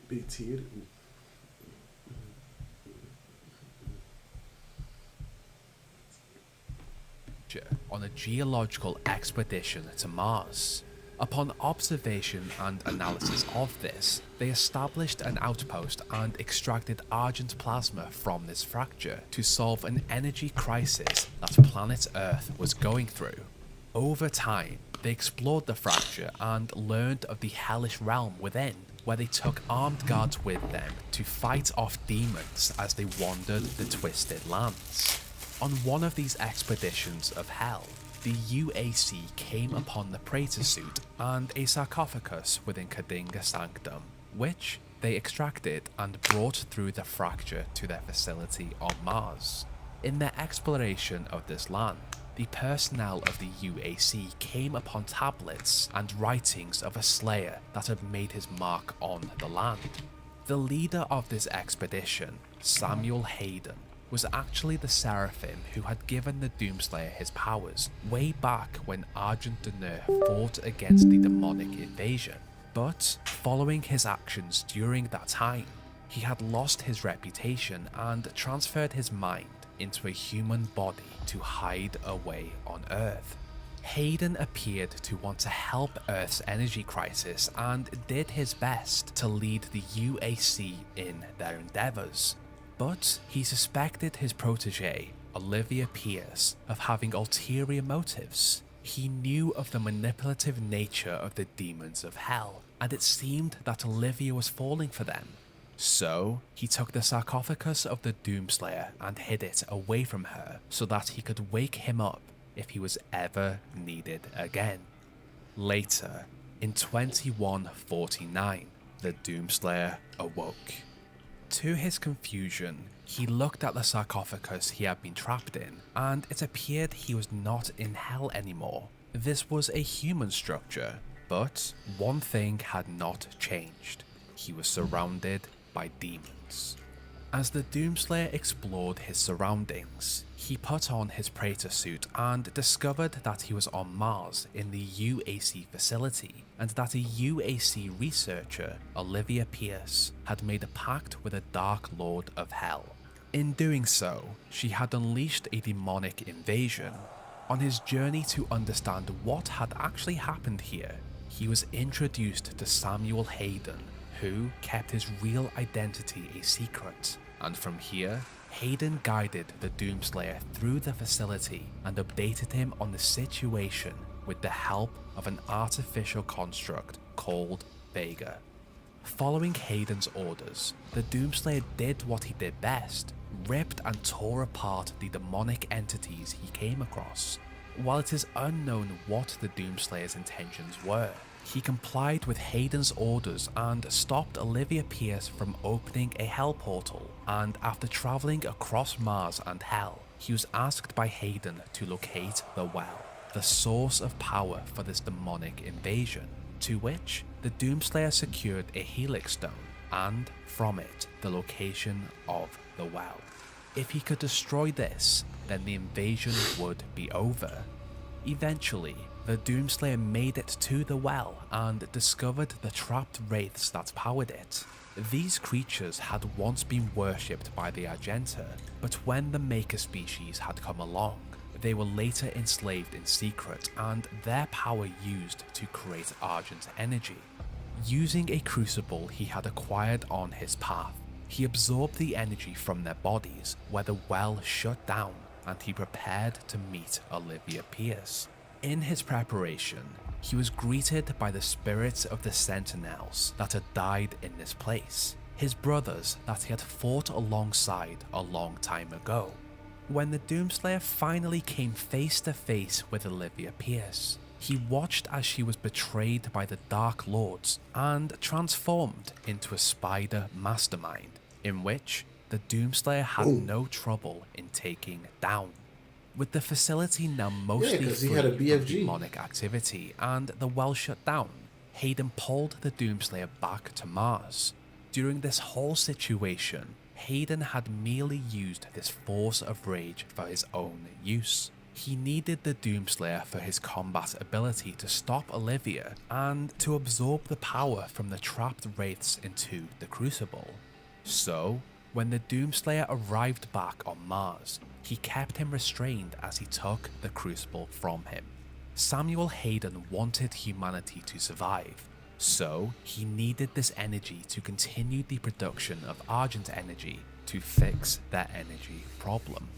beter. On a geological expedition to Mars. Upon observation and analysis of this, they established an outpost and extracted argent plasma from this fracture to solve an energy crisis that planet Earth was going through. Over time, they explored the fracture and learned of the hellish realm within, where they took armed guards with them to fight off demons as they wandered the twisted lands. On one of these expeditions of hell, the UAC came upon the Praetor suit and a sarcophagus within Kadinga Sanctum, which they extracted and brought through the fracture to their facility on Mars. In their exploration of this land, the personnel of the UAC came upon tablets and writings of a slayer that had made his mark on the land. The leader of this expedition, Samuel Hayden, was actually the Seraphim who had given the Doomslayer his powers way back when Argent D'Neur fought against the demonic invasion. But following his actions during that time, he had lost his reputation and transferred his mind into a human body to hide away on Earth. Hayden appeared to want to help Earth's energy crisis and did his best to lead the UAC in their endeavours. But he suspected his protege, Olivia Pierce, of having ulterior motives. He knew of the manipulative nature of the demons of hell, and it seemed that Olivia was falling for them. So, he took the sarcophagus of the Doomslayer and hid it away from her so that he could wake him up if he was ever needed again. Later, in 2149, the Doomslayer awoke. To his confusion, he looked at the sarcophagus he had been trapped in, and it appeared he was not in hell anymore. This was a human structure, but one thing had not changed. He was surrounded by demons. As the Doomslayer explored his surroundings, he put on his Praetor suit and discovered that he was on Mars in the UAC facility, and that a UAC researcher, Olivia Pierce, had made a pact with a Dark Lord of Hell. In doing so, she had unleashed a demonic invasion. On his journey to understand what had actually happened here, he was introduced to Samuel Hayden, who kept his real identity a secret. And from here, Hayden guided the Doomslayer through the facility and updated him on the situation with the help of an artificial construct called Vega. Following Hayden's orders, the Doomslayer did what he did best, ripped and tore apart the demonic entities he came across. While it is unknown what the Doomslayer's intentions were, he complied with Hayden's orders and stopped Olivia Pierce from opening a hell portal, and after travelling across Mars and Hell, he was asked by Hayden to locate the well, the source of power for this demonic invasion, to which the Doomslayer secured a Helix Stone, and from it, the location of the well. If he could destroy this, then the invasion would be over. Eventually, the Doomslayer made it to the well and discovered the trapped wraiths that powered it. These creatures had once been worshipped by the Argenta, but when the Maker species had come along, they were later enslaved in secret and their power used to create Argent energy. Using a crucible he had acquired on his path, he absorbed the energy from their bodies where the well shut down, and he prepared to meet Olivia Pierce. In his preparation, he was greeted by the spirits of the Sentinels that had died in this place, his brothers that he had fought alongside a long time ago. When the Doomslayer finally came face to face with Olivia Pierce, he watched as she was betrayed by the Dark Lords and transformed into a spider mastermind, in which the Doomslayer had no trouble in taking down. With the facility now mostly free had a from BFG. demonic activity and the well shut down, Hayden pulled the Doomslayer back to Mars. During this whole situation, Hayden had merely used this force of rage for his own use. He needed the Doomslayer for his combat ability to stop Olivia and to absorb the power from the trapped wraiths into the Crucible. So, when the Doomslayer arrived back on Mars, he kept him restrained as he took the Crucible from him. Samuel Hayden wanted humanity to survive, so he needed this energy to continue the production of Argent energy to fix their energy problem.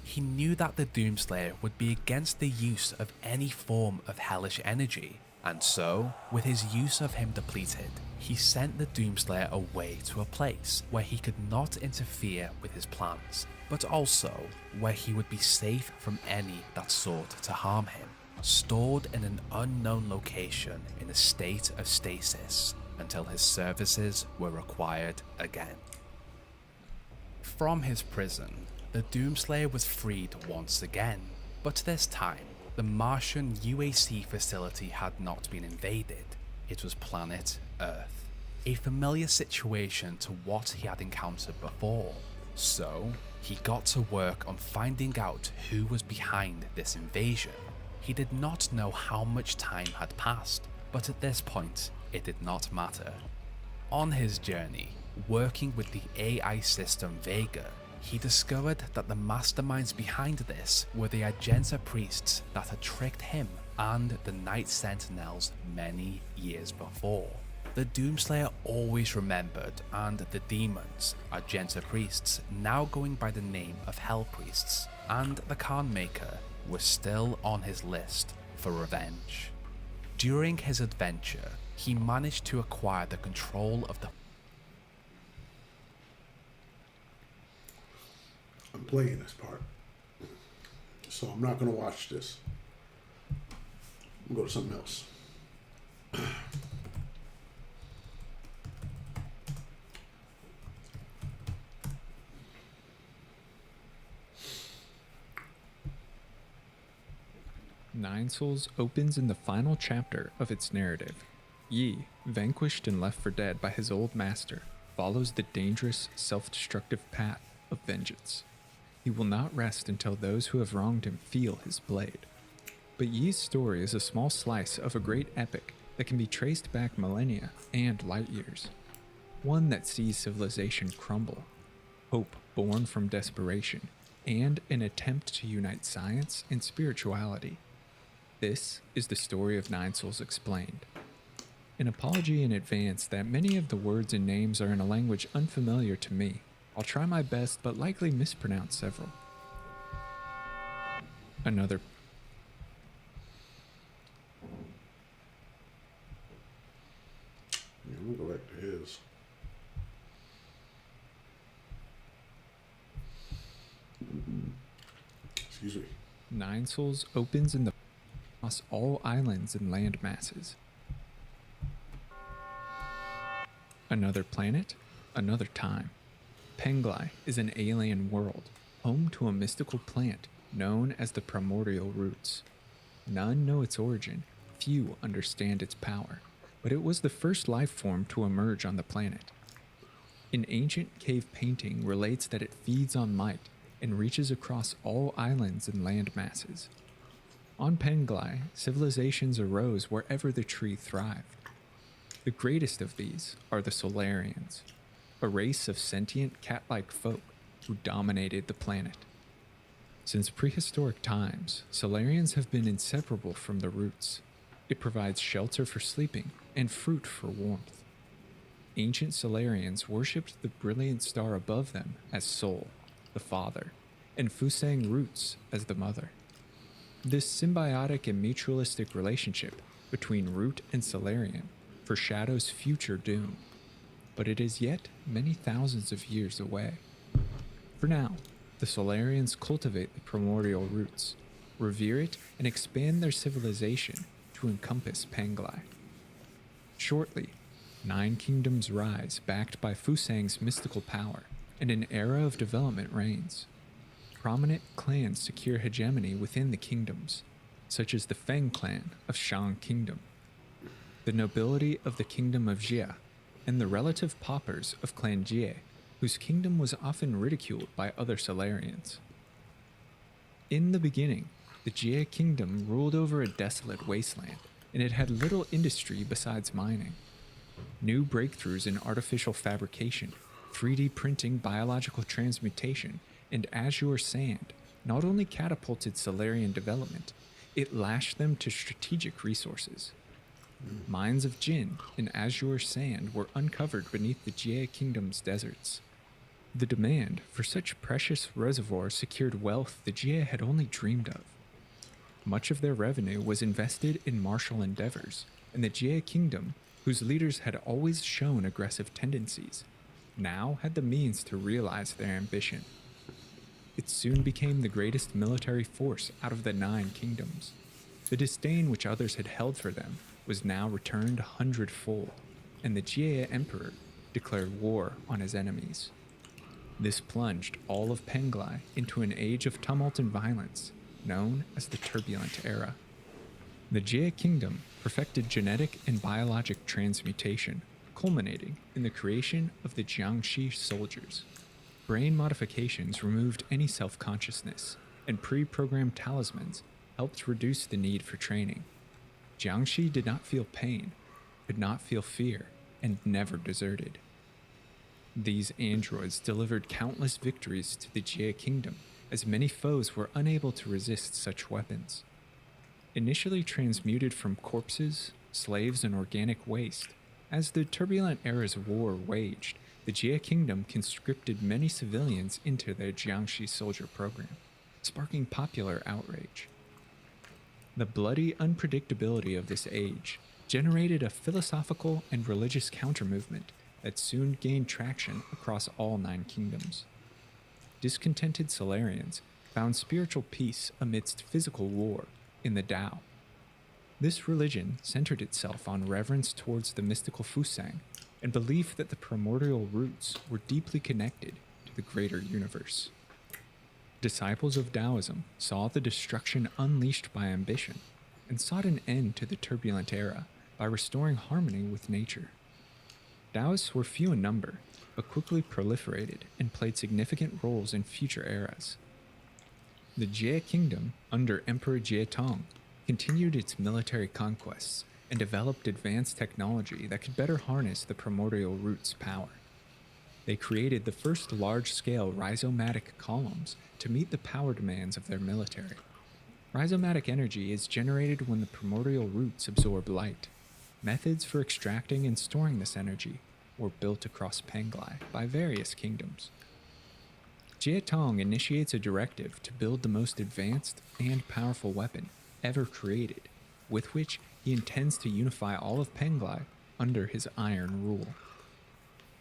He knew that the Doomslayer would be against the use of any form of hellish energy, and so, with his use of him depleted, he sent the Doomslayer away to a place where he could not interfere with his plans, but also where he would be safe from any that sought to harm him, stored in an unknown location in a state of stasis until his services were required again. From his prison, the Doomslayer was freed once again, but this time, the Martian UAC facility had not been invaded. It was planet Earth, a familiar situation to what he had encountered before. So, he got to work on finding out who was behind this invasion. He did not know how much time had passed, but at this point, it did not matter. On his journey, working with the AI system Vega, he discovered that the masterminds behind this were the Argenta priests that had tricked him and the Night Sentinels many years before. The Doomslayer always remembered, and the demons, Argenta priests, now going by the name of Hell Priests, and the Khan Maker were still on his list for revenge. During his adventure, he managed to acquire the control of the I'm playing this part, so I'm not going to watch this. I'm going to go to something else. Nine Souls opens in the final chapter of its narrative. Yi, vanquished and left for dead by his old master, follows the dangerous, self-destructive path of vengeance. He will not rest until those who have wronged him feel his blade. But Yi's story is a small slice of a great epic that can be traced back millennia and light years. One that sees civilization crumble, hope born from desperation, and an attempt to unite science and spirituality. This is the story of Nine Souls Explained. An apology in advance that many of the words and names are in a language unfamiliar to me. I'll try my best, but likely mispronounce several. Another. Yeah, I'm gonna go back to his. Excuse me. Nine Souls opens in the across all islands and land masses. Another planet, another time. Penglai is an alien world, home to a mystical plant known as the primordial roots. None know its origin, few understand its power, but it was the first life form to emerge on the planet. An ancient cave painting relates that it feeds on light and reaches across all islands and land masses. On Penglai, civilizations arose wherever the tree thrived. The greatest of these are the Solarians, a race of sentient cat-like folk who dominated the planet. Since prehistoric times, Solarians have been inseparable from the roots. It provides shelter for sleeping and fruit for warmth. Ancient Solarians worshipped the brilliant star above them as Sol, the father, and Fusang Roots as the mother. This symbiotic and mutualistic relationship between Root and Solarian foreshadows future doom, but it is yet many thousands of years away. For now, the Solarians cultivate the primordial roots, revere it, and expand their civilization to encompass Penglai. Shortly, 9 kingdoms rise backed by Fusang's mystical power, and an era of development reigns. Prominent clans secure hegemony within the kingdoms, such as the Feng clan of Shang Kingdom, the nobility of the Kingdom of Jia, and the relative paupers of Clan Jie, whose kingdom was often ridiculed by other Solarians. In the beginning, The Jia kingdom ruled over a desolate wasteland, and it had little industry besides mining. New breakthroughs in artificial fabrication, 3D printing, biological transmutation, and azure sand not only catapulted Solarian development, it lashed them to strategic resources. Mines of Jin and azure sand were uncovered beneath the Jia kingdom's deserts. The demand for such precious reservoirs secured wealth the Jia had only dreamed of. Much of their revenue was invested in martial endeavors, and the Jia kingdom, whose leaders had always shown aggressive tendencies, now had the means to realize their ambition. It soon became the greatest military force out of the 9 kingdoms. The disdain which others had held for them was now returned 100-fold, and the Jia emperor declared war on his enemies. This plunged all of Penglai into an age of tumult and violence, known as the Turbulent Era. The Jia kingdom perfected genetic and biologic transmutation, culminating in the creation of the Jiangxi soldiers. Brain modifications removed any self-consciousness, and pre-programmed talismans helped reduce the need for training. Jiangxi did not feel pain, could not feel fear, and never deserted. These androids delivered countless victories to the Jia kingdom, as many foes were unable to resist such weapons. Initially transmuted from corpses, slaves, and organic waste, as the Turbulent Era's war waged, the Jia kingdom conscripted many civilians into their Jiangxi soldier program, sparking popular outrage. The bloody unpredictability of this age generated a philosophical and religious counter-movement that soon gained traction across all 9 kingdoms. Discontented Solarians found spiritual peace amidst physical war in the Tao. This religion centered itself on reverence towards the mystical Fusang and belief that the primordial roots were deeply connected to the greater universe. Disciples of Taoism saw the destruction unleashed by ambition and sought an end to the Turbulent Era by restoring harmony with nature. Taoists were few in number, but quickly proliferated and played significant roles in future eras. The Jia kingdom, under Emperor Jia Tong, continued its military conquests and developed advanced technology that could better harness the primordial root's power. They created the first large-scale rhizomatic columns to meet the power demands of their military. Rhizomatic energy is generated when the primordial roots absorb light. Methods for extracting and storing this energy were built across Penglai by various kingdoms. Jia Tong initiates a directive to build the most advanced and powerful weapon ever created, with which he intends to unify all of Penglai under his iron rule.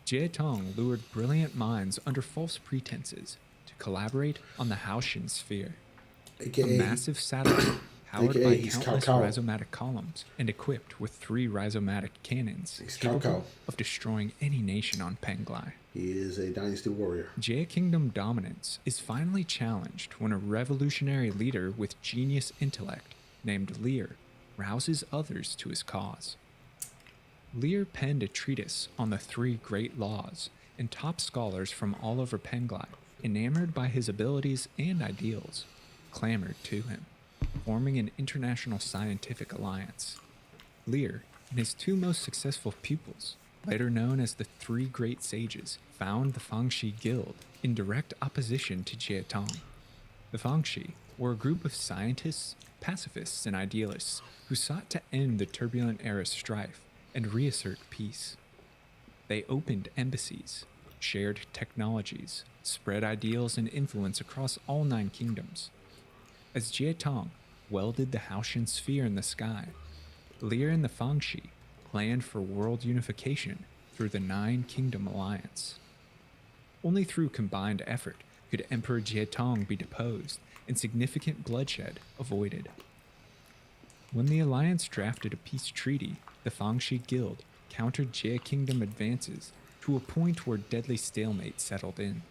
Jia Tong lured brilliant minds under false pretenses to collaborate on the Haoshan Sphere, a massive satellite powered by countless rhizomatic columns and equipped with 3 rhizomatic cannons capable of destroying any nation on Penglai. He is a dynasty warrior. Jia Kingdom dominance is finally challenged when a revolutionary leader with genius intellect named Lear rouses others to his cause. Lear penned a treatise on the 3 great laws, and top scholars from all over Penglai, enamored by his abilities and ideals, clamored to him, forming an international scientific alliance. Lear and his 2 most successful pupils, later known as the 3 Great Sages, found the Fangxi Guild in direct opposition to Jia Tong. The Fangxi were a group of scientists, pacifists, and idealists who sought to end the Turbulent Era strife and reassert peace. They opened embassies, shared technologies, spread ideals and influence across all 9 kingdoms. As Jia Tong welded the Haoshan Sphere in the sky, Lear and the Fangxi planned for world unification through the 9 Kingdom Alliance. Only through combined effort could Emperor Jia Tong be deposed and significant bloodshed avoided. When the Alliance drafted a peace treaty, the Fangxi Guild countered Jia Kingdom advances to a point where deadly stalemate settled in.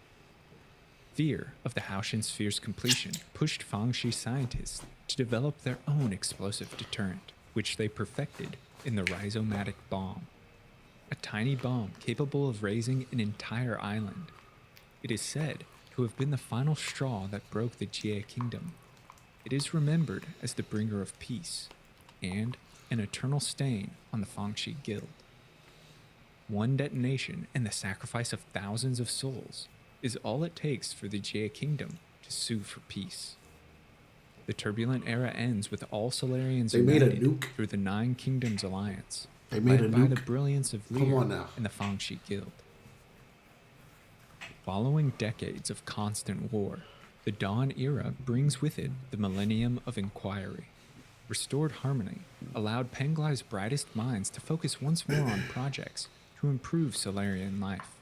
Fear of the Haoshan Sphere's completion pushed Fangxi scientists to develop their own explosive deterrent, which they perfected in the rhizomatic bomb, a tiny bomb capable of razing an entire island. It is said to have been the final straw that broke the Jia Kingdom. it is remembered as the bringer of peace and an eternal stain on the Fangxi Guild. One detonation and the sacrifice of thousands of souls is all it takes for the Jia Kingdom to sue for peace. The turbulent era ends with all Solarians They made a united nuke. through the Nine Kingdoms Alliance, They made a led by the nuke. brilliance of Come Lear on now. and the Fangxi Guild. Following decades of constant war, the Dawn era brings with it the Millennium of Inquiry. Restored harmony allowed Penglai's brightest minds to focus once more on projects to improve Solarian life.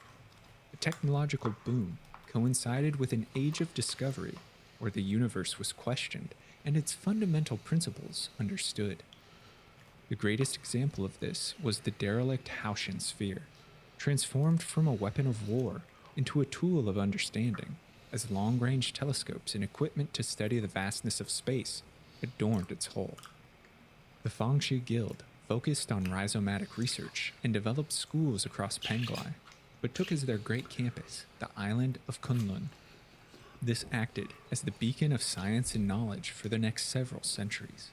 The technological boom coincided with an age of discovery where the universe was questioned and its fundamental principles understood. The greatest example of this was the derelict Haoshan sphere, transformed from a weapon of war into a tool of understanding, as long-range telescopes and equipment to study the vastness of space adorned its hull. The Fangxi Guild focused on rhizomatic research and developed schools across Penglai, but took as their great campus the island of Kunlun. This acted as the beacon of science and knowledge for the next several centuries.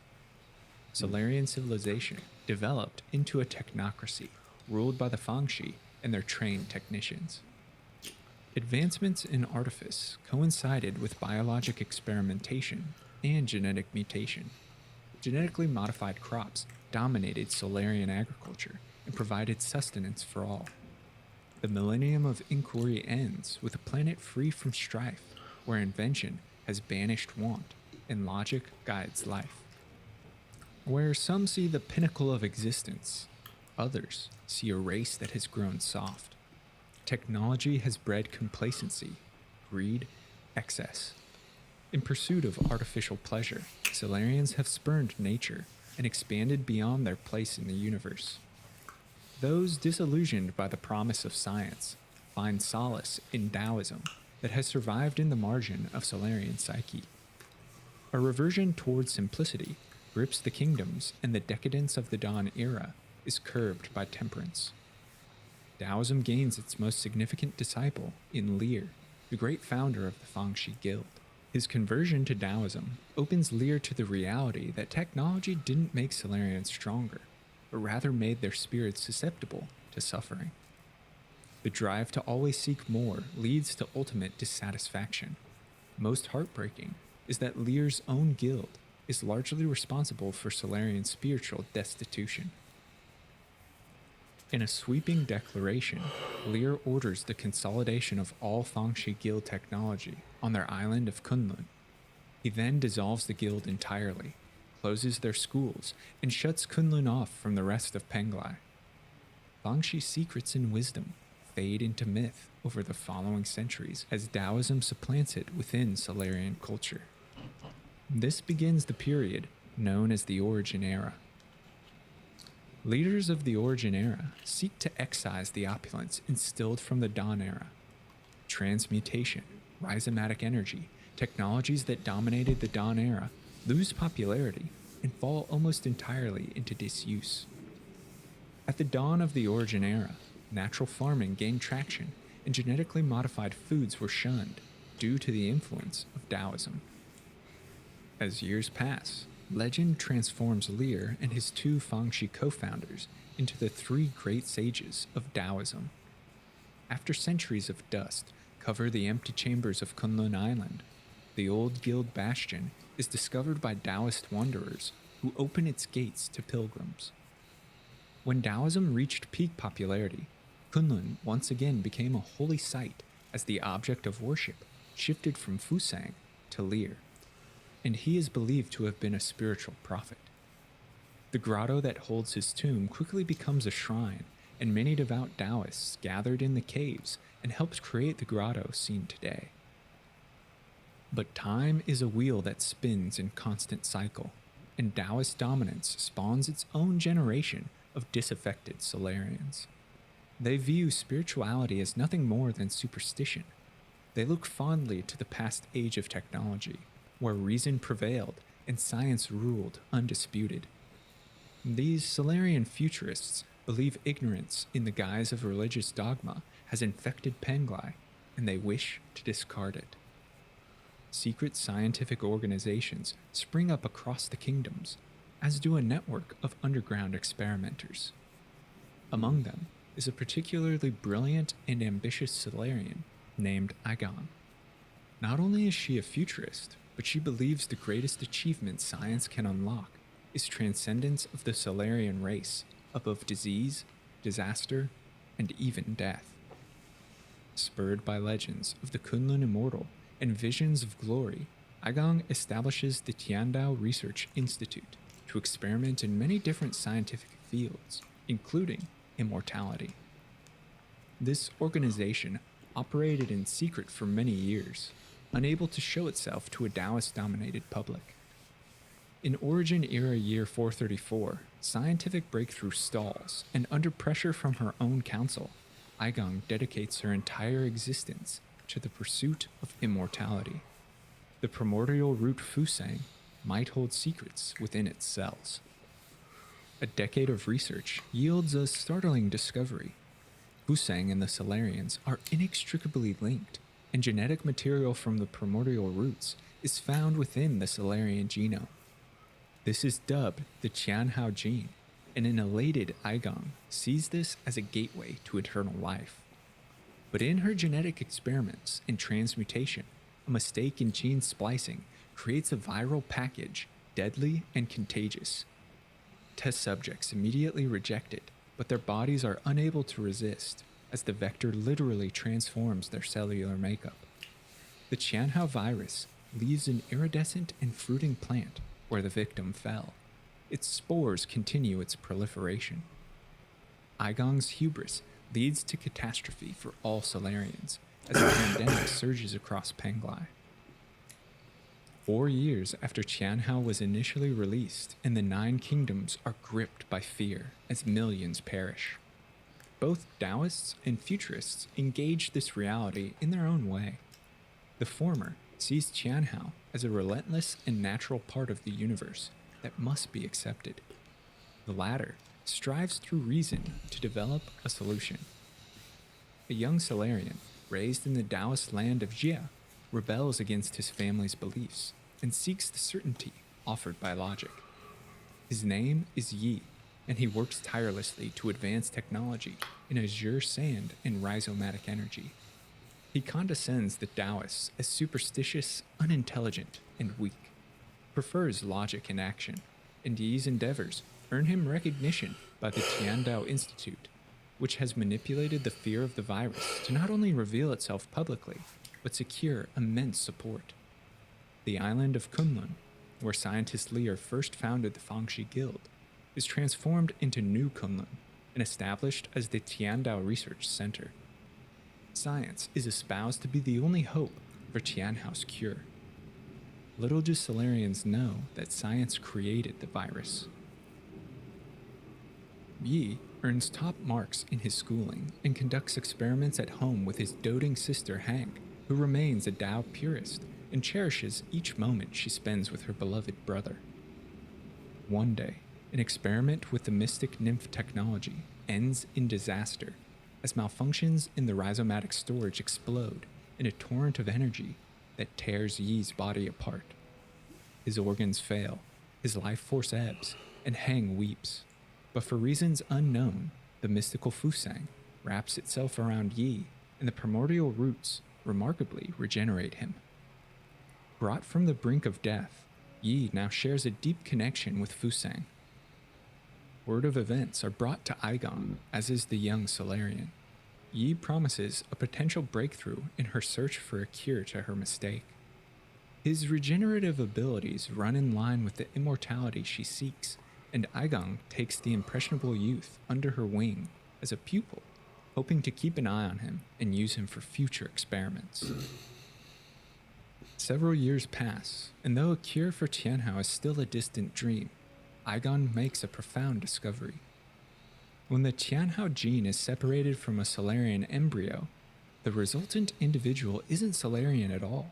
Solarian civilization developed into a technocracy ruled by the Fangxi and their trained technicians. Advancements in artifice coincided with biologic experimentation and genetic mutation. Genetically modified crops dominated Solarian agriculture and provided sustenance for all. The Millennium of Inquiry ends with a planet free from strife, where invention has banished want and logic guides life. Where some see the pinnacle of existence, others see a race that has grown soft. Technology has bred complacency, greed, excess. In pursuit of artificial pleasure, Solarians have spurned nature and expanded beyond their place in the universe. Those disillusioned by the promise of science find solace in Taoism that has survived in the margin of Solarian psyche. A reversion towards simplicity grips the kingdoms, and the decadence of the Dawn era is curbed by temperance. Taoism gains its most significant disciple in Lear, the great founder of the Fangxi Guild. His conversion to Taoism opens Lear to the reality that technology didn't make Solarians stronger, but rather made their spirits susceptible to suffering. The drive to always seek more leads to ultimate dissatisfaction. Most heartbreaking is that Lear's own guild is largely responsible for Solarian spiritual destitution. In a sweeping declaration, Lear orders the consolidation of all Fangxi Guild technology on their island of Kunlun. He then dissolves the guild entirely, closes their schools, and shuts Kunlun off from the rest of Penglai. Fangxi secrets and wisdom fade into myth over the following centuries as Taoism supplants it within Solarian culture. This begins the period known as the Origin Era. Leaders of the Origin Era seek to excise the opulence instilled from the Dawn Era. Transmutation, rhizomatic energy, technologies that dominated the Dawn Era lose popularity and fall almost entirely into disuse. At the dawn of the Origin Era, natural farming gained traction and genetically modified foods were shunned due to the influence of Taoism. As years pass, legend transforms Lear and his two Fangxi co-founders into the three great sages of Taoism. After centuries of dust cover the empty chambers of Kunlun Island, the old guild bastion is discovered by Taoist wanderers who open its gates to pilgrims. When Taoism reached peak popularity, Kunlun once again became a holy site as the object of worship shifted from Fusang to Lear, and he is believed to have been a spiritual prophet. The grotto that holds his tomb quickly becomes a shrine, and many devout Taoists gathered in the caves and helped create the grotto seen today. But time is a wheel that spins in constant cycle, and Taoist dominance spawns its own generation of disaffected Solarians. They view spirituality as nothing more than superstition. They look fondly to the past age of technology, where reason prevailed and science ruled undisputed. These Solarian futurists believe ignorance in the guise of religious dogma has infected Penglai, and they wish to discard it. secret scientific organizations spring up across the kingdoms, as do a network of underground experimenters. Among them is a particularly brilliant and ambitious Solarian named Agon. Not only is she a futurist, but she believes the greatest achievement science can unlock is transcendence of the Solarian race above disease, disaster, and even death. Spurred by legends of the Kunlun Immortal and visions of glory, Agon establishes the Tiandao Research Institute to experiment in many different scientific fields, including immortality. This organization operated in secret for many years, unable to show itself to a Taoist-dominated public. In Origin Era year 434, scientific breakthrough stalls, and under pressure from her own council, Aigong dedicates her entire existence to the pursuit of immortality. The primordial root Fusang might hold secrets within its cells. A decade of research yields a startling discovery. Fusang and the Solarians are inextricably linked, and genetic material from the primordial roots is found within the Solarian genome. This is dubbed the Qianhao gene, and an elated Aigong sees this as a gateway to eternal life. But in her genetic experiments and transmutation, a mistake in gene splicing creates a viral package, deadly and contagious. Test subjects immediately reject it, but their bodies are unable to resist, as the vector literally transforms their cellular makeup. The Qianhao virus leaves an iridescent and fruiting plant where the victim fell. Its spores continue its proliferation. Aigong's hubris leads to catastrophe for all Solarians as a pandemic surges across Penglai. 4 years after Qianhao was initially released, and the 9 kingdoms are gripped by fear as millions perish. Both Taoists and futurists engage this reality in their own way. The former sees Qianhao as a relentless and natural part of the universe that must be accepted. The latter strives through reason to develop a solution. A young Solarian, raised in the Taoist land of Jia, rebels against his family's beliefs and seeks the certainty offered by logic. His name is Yi, and he works tirelessly to advance technology in azure sand and rhizomatic energy. He condescends the Taoists as superstitious, unintelligent, and weak, prefers logic in action, and Yi's endeavors earn him recognition by the Tiandao Institute, which has manipulated the fear of the virus to not only reveal itself publicly, but secure immense support. The island of Kunlun, where scientist Lier first founded the Fangxi Guild, is transformed into New Kunlun and established as the Tiandao Research Center. Science is espoused to be the only hope for Tianhao's cure. Little do Solarians know that science created the virus. Yi earns top marks in his schooling and conducts experiments at home with his doting sister Hank, who remains a Tao purist and cherishes each moment she spends with her beloved brother. One day, an experiment with the mystic nymph technology ends in disaster as malfunctions in the rhizomatic storage explode in a torrent of energy that tears Yi's body apart. His organs fail, his life force ebbs, and Hang weeps. But for reasons unknown, the mystical Fusang wraps itself around Yi, and the primordial roots remarkably regenerate him. Brought from the brink of death, Yi now shares a deep connection with Fusang. Word of events are brought to Aigong, as is the young Solarian. Yi promises a potential breakthrough in her search for a cure to her mistake. His regenerative abilities run in line with the immortality she seeks, and Aigong takes the impressionable youth under her wing as a pupil, hoping to keep an eye on him and use him for future experiments. Several years pass, and though a cure for Tianhao is still a distant dream, Aigong makes a profound discovery. When the Tianhao gene is separated from a Solarian embryo, the resultant individual isn't Solarian at all,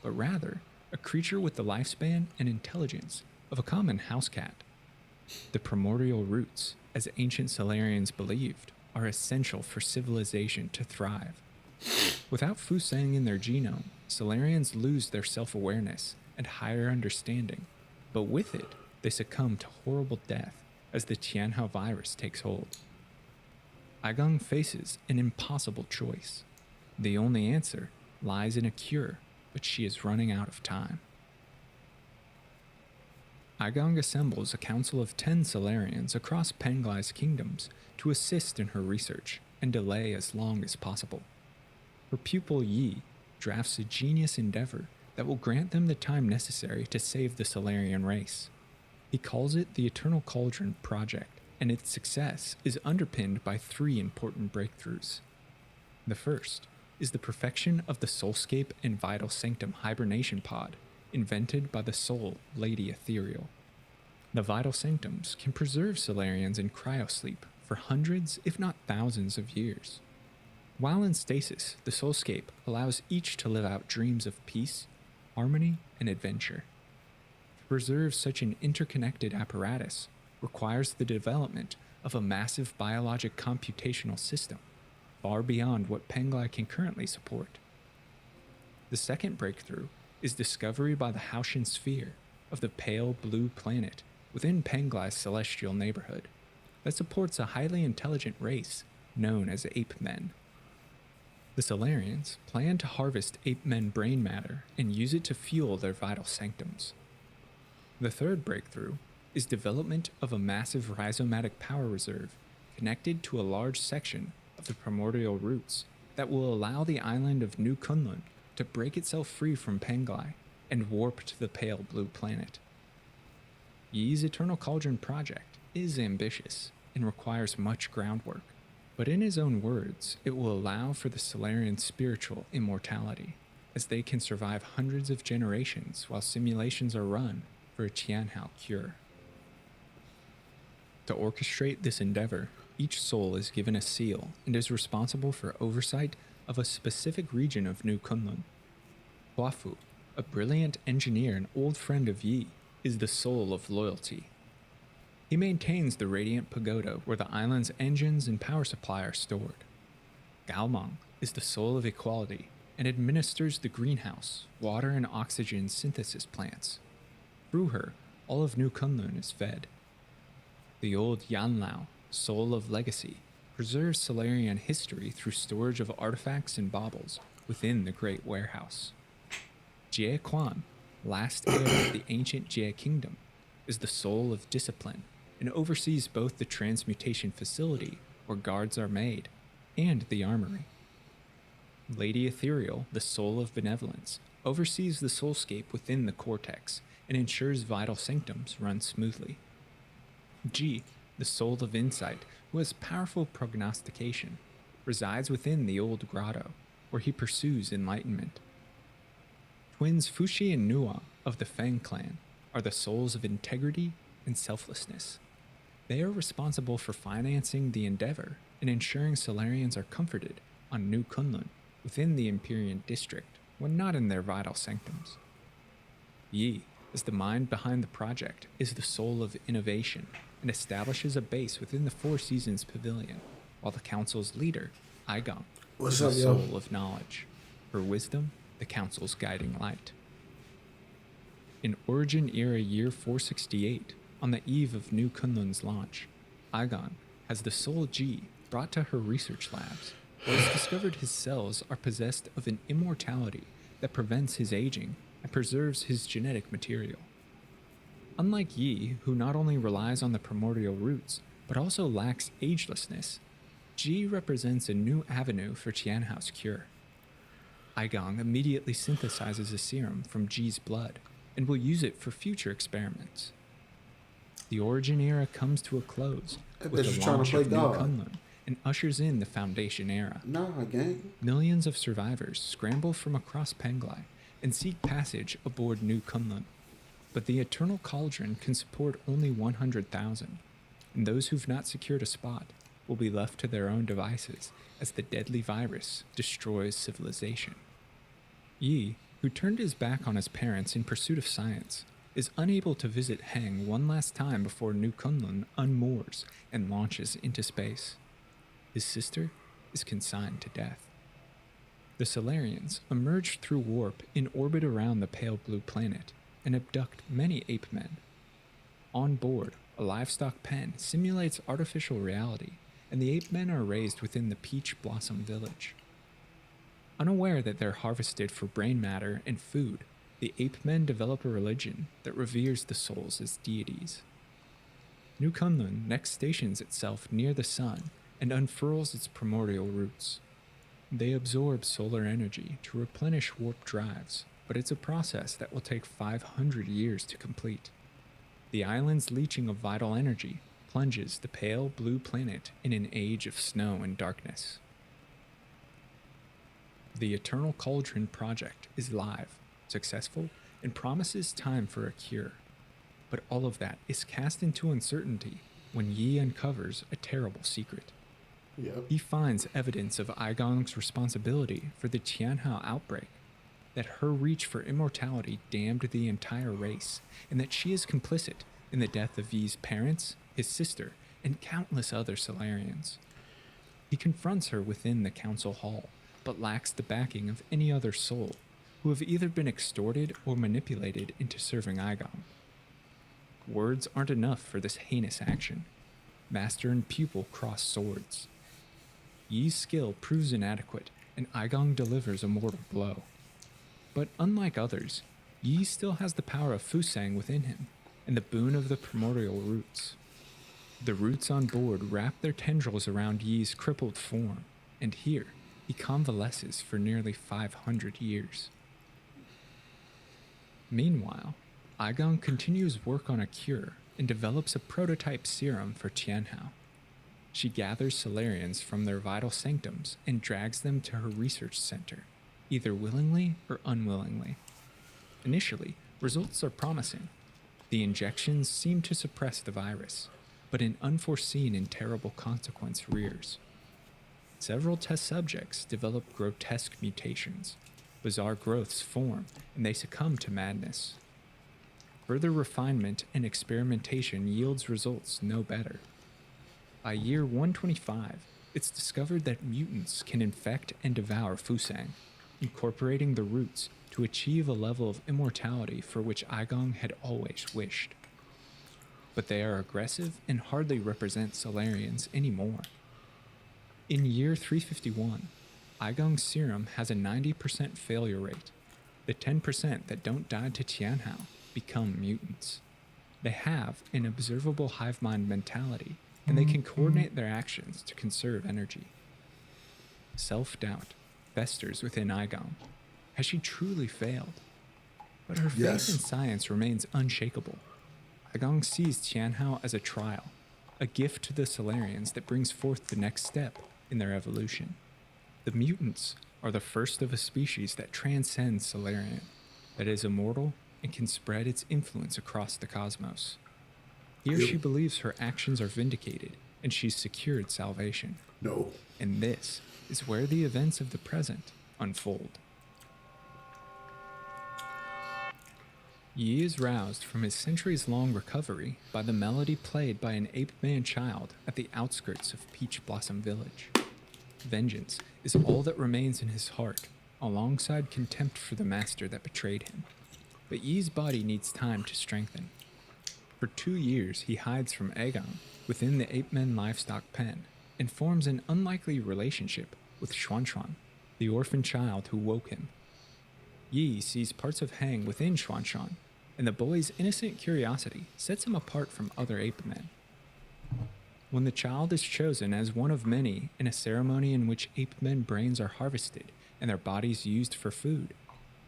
but rather a creature with the lifespan and intelligence of a common house cat. The primordial roots, as ancient Solarians believed, are essential for civilization to thrive, Without Fusang in their genome, Solarians lose their self-awareness and higher understanding, but with it, they succumb to horrible death as the Tianhao virus takes hold. Aigang faces an impossible choice. The only answer lies in a cure, but she is running out of time. Aigang assembles a council of 10 Solarians across Penglai's kingdoms to assist in her research and delay as long as possible. Her pupil Yi drafts a genius endeavor that will grant them the time necessary to save the Solarian race. He calls it the Eternal Cauldron Project, and its success is underpinned by 3 important breakthroughs. The first is the perfection of the Soulscape and Vital Sanctum hibernation pod, invented by the Soul Lady Ethereal. The Vital Sanctums can preserve Solarians in cryosleep for hundreds, if not thousands of years. While in stasis, the Soulscape allows each to live out dreams of peace, harmony, and adventure. To preserve such an interconnected apparatus requires the development of a massive biologic computational system, far beyond what Penglai can currently support. The second breakthrough is discovery by the Haoshan sphere of the pale blue planet within Penglai's celestial neighborhood that supports a highly intelligent race known as ape men. The Solarians plan to harvest ape men brain matter and use it to fuel their vital sanctums. The third breakthrough is development of a massive rhizomatic power reserve connected to a large section of the primordial roots that will allow the island of New Kunlun to break itself free from Penglai and warp to the pale blue planet. Yi's Eternal Cauldron project is ambitious and requires much groundwork, but in his own words, it will allow for the Solarian spiritual immortality, as they can survive hundreds of generations while simulations are run for a Tianhao cure. To orchestrate this endeavor, each soul is given a seal and is responsible for oversight of a specific region of New Kunlun. Huafu, a brilliant engineer and old friend of Yi, is the soul of loyalty. He maintains the Radiant Pagoda where the island's engines and power supply are stored. Gaomang is the soul of equality and administers the greenhouse, water, and oxygen synthesis plants. Through her, all of New Kunlun is fed. The old Yanlao, soul of legacy, preserves Solarian history through storage of artifacts and baubles within the Great Warehouse. Jie Quan, last heir of the ancient Jie Kingdom, is the soul of discipline and oversees both the transmutation facility where guards are made and the armory. Lady Ethereal, the soul of benevolence, oversees the soulscape within the cortex and ensures vital sanctums run smoothly. Ji, the soul of insight, who has powerful prognostication, resides within the old grotto, where he pursues enlightenment. Twins Fushi and Nua of the Feng clan are the souls of integrity and selflessness. They are responsible for financing the endeavor and ensuring Solarians are comforted on New Kunlun within the Empyrean district when not in their vital sanctums. Yi, as the mind behind the project, is the soul of innovation and establishes a base within the Four Seasons Pavilion, while the council's leader, Aigang, is the soul of knowledge. Her wisdom, the council's guiding light. In Origin Era Year 468, on the eve of New Kunlun's launch, Aigang has the soul Ji brought to her research labs, where it's discovered his cells are possessed of an immortality that prevents his aging and preserves his genetic material. Unlike Yi, who not only relies on the primordial roots, but also lacks agelessness, Ji represents a new avenue for Tianhao's cure. Aigang immediately synthesizes a serum from Ji's blood and will use it for future experiments. The Origin Era comes to a close with the launch of New Kunlun and ushers in the Foundation Era. Millions of survivors scramble from across Penglai and seek passage aboard New Kunlun, but the Eternal Cauldron can support only 100,000, and those who've not secured a spot will be left to their own devices as the deadly virus destroys civilization. Yi, who turned his back on his parents in pursuit of science, is unable to visit Heng one last time before New Kunlun unmoors and launches into space. His sister is consigned to death. The Solarians emerge through warp in orbit around the pale blue planet and abduct many ape men. On board, a livestock pen simulates artificial reality, and the ape men are raised within the Peach Blossom Village. Unaware that they're harvested for brain matter and food, the ape men develop a religion that reveres the souls as deities. New Kunlun next stations itself near the sun and unfurls its primordial roots. They absorb solar energy to replenish warp drives, but it's a process that will take 500 years to complete. The island's leaching of vital energy plunges the pale blue planet in an age of snow and darkness. The Eternal Cauldron project is live, successful, and promises time for a cure. But all of that is cast into uncertainty when Yi uncovers a terrible secret. Yep. He finds evidence of Aigong's responsibility for the Tianhao outbreak, that her reach for immortality damned the entire race, and that she is complicit in the death of Yi's parents, his sister, and countless other Solarians. He confronts her within the council hall, but lacks the backing of any other soul, who have either been extorted or manipulated into serving Aigong. Words aren't enough for this heinous action. Master and pupil cross swords. Yi's skill proves inadequate, and Aigong delivers a mortal blow. But unlike others, Yi still has the power of Fusang within him, and the boon of the primordial roots. The roots on board wrap their tendrils around Yi's crippled form, and here he convalesces for nearly 500 years. Meanwhile, Aigong continues work on a cure and develops a prototype serum for Tianhao. She gathers Solarians from their vital sanctums and drags them to her research center, either willingly or unwillingly. Initially, results are promising. The injections seem to suppress the virus, but an unforeseen and terrible consequence rears. Several test subjects develop grotesque mutations. Bizarre growths form, and they succumb to madness. Further refinement and experimentation yields results no better. By year 125, it's discovered that mutants can infect and devour Fusang, incorporating the roots to achieve a level of immortality for which Aigong had always wished. But they are aggressive and hardly represent Solarians anymore. In year 351, Aigong's serum has a 90% failure rate. The 10% that don't die to Tianhao become mutants. They have an observable hive mind mentality, and they can coordinate their actions to conserve energy. Self-doubt festers within Aigong. Has she truly failed? But her faith in science remains unshakable. Aigong sees Tianhao as a trial, a gift to the Solarians that brings forth the next step in their evolution. The mutants are the first of a species that transcends Solarian, that is immortal and can spread its influence across the cosmos. Here she believes her actions are vindicated and she's secured salvation. No. And this is where the events of the present unfold. Yi is roused from his centuries-long recovery by the melody played by an ape-man child at the outskirts of Peach Blossom Village. Vengeance is all that remains in his heart, alongside contempt for the master that betrayed him. But Yi's body needs time to strengthen. For 2 years, he hides from Aigong within the ape-men livestock pen and forms an unlikely relationship with Xuanshuan, the orphan child who woke him. Yi sees parts of Hang within Xuanshuan, and the boy's innocent curiosity sets him apart from other ape-men. When the child is chosen as one of many in a ceremony in which ape-men brains are harvested and their bodies used for food,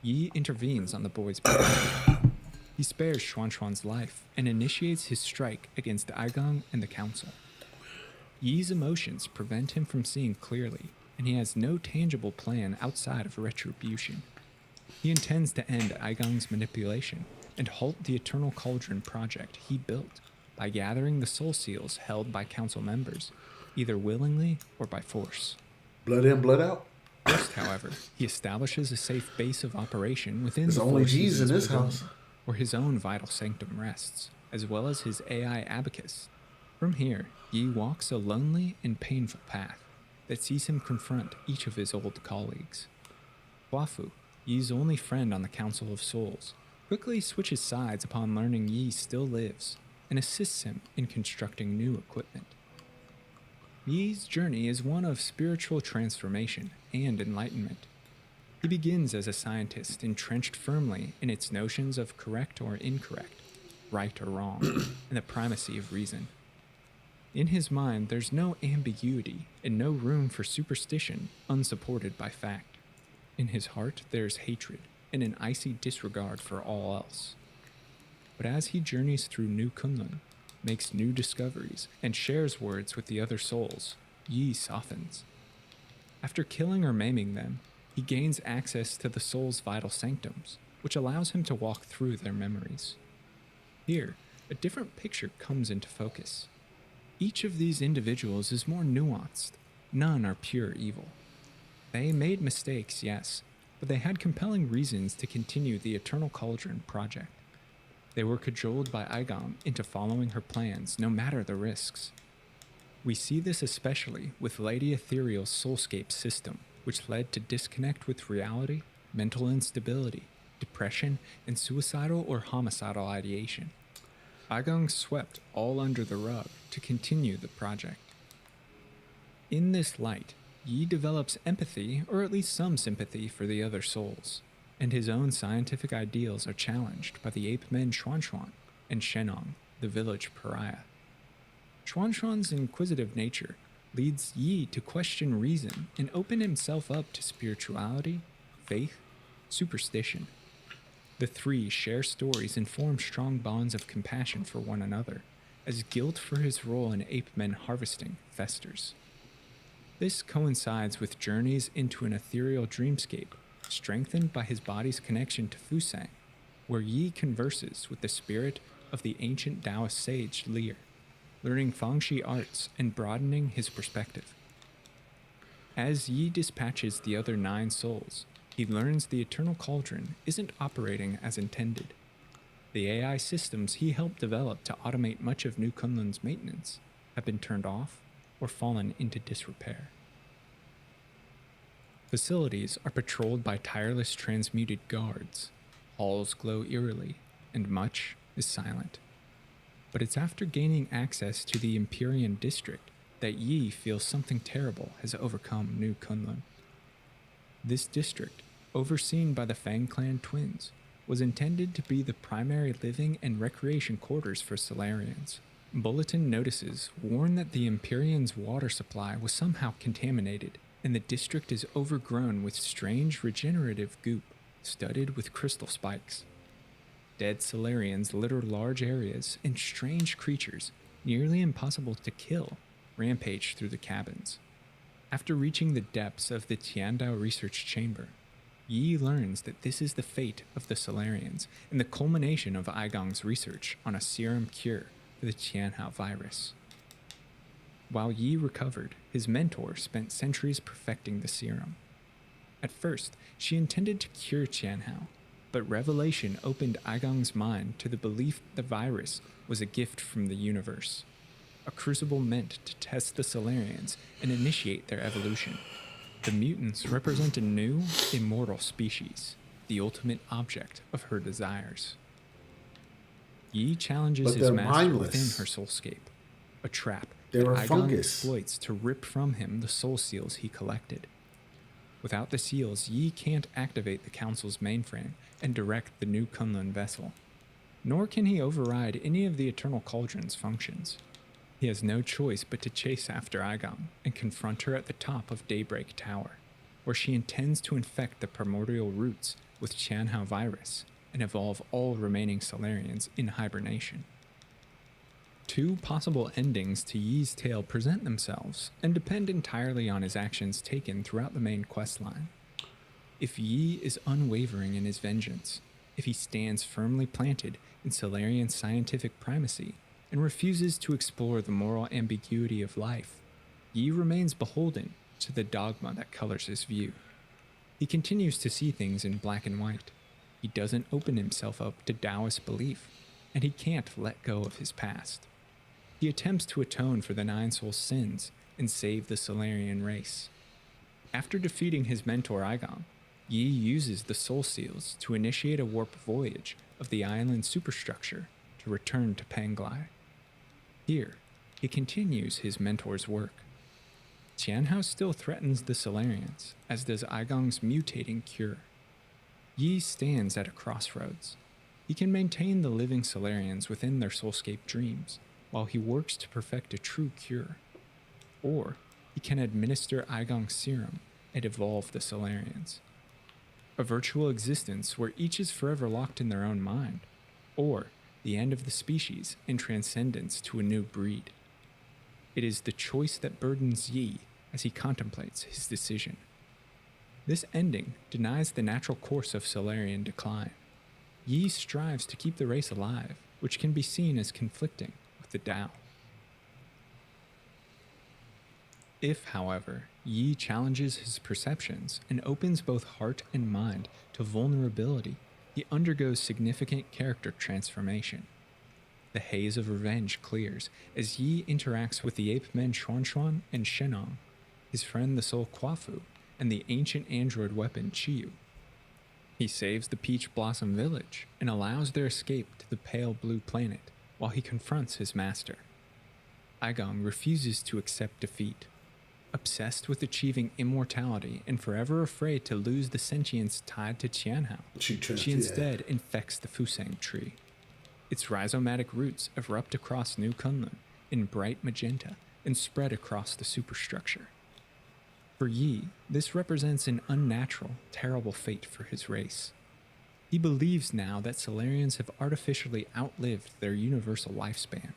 Yi intervenes on the boy's behalf. He spares Xuanshuan's life and initiates his strike against Aigong and the council. Yi's emotions prevent him from seeing clearly, and he has no tangible plan outside of retribution. He intends to end Aigong's manipulation and halt the Eternal Cauldron project he built by gathering the soul seals held by council members, either willingly or by force. Blood in, blood out. First, however, he establishes a safe base of operation within There's the only Four G's in Seasons this Pavilion, house. where his own vital sanctum rests, as well as his AI abacus. From here, Yi walks a lonely and painful path that sees him confront each of his old colleagues. Huafu, Yi's only friend on the Council of Souls, quickly switches sides upon learning Yi still lives and assists him in constructing new equipment. Yi's journey is one of spiritual transformation and enlightenment. He begins as a scientist entrenched firmly in its notions of correct or incorrect, right or wrong, and the primacy of reason. In his mind, there's no ambiguity and no room for superstition unsupported by fact. In his heart, there's hatred and an icy disregard for all else. But as he journeys through New Kunlun, makes new discoveries, and shares words with the other souls, Yi softens. After killing or maiming them, he gains access to the soul's vital sanctums, which allows him to walk through their memories. Here, a different picture comes into focus. Each of these individuals is more nuanced. None are pure evil. They made mistakes, yes, but they had compelling reasons to continue the Eternal Cauldron project. They were cajoled by Aigong into following her plans, no matter the risks. We see this especially with Lady Ethereal's soulscape system, which led to disconnect with reality, mental instability, depression, and suicidal or homicidal ideation. Aigong swept all under the rug to continue the project. In this light, Yi develops empathy, or at least some sympathy, for the other souls, and his own scientific ideals are challenged by the ape men Xuan and Shenong, the village pariah. Xuan's inquisitive nature leads Yi to question reason and open himself up to spirituality, faith, superstition. The three share stories and form strong bonds of compassion for one another, as guilt for his role in ape men harvesting festers. This coincides with journeys into an ethereal dreamscape, strengthened by his body's connection to Fusang, where Yi converses with the spirit of the ancient Taoist sage Lear, learning Fangxi arts and broadening his perspective. As Yi dispatches the other 9 souls, he learns the Eternal Cauldron isn't operating as intended. The AI systems he helped develop to automate much of New Kunlun's maintenance have been turned off or fallen into disrepair. Facilities are patrolled by tireless transmuted guards, halls glow eerily, and much is silent. But it's after gaining access to the Empyrean district that Yi feels something terrible has overcome New Kunlun. This district, overseen by the Fang Clan twins, was intended to be the primary living and recreation quarters for Solarians. Bulletin notices warn that the Empyrean's water supply was somehow contaminated, and the district is overgrown with strange regenerative goop studded with crystal spikes. Dead Solarians litter large areas, and strange creatures, nearly impossible to kill, rampage through the cabins. After reaching the depths of the Tiandao research chamber, Yi learns that this is the fate of the Solarians and the culmination of Aigong's research on a serum cure for the Tianhao virus. While Yi recovered, his mentor spent centuries perfecting the serum. At first, she intended to cure Tianhao, but revelation opened Aigong's mind to the belief the virus was a gift from the universe, a crucible meant to test the Solarians and initiate their evolution. The mutants represent a new, immortal species, the ultimate object of her desires. Yi challenges But his they're master mindless. within her soulscape, a trap They're that a Aigong fungus. exploits to rip from him the soul seals he collected. Without the seals, Yi can't activate the Council's mainframe and direct the New Kunlun vessel, nor can he override any of the Eternal Cauldron's functions. He has no choice but to chase after Aigong and confront her at the top of Daybreak Tower, where she intends to infect the primordial roots with Tianhao virus and evolve all remaining Solarians in hibernation. 2 possible endings to Yi's tale present themselves and depend entirely on his actions taken throughout the main questline. If Yi is unwavering in his vengeance, if he stands firmly planted in Solarian scientific primacy and refuses to explore the moral ambiguity of life, Yi remains beholden to the dogma that colors his view. He continues to see things in black and white. He doesn't open himself up to Taoist belief, and he can't let go of his past. He attempts to atone for the 9 Souls' sins and save the Solarian race. After defeating his mentor Aigong, Yi uses the soul seals to initiate a warp voyage of the island superstructure to return to Penglai. Here, he continues his mentor's work. Tianhao still threatens the Solarians, as does Aigong's mutating cure. Yi stands at a crossroads. He can maintain the living Solarians within their soulscape dreams, while he works to perfect a true cure. Or, he can administer Aigong's serum and evolve the Solarians. A virtual existence where each is forever locked in their own mind, or the end of the species and transcendence to a new breed. It is the choice that burdens Yi as he contemplates his decision. This ending denies the natural course of Solarian decline. Yi strives to keep the race alive, which can be seen as conflicting with the Tao. If, however, Yi challenges his perceptions and opens both heart and mind to vulnerability, he undergoes significant character transformation. The haze of revenge clears as Yi interacts with the ape men Xuan and Shenong, his friend the soul Kwafu, and the ancient android weapon Chiyu. He saves the Peach Blossom village and allows their escape to the pale blue planet while he confronts his master. Aigong refuses to accept defeat. Obsessed with achieving immortality and forever afraid to lose the sentience tied to Tianhao, she instead infects the Fusang tree. Its rhizomatic roots erupt across New Kunlun in bright magenta and spread across the superstructure. For Yi, this represents an unnatural, terrible fate for his race. He believes now that Solarians have artificially outlived their universal lifespan,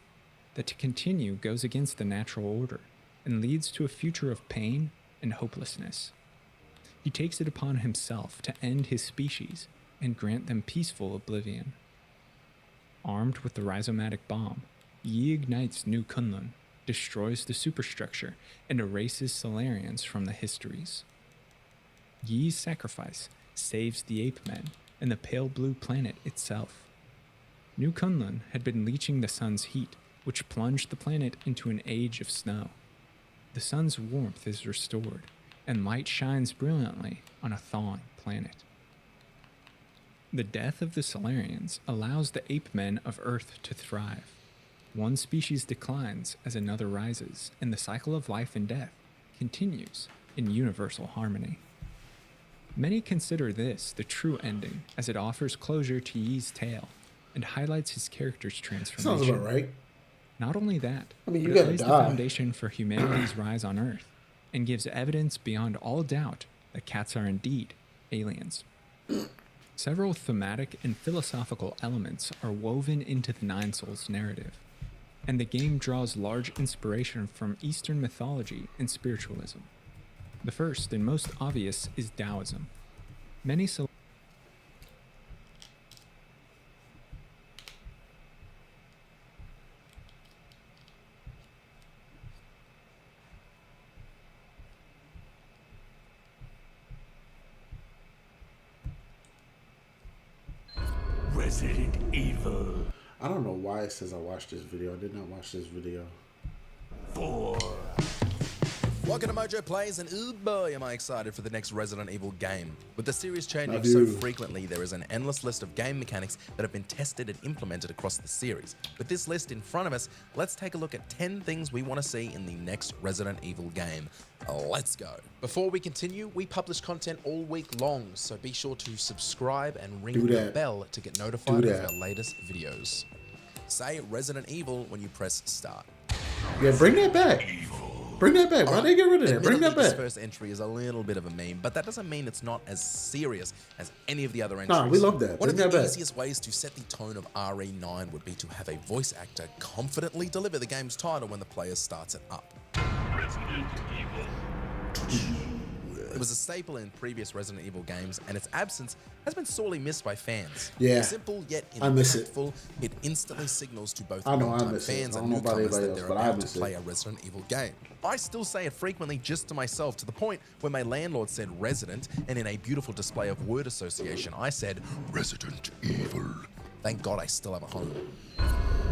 that to continue goes against the natural order and leads to a future of pain and hopelessness. He takes it upon himself to end his species and grant them peaceful oblivion. Armed with the rhizomatic bomb, Yi ignites New Kunlun, destroys the superstructure, and erases Solarians from the histories. Yi's sacrifice saves the ape men and the pale blue planet itself. New Kunlun had been leeching the sun's heat, which plunged the planet into an age of snow. The sun's warmth is restored, and light shines brilliantly on a thawing planet. The death of the Solarians allows the ape men of Earth to thrive. One species declines as another rises, and the cycle of life and death continues in universal harmony. Many consider this the true ending, as it offers closure to Yi's tale and highlights his character's transformation. Sounds about right. Not only that, I mean, you but it gotta lays the die. foundation for humanity's rise on Earth and gives evidence beyond all doubt that cats are indeed aliens. Several thematic and philosophical elements are woven into the Nine Souls narrative, and the game draws large inspiration from Eastern mythology and spiritualism. The first and most obvious is Taoism. Many Resident Evil I don't know why it says I watched this video. I did not watch this video. 4. Welcome to Mojo Plays, and ooh boy am I excited for the next Resident Evil game. With the series changing Love so you. frequently, there is an endless list of game mechanics that have been tested and implemented across the series. With this list in front of us, let's take a look at 10 things we want to see in the next Resident Evil game. Let's go. Before we continue, we publish content all week long, so be sure to subscribe and ring Do the that. bell to get notified Do of that. our latest videos. Say Resident Evil when you press start. Yeah, bring that back. Bring that back. Why they get rid of that? Bring that Admittedly, this back. first entry is a little bit of a meme, but that doesn't mean it's not as serious as any of the other entries. Nah, we love that. One of Bring the that back. easiest ways to set the tone of RE9 would be to have a voice actor confidently deliver the game's title when the player starts it up. Resident Evil. It was a staple in previous Resident Evil games, and its absence has been sorely missed by fans. Yeah, Simple yet I miss it. impactful, it instantly signals to both I know, I longtime miss it. fans I and don't know about newcomers anybody that else, they're but I about to miss it. play a Resident Evil game. I still say it frequently just to myself, to the point where my landlord said resident, and in a beautiful display of word association, I said Resident Evil. Thank God I still have a home.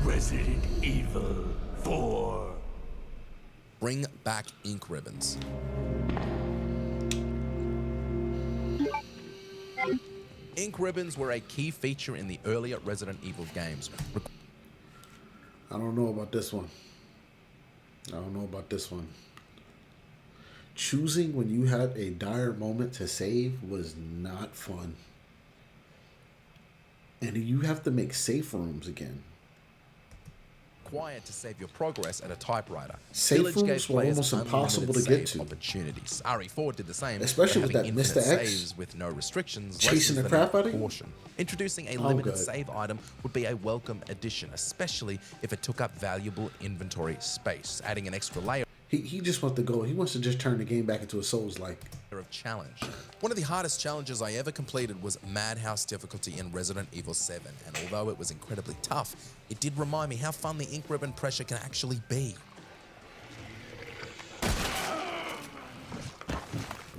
Resident Evil 4. Bring back ink ribbons. Ink ribbons were a key feature in the earlier Resident Evil games. I don't know about this one. I don't know about this one. Choosing when you had a dire moment to save was not fun. And you have to make safe rooms again. Required to save your progress at a typewriter. Safe Village rooms gave were players almost impossible to unlimited get save to. opportunities. RE4 did the same, Especially but with having that infinite Mr. X saves with no restrictions. chasing lessens the crap need out of for you. caution. Introducing a Oh, limited good. save item would be a welcome addition, especially if it took up valuable inventory space. Adding an extra layer He just wants to go. He wants to just turn the game back into a Souls-like. of challenge. One of the hardest challenges I ever completed was Madhouse difficulty in Resident Evil 7, and although it was incredibly tough, it did remind me how fun the ink ribbon pressure can actually be.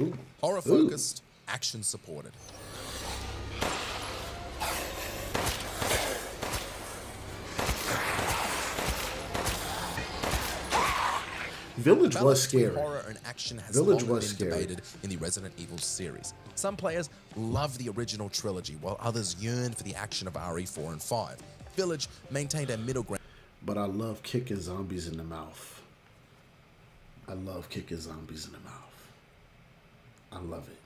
Ooh. Horror focused, action supported. Village was Balance between scary. horror and action has Village long was been scary. debated in the Resident Evil series. Some players love the original trilogy, while others yearn for the action of RE4 and 5. Village maintained a middle ground, But I love kicking zombies in the mouth. I love kicking zombies in the mouth. I love it.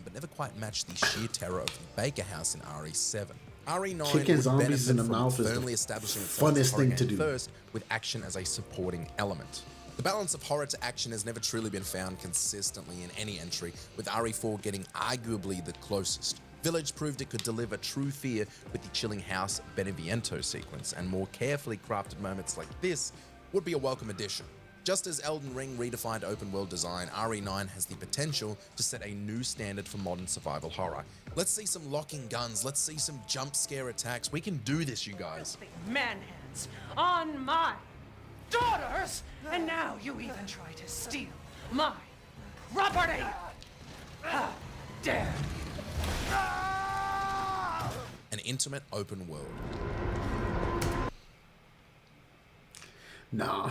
but never quite matched the sheer terror of the Baker House in RE7. RE9 Kicking would zombies benefit in the from mouth is the firmly establishing itself as a funnest horror thing to game do. first, with action as a supporting element. The balance of horror to action has never truly been found consistently in any entry, with RE4 getting arguably the closest. Village proved it could deliver true fear with the chilling House Beneviento sequence, and more carefully crafted moments like this would be a welcome addition. Just as Elden Ring redefined open world design, RE9 has the potential to set a new standard for modern survival horror. Let's see some locking guns, let's see some jump scare attacks. We can do this, you guys. Man hands on my daughters, and now you even try to steal my property. How dare! An intimate open world. Nah.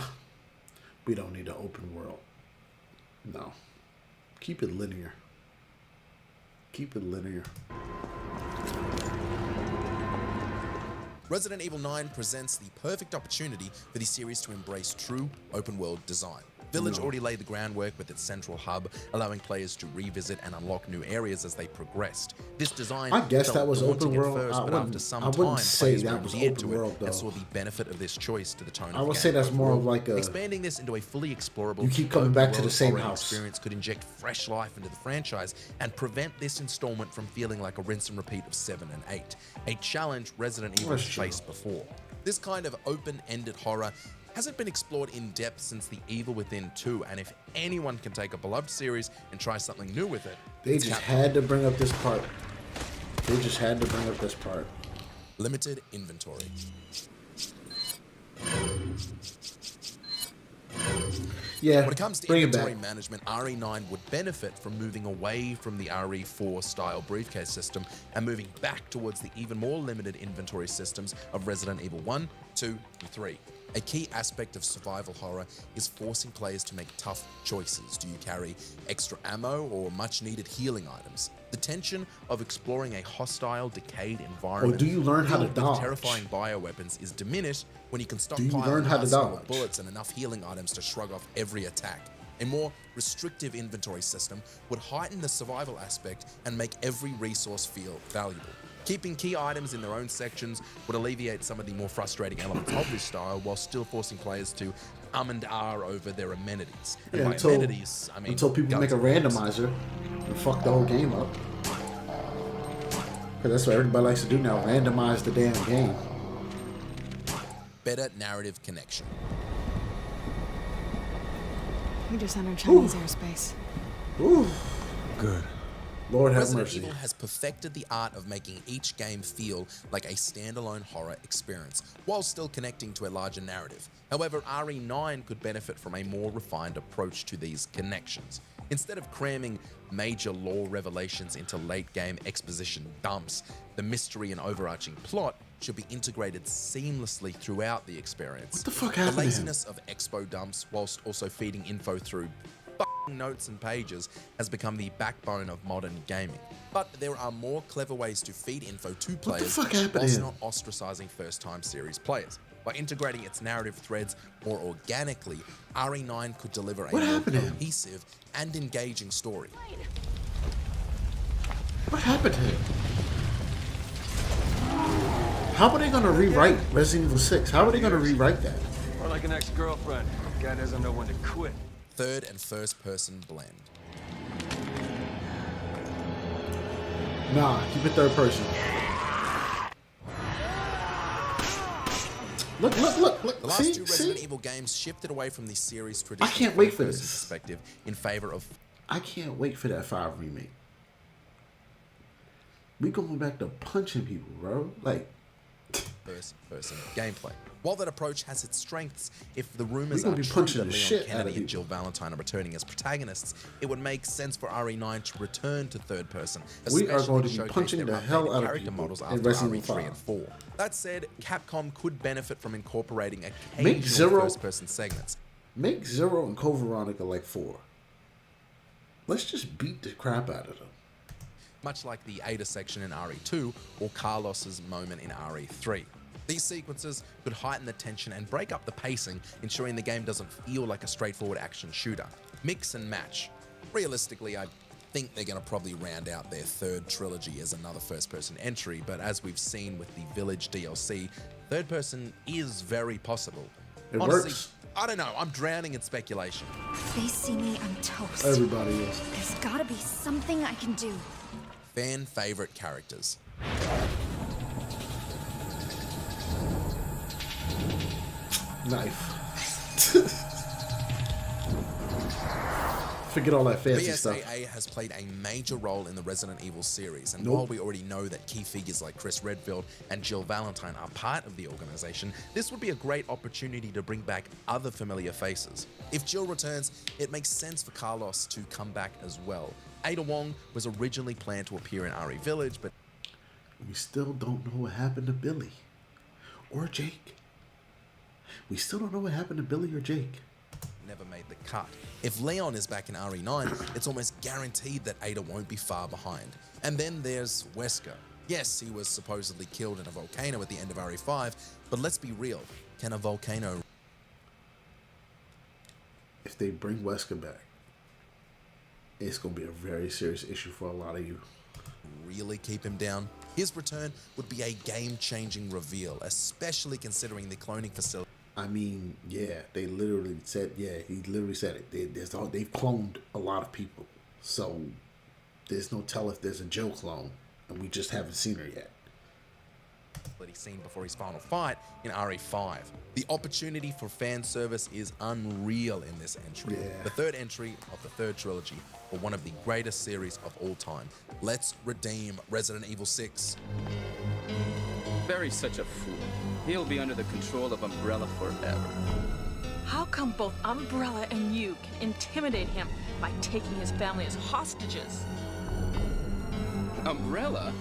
We don't need an open world. No. Keep it linear. Keep it linear. Resident Evil 9 presents the perfect opportunity for the series to embrace true open world design. Village already laid the groundwork with its central hub, allowing players to revisit and unlock new areas as they progressed. This design I guess felt that was daunting open world. at first, I but wouldn't- after some I wouldn't time, say players that were was endeared open to world, it though. and saw the benefit of this choice to the tone of I the would game say that's more of overall. like a- Expanding this into a fully explorable You keep coming open back to the world same horror house. experience could inject fresh life into the franchise and prevent this installment from feeling like a rinse and repeat of 7 and 8, a challenge Resident Evil That's true. faced before. This kind of open-ended horror hasn't been explored in depth since The Evil Within 2, and if anyone can take a beloved series and try something new with it, They it's just Capcom. had to bring up this part. They just had to bring up this part. Limited inventory. Yeah, When it comes to bring it inventory back. management, RE9 would benefit from moving away from the RE4 style briefcase system and moving back towards the even more limited inventory systems of Resident Evil 1, 2, and 3. A key aspect of survival horror is forcing players to make tough choices. Do you carry extra ammo or much needed healing items? The tension of exploring a hostile, decayed environment do you learn how to filled with dodge? terrifying bioweapons is diminished when you can you stockpile learn an how to arsenal of dodge? bullets and enough healing items to shrug off every attack. A more restrictive inventory system would heighten the survival aspect and make every resource feel valuable. Keeping key items in their own sections would alleviate some of the more frustrating elements of this style while still forcing players to and ah over their amenities. And Yeah, by until, amenities, I mean until people make a guns and bullets. randomizer and fuck the whole game up. Because that's what everybody likes to do now, randomize the damn game. Better narrative connection. We just entered Chinese airspace. Ooh, Good. Lord have Resident mercy. Evil has perfected the art of making each game feel like a standalone horror experience, while still connecting to a larger narrative. However, RE9 could benefit from a more refined approach to these connections. Instead of cramming major lore revelations into late-game exposition dumps, the mystery and overarching plot should be integrated seamlessly throughout the experience. What the fuck The happened to him? laziness of expo dumps, whilst also feeding info through notes and pages has become the backbone of modern gaming. But there are more clever ways to feed info to players fuck happened to whilst him? not ostracizing first-time series players. By integrating its narrative threads more organically, RE9 could deliver a What more happened to him? cohesive and engaging story. What happened to him? How are they gonna rewrite Resident Evil 6? How are they gonna rewrite that? Or like an ex-girlfriend. Guy doesn't know when to quit. Third and first person blend. Nah, keep it third person. Look. The last two Resident Evil games shifted away from the series' traditional can't wait for first-person this. perspective in favor of I can't wait for that 5 remake. We going back to punching people, bro. Like, first-person gameplay. While that approach has its strengths, if the rumors We gonna are be true punching that the Leon shit out of Kennedy and people. Jill Valentine are returning as protagonists, it would make sense for RE9 to return to third person. We are going to be especially showcase punching their the updated hell out of character people models in after Resident Evil RE3 5. and 4. That said, Capcom could benefit from incorporating Make occasional Zero- first-person segments. make Zero and Code Veronica like 4. Let's just beat the crap out of them. Much like the Ada section in RE2 or Carlos's moment in RE3. These sequences could heighten the tension and break up the pacing, ensuring the game doesn't feel like a straightforward action shooter. Mix and match. Realistically, I think they're going to probably round out their third trilogy as another first-person entry, but as we've seen with the Village DLC, third person is very possible. It Honestly, works. I don't know, I'm drowning in speculation. If they see me, I'm toast. Everybody is. There's gotta be something I can do. Fan favorite characters. Knife. Forget all that fancy stuff. BSAA has played a major role in the Resident Evil series, and while we already know that key figures like Chris Redfield and Jill Valentine are part of the organization, this would be a great opportunity to bring back other familiar faces. If Jill returns, it makes sense for Carlos to come back as well. Ada Wong was originally planned to appear in RE Village, but We still don't know what happened to Billy. Or Jake. We still don't know what happened to Billy or Jake. never made the cut. If Leon is back in RE9, it's almost guaranteed that Ada won't be far behind. And then there's Wesker. Yes, he was supposedly killed in a volcano at the end of RE5, but let's be real, can a volcano If they bring Wesker back, it's going to be a very serious issue for a lot of you. really keep him down? His return would be a game-changing reveal, especially considering the cloning facility. I mean, yeah, they literally said, yeah, he literally said it. They've cloned a lot of people. So there's no tell if there's a Joe clone, and we just haven't seen her yet. That he's seen before his final fight in RE5. The opportunity for fan service is unreal in this entry. Yeah. The third entry of the third trilogy for one of the greatest series of all time. Let's redeem Resident Evil 6. Barry's such a fool. He'll be under the control of Umbrella forever. How come both Umbrella and you can intimidate him by taking his family as hostages? Umbrella?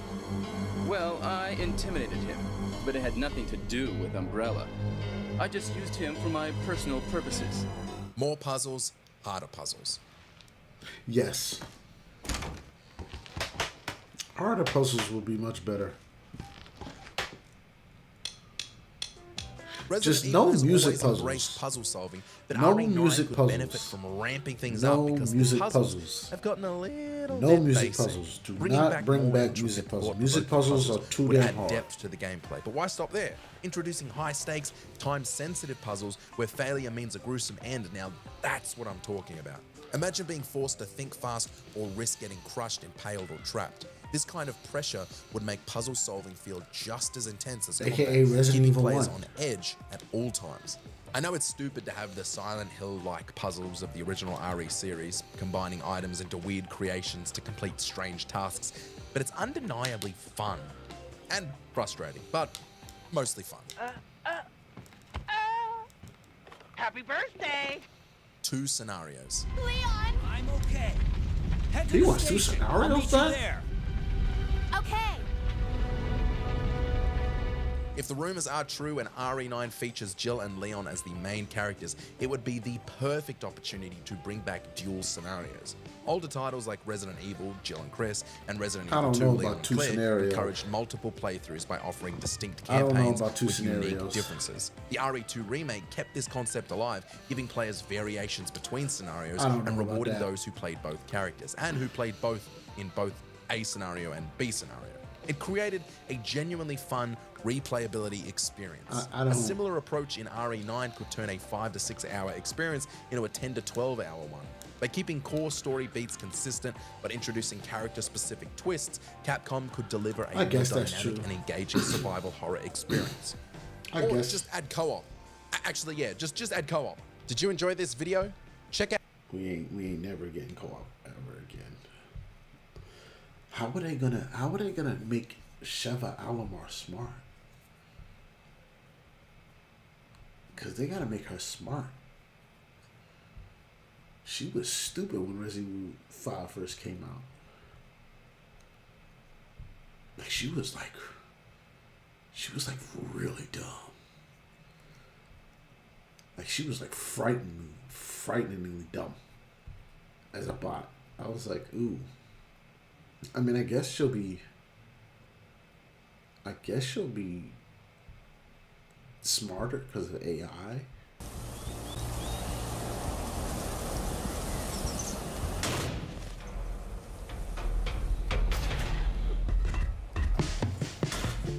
Well, I intimidated him, but it had nothing to do with Umbrella. I just used him for my personal purposes. More puzzles, harder puzzles. Yes. Harder puzzles will be much better. Resident Just Evil no has music always puzzles. embraced puzzle solving, but No RE9 music could puzzles. benefit from ramping things No up because music the puzzles puzzles. have gotten a little No bit music basic. puzzles. Do Bringing not bring more back intricate, music puzzles. thought-provoking Music puzzles are too would damn add hard. depth to the gameplay. But why stop there? Introducing high-stakes, time-sensitive puzzles where failure means a gruesome end. Now that's what I'm talking about. Imagine being forced to think fast or risk getting crushed, impaled, or trapped. This kind of pressure would make puzzle solving feel just as intense as AKA combat, Resident keeping Evil players 1. on edge at all times. I know it's stupid to have the Silent Hill-like puzzles of the original RE series, combining items into weird creations to complete strange tasks, but it's undeniably fun. And frustrating, but mostly fun. Happy birthday! 2 scenarios. Leon! I'm okay. Head to He the wants 2 station. I'll scenarios meet you back? there. Okay. If the rumors are true and RE9 features Jill and Leon as the main characters, it would be the perfect opportunity to bring back dual scenarios. Older titles like Resident Evil, Jill and Chris, and Resident Evil 2, Leon and Claire encouraged multiple playthroughs by offering distinct campaigns with unique differences. The RE2 remake kept this concept alive, giving players variations between scenarios and rewarding those who played both characters, and who played both in both A scenario and B scenario. It created a genuinely fun replayability experience. A similar approach in RE9 could turn a 5 to 6 hour experience into a 10 to 12 hour one. By keeping core story beats consistent but introducing character-specific twists, Capcom could deliver a more dynamic and engaging survival horror experience. Or just add co-op. Actually, yeah, just add co-op. Did you enjoy this video? Check out. We ain't never getting co-op ever again. How are they gonna make Sheva Alomar smart? Cause they gotta make her smart. She was stupid when Resident Evil 5 first came out. Like she was like really dumb. Like she was like frighteningly dumb as a bot. I was like, ooh. I mean, I guess she'll be smarter because of AI.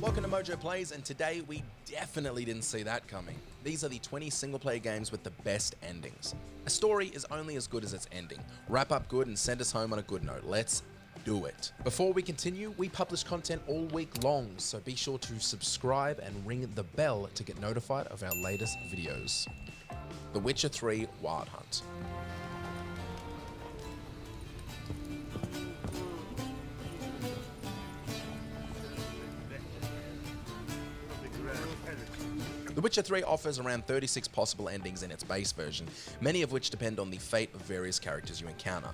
Welcome to Mojo Plays, and today we definitely didn't see that coming. These are the 20 single-player games with the best endings. A story is only as good as its ending. Wrap up good and send us home on a good note. Let's do it. Before we continue, we publish content all week long, so be sure to subscribe and ring the bell to get notified of our latest videos. The Witcher 3 Wild Hunt. The Witcher 3 offers around 36 possible endings in its base version, many of which depend on the fate of various characters you encounter.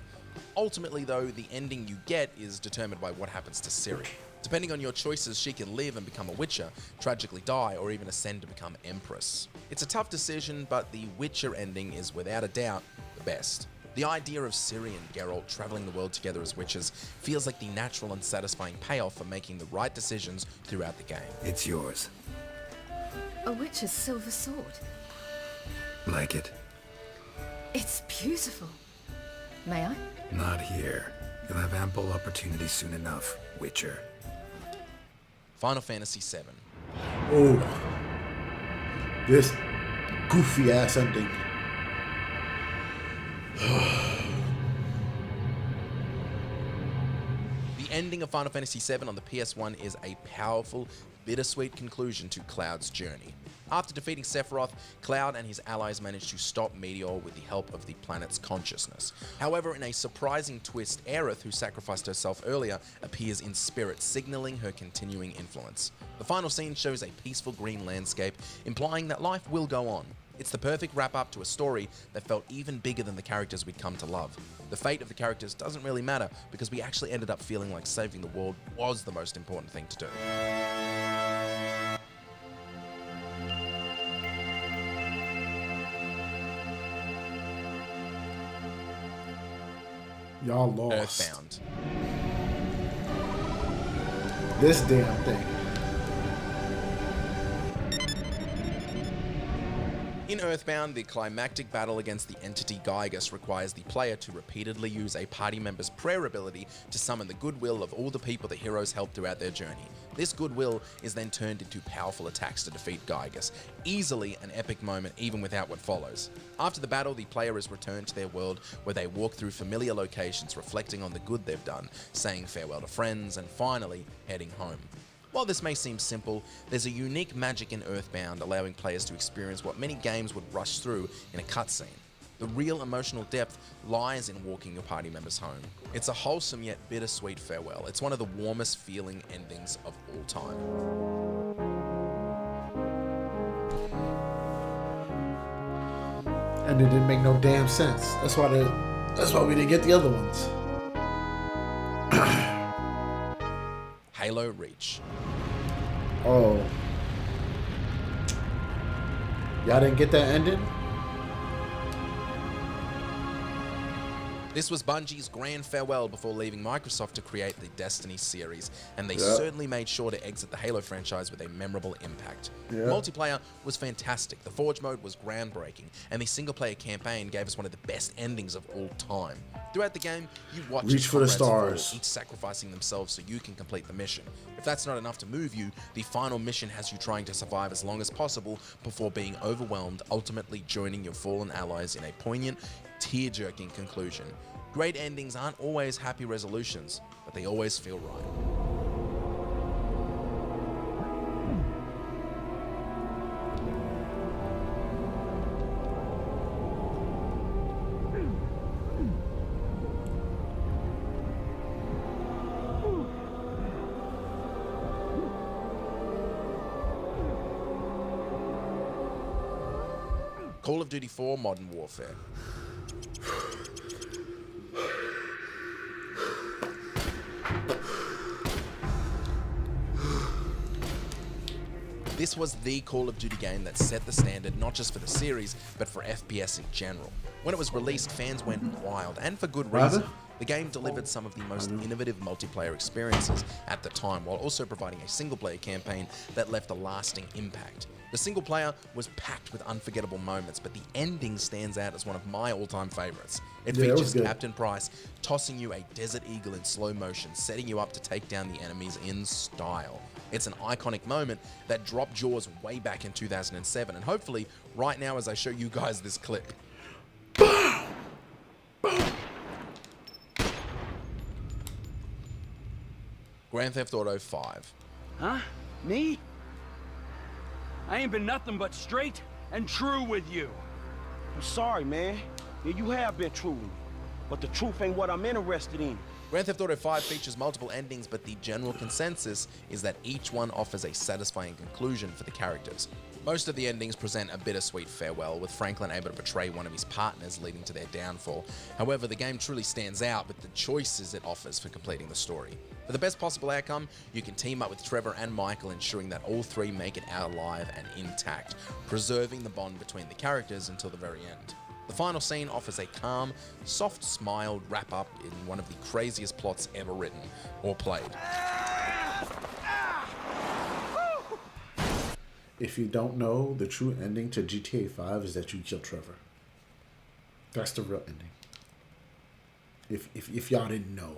Ultimately though, the ending you get is determined by what happens to Ciri. Depending on your choices, she can live and become a Witcher, tragically die, or even ascend to become Empress. It's a tough decision, but the Witcher ending is without a doubt the best. The idea of Ciri and Geralt traveling the world together as witches feels like the natural and satisfying payoff for making the right decisions throughout the game. It's yours. A witch's silver sword. Like it? It's beautiful. May I? Not here. You'll have ample opportunity soon enough, Witcher. Final Fantasy VII. Oh, this goofy ass ending. The ending of Final Fantasy VII on the PS1 is a powerful, bittersweet conclusion to Cloud's journey. After defeating Sephiroth, Cloud and his allies managed to stop Meteor with the help of the planet's consciousness. However, in a surprising twist, Aerith, who sacrificed herself earlier, appears in spirit, signaling her continuing influence. The final scene shows a peaceful green landscape, implying that life will go on. It's the perfect wrap-up to a story that felt even bigger than the characters we'd come to love. The fate of the characters doesn't really matter, because we actually ended up feeling like saving the world was the most important thing to do. Y'all lost. Earthbound. This damn thing. In Earthbound, the climactic battle against the entity Gygus requires the player to repeatedly use a party member's prayer ability to summon the goodwill of all the people the heroes help throughout their journey. This goodwill is then turned into powerful attacks to defeat Gygus, easily an epic moment even without what follows. After the battle, the player is returned to their world where they walk through familiar locations reflecting on the good they've done, saying farewell to friends, and finally heading home. While this may seem simple, there's a unique magic in Earthbound allowing players to experience what many games would rush through in a cutscene. The real emotional depth lies in walking your party members home. It's a wholesome yet bittersweet farewell. It's one of the warmest feeling endings of all time. And it didn't make no damn sense. That's why we didn't get the other ones. Halo Reach. Oh. Y'all didn't get that ending? This was Bungie's grand farewell before leaving Microsoft to create the Destiny series, and they certainly made sure to exit the Halo franchise with a memorable impact. Multiplayer was fantastic, the Forge mode was groundbreaking, and the single-player campaign gave us one of the best endings of all time. Throughout the game, you watch Reach for the stars, fall, each sacrificing themselves so you can complete the mission. If that's not enough to move you, the final mission has you trying to survive as long as possible before being overwhelmed, ultimately joining your fallen allies in a poignant, tear-jerking conclusion. Great endings aren't always happy resolutions, but they always feel right. Call of Duty 4 Modern Warfare. This was the Call of Duty game that set the standard not just for the series, but for FPS in general. When it was released, fans went wild, and for good reason. The game delivered some of the most innovative multiplayer experiences at the time, while also providing a single-player campaign that left a lasting impact. The single player was packed with unforgettable moments, but the ending stands out as one of my all-time favorites. It features Captain Price tossing you a Desert Eagle in slow motion, setting you up to take down the enemies in style. It's an iconic moment that dropped jaws way back in 2007, and hopefully right now as I show you guys this clip. Grand Theft Auto 5. Huh? Me? I ain't been nothing but straight and true with you. I'm sorry, man. Yeah, you have been true with me, but the truth ain't what I'm interested in. Grand Theft Auto 5 features multiple endings, but the general consensus is that each one offers a satisfying conclusion for the characters. Most of the endings present a bittersweet farewell, with Franklin able to betray one of his partners, leading to their downfall. However, the game truly stands out with the choices it offers for completing the story. For the best possible outcome, you can team up with Trevor and Michael, ensuring that all three make it out alive and intact, preserving the bond between the characters until the very end. The final scene offers a calm, soft-smiled wrap-up in one of the craziest plots ever written or played. If you don't know, the true ending to GTA 5 is that you kill Trevor. That's the real ending. If y'all didn't know,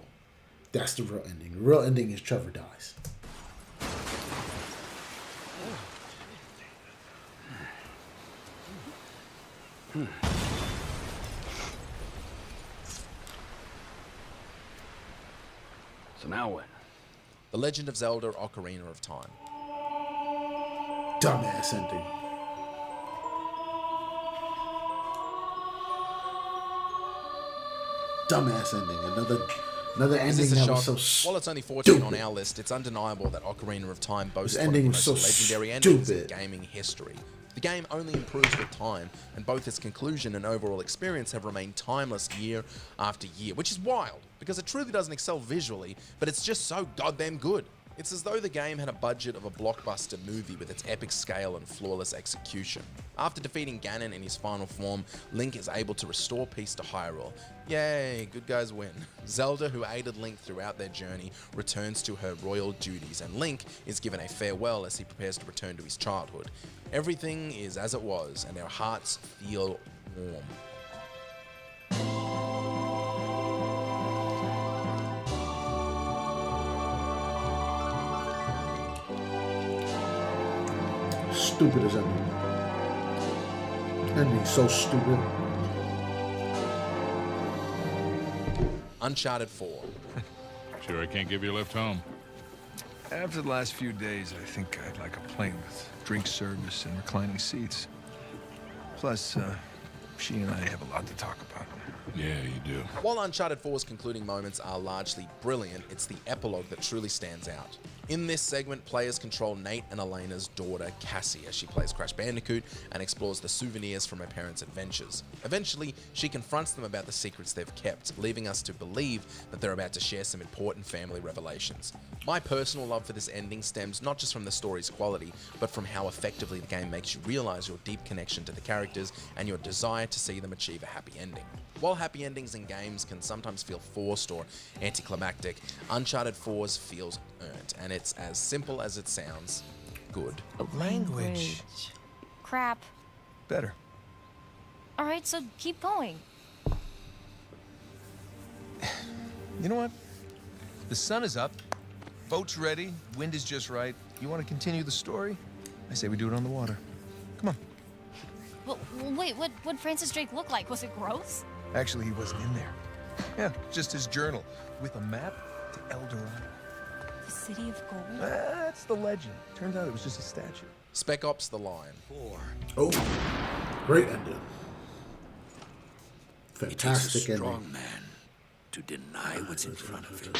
that's the real ending. The real ending is Trevor dies. So now what? The Legend of Zelda: Ocarina of Time. Dumbass ending. Dumbass ending. Another ending that was so stupid. While it's only 14 on our list, it's undeniable that Ocarina of Time boasts one of the most legendary endings in gaming history. The game only improves with time, and both its conclusion and overall experience have remained timeless year after year, which is wild, because it truly doesn't excel visually, but it's just so goddamn good. It's as though the game had a budget of a blockbuster movie with its epic scale and flawless execution. After defeating Ganon in his final form, Link is able to restore peace to Hyrule. Yay, good guys win. Zelda, who aided Link throughout their journey, returns to her royal duties, and Link is given a farewell as he prepares to return to his childhood. Everything is as it was, and our hearts feel warm. Stupid as ending. Ending so stupid. Uncharted 4. Sure I can't give you a lift home. After the last few days, I think I'd like a plane with drink service and reclining seats. Plus, she and I have a lot to talk about. Yeah, you do. While Uncharted 4's concluding moments are largely brilliant, it's the epilogue that truly stands out. In this segment, players control Nate and Elena's daughter, Cassie, as she plays Crash Bandicoot and explores the souvenirs from her parents' adventures. Eventually, she confronts them about the secrets they've kept, leaving us to believe that they're about to share some important family revelations. My personal love for this ending stems not just from the story's quality, but from how effectively the game makes you realize your deep connection to the characters and your desire to see them achieve a happy ending. While happy endings in games can sometimes feel forced or anticlimactic, Uncharted 4's feels earned, and it's as simple as it sounds, good. Language. Crap. Better. Alright, so keep going. You know what? The sun is up, boat's ready, wind is just right. You want to continue the story? I say we do it on the water. Come on. Well, wait, what'd Francis Drake look like? Was it gross? Actually, he wasn't in there. Yeah, just his journal with a map to El Dorado. The City of Gold? That's the legend. Turns out it was just a statue. Spec Ops: The Line. Oh, great ending. It takes a Fantastic strong ending. man to deny what's in front of him.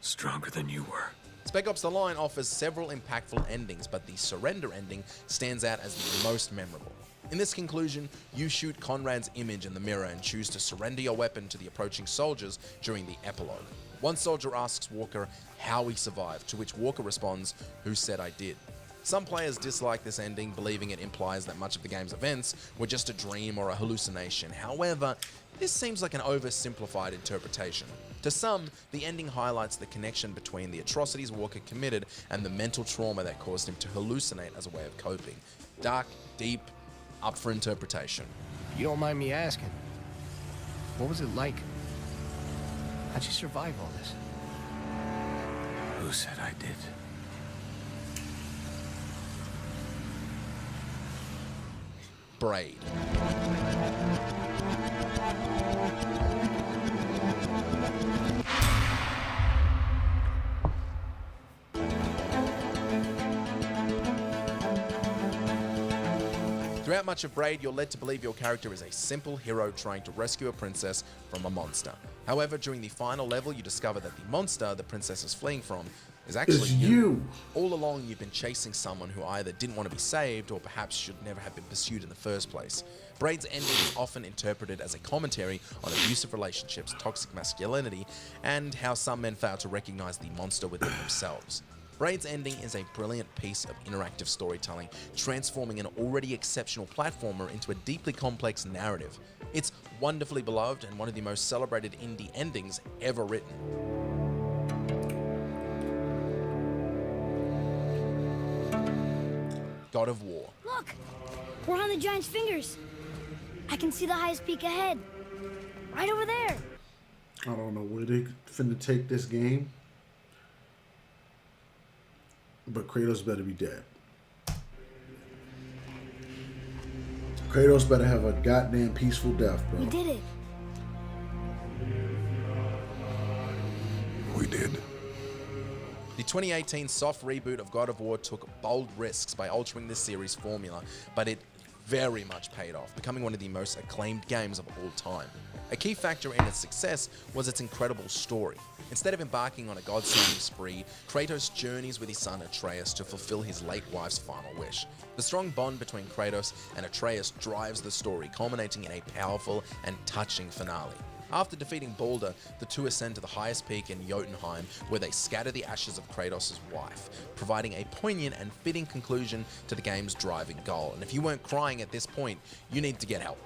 Stronger than you were. Spec Ops: The Line offers several impactful endings, but the surrender ending stands out as the most memorable. In this conclusion, you shoot Conrad's image in the mirror and choose to surrender your weapon to the approaching soldiers during the epilogue. One soldier asks Walker how he survived, to which Walker responds, "Who said I did?" Some players dislike this ending, believing it implies that much of the game's events were just a dream or a hallucination. However, this seems like an oversimplified interpretation. To some, the ending highlights the connection between the atrocities Walker committed and the mental trauma that caused him to hallucinate as a way of coping. Dark, deep, up for interpretation. You don't mind me asking, what was it like? How'd you survive all this? Who said I did? Braid. Throughout much of Braid, you're led to believe your character is a simple hero trying to rescue a princess from a monster. However, during the final level, you discover that the monster the princess is fleeing from is actually It's you. All along, you've been chasing someone who either didn't want to be saved or perhaps should never have been pursued in the first place. Braid's ending is often interpreted as a commentary on abusive relationships, toxic masculinity, and how some men fail to recognize the monster within themselves. Braid's ending is a brilliant piece of interactive storytelling, transforming an already exceptional platformer into a deeply complex narrative. It's wonderfully beloved and one of the most celebrated indie endings ever written. God of War. Look! We're on the giant's fingers. I can see the highest peak ahead. Right over there. I don't know where they finna take this game, but Kratos better be dead. Kratos better have a goddamn peaceful death, bro. We did it. We did. The 2018 soft reboot of God of War took bold risks by altering this series' formula, but it very much paid off, becoming one of the most acclaimed games of all time. A key factor in its success was its incredible story. Instead of embarking on a god-slaying spree, Kratos journeys with his son Atreus to fulfill his late wife's final wish. The strong bond between Kratos and Atreus drives the story, culminating in a powerful and touching finale. After defeating Baldur, the two ascend to the highest peak in Jotunheim, where they scatter the ashes of Kratos' wife, providing a poignant and fitting conclusion to the game's driving goal. And if you weren't crying at this point, you need to get help.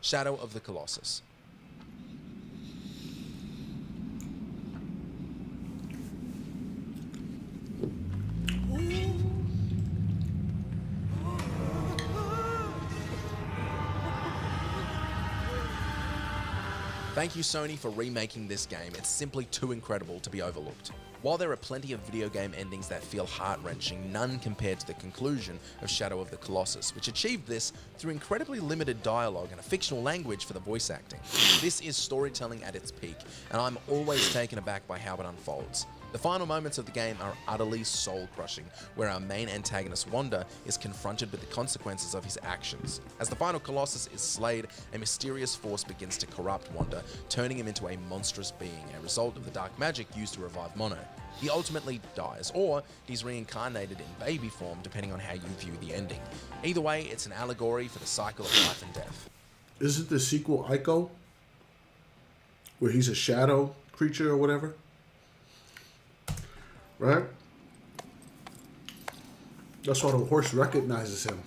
Shadow of the Colossus. Thank you, Sony, for remaking this game. It's simply too incredible to be overlooked. While there are plenty of video game endings that feel heart-wrenching, none compared to the conclusion of Shadow of the Colossus, which achieved this through incredibly limited dialogue and a fictional language for the voice acting. This is storytelling at its peak, and I'm always taken aback by how it unfolds. The final moments of the game are utterly soul-crushing, where our main antagonist Wanda is confronted with the consequences of his actions. As the final Colossus is slayed, a mysterious force begins to corrupt Wanda, turning him into a monstrous being, a result of the dark magic used to revive Mono. He ultimately dies, or he's reincarnated in baby form, depending on how you view the ending. Either way, it's an allegory for the cycle of life and death. Isn't the sequel Ico? Where he's a shadow creature or whatever? Right? That's why the horse recognizes him.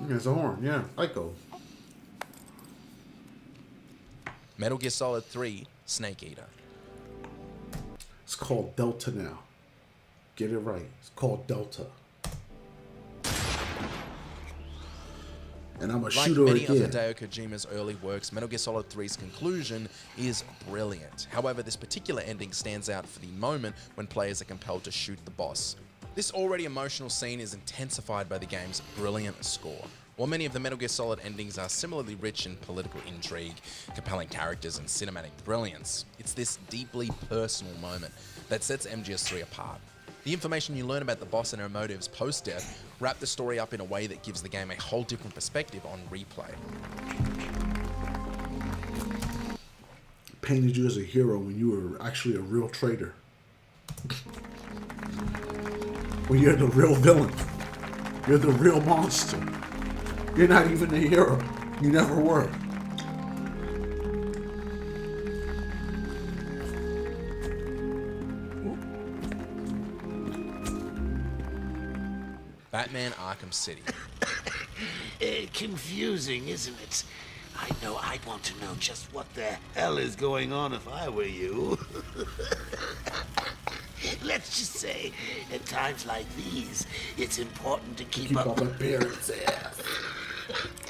He has a horn, yeah. Ico. Metal Gear Solid 3 Snake Eater. It's called Delta now. Get it right. It's called Delta. And I'm a shooter like many again. of Hideo Kojima's early works, Metal Gear Solid 3's conclusion is brilliant. However, this particular ending stands out for the moment when players are compelled to shoot the boss. This already emotional scene is intensified by the game's brilliant score. While many of the Metal Gear Solid endings are similarly rich in political intrigue, compelling characters, and cinematic brilliance, it's this deeply personal moment that sets MGS3 apart. The information you learn about the boss and her motives post-death wrap the story up in a way that gives the game a whole different perspective on replay. Painted you as a hero when you were actually a real traitor. When you're the real villain. You're the real monster. You're not even a hero. You never were. Batman Arkham City. Confusing, isn't it? I know I'd want to know just what the hell is going on if I were you. Let's just say, at times like these, it's important to keep up appearances.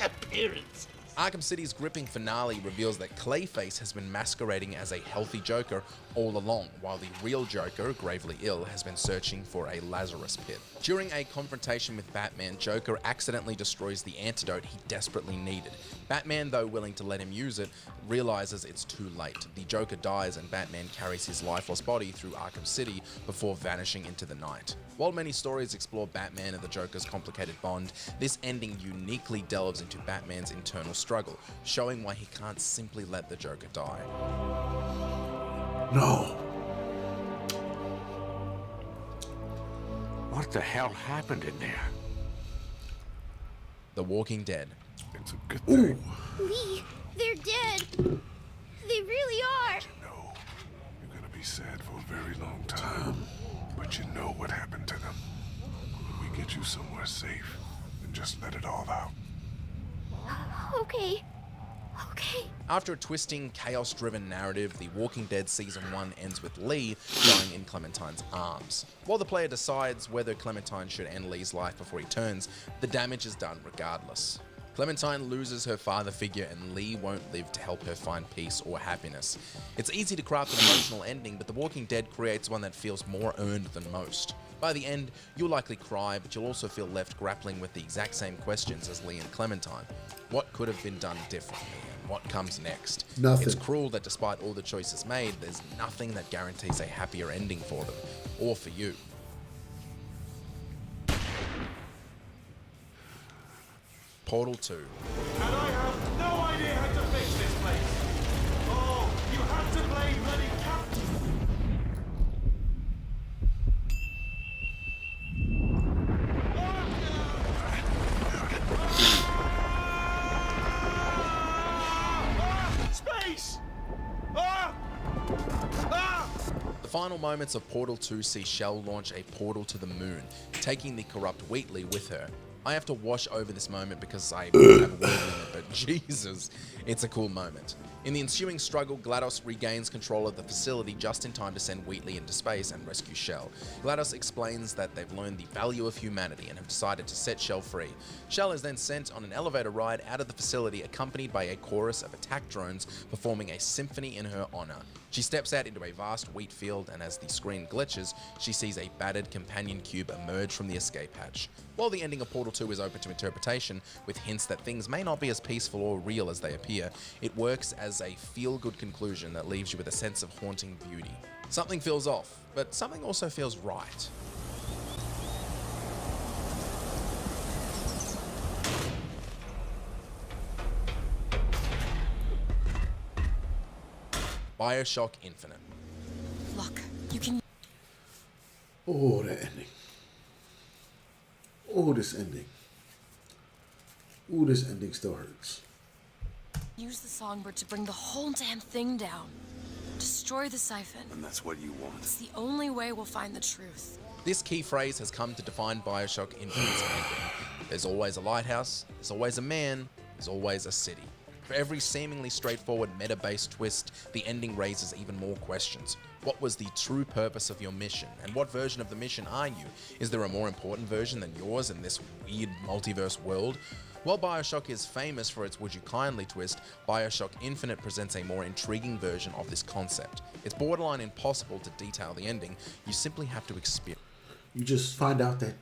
Appearances. Arkham City's gripping finale reveals that Clayface has been masquerading as a healthy Joker all along, while the real Joker, gravely ill, has been searching for a Lazarus pit. During a confrontation with Batman, Joker accidentally destroys the antidote he desperately needed. Batman, though willing to let him use it, realizes it's too late. The Joker dies and Batman carries his lifeless body through Arkham City before vanishing into the night. While many stories explore Batman and the Joker's complicated bond, this ending uniquely delves into Batman's internal struggle, showing why he can't simply let the Joker die. No. What the hell happened in there? The Walking Dead. It's a good thing. Lee, they're dead. They really are. You're gonna be sad for a very long time. But you know what happened to them. When we get you somewhere safe, and just let it all out. Okay. Okay. After a twisting, chaos-driven narrative, The Walking Dead Season 1 ends with Lee dying in Clementine's arms. While the player decides whether Clementine should end Lee's life before he turns, the damage is done regardless. Clementine loses her father figure and Lee won't live to help her find peace or happiness. It's easy to craft an emotional ending, but The Walking Dead creates one that feels more earned than most. By the end, you'll likely cry, but you'll also feel left grappling with the exact same questions as Lee and Clementine. What could have been done differently, and what comes next? Nothing. It's cruel that despite all the choices made, there's nothing that guarantees a happier ending for them, or for you. Portal 2. And I have no idea how to fix this place. Oh, you had to blame bloody Captain. Space! The final moments of Portal 2 see Shell launch a portal to the moon, taking the corrupt Wheatley with her. I have to wash over this moment because I have a word limit, but Jesus, it's a cool moment. In the ensuing struggle, GLaDOS regains control of the facility just in time to send Wheatley into space and rescue Shell. GLaDOS explains that they've learned the value of humanity and have decided to set Shell free. Shell is then sent on an elevator ride out of the facility accompanied by a chorus of attack drones performing a symphony in her honor. She steps out into a vast wheat field, and as the screen glitches, she sees a battered companion cube emerge from the escape hatch. While the ending of Portal 2 is open to interpretation, with hints that things may not be as peaceful or real as they appear, it works as a feel-good conclusion that leaves you with a sense of haunting beauty. Something feels off, but something also feels right. BioShock Infinite. Look, you can... Oh, that ending. Oh, this ending. Oh, this ending still hurts. use the songbird to bring the whole damn thing down. Destroy the siphon. And that's what you want. It's the only way we'll find the truth. This key phrase has come to define BioShock Infinite's ending. There's always a lighthouse, there's always a man, there's always a city. For every seemingly straightforward meta-based twist, the ending raises even more questions. What was the true purpose of your mission? And what version of the mission are you? Is there a more important version than yours in this weird multiverse world? While BioShock is famous for its Would You Kindly twist, BioShock Infinite presents a more intriguing version of this concept. It's borderline impossible to detail the ending, you simply have to experience. You just find out that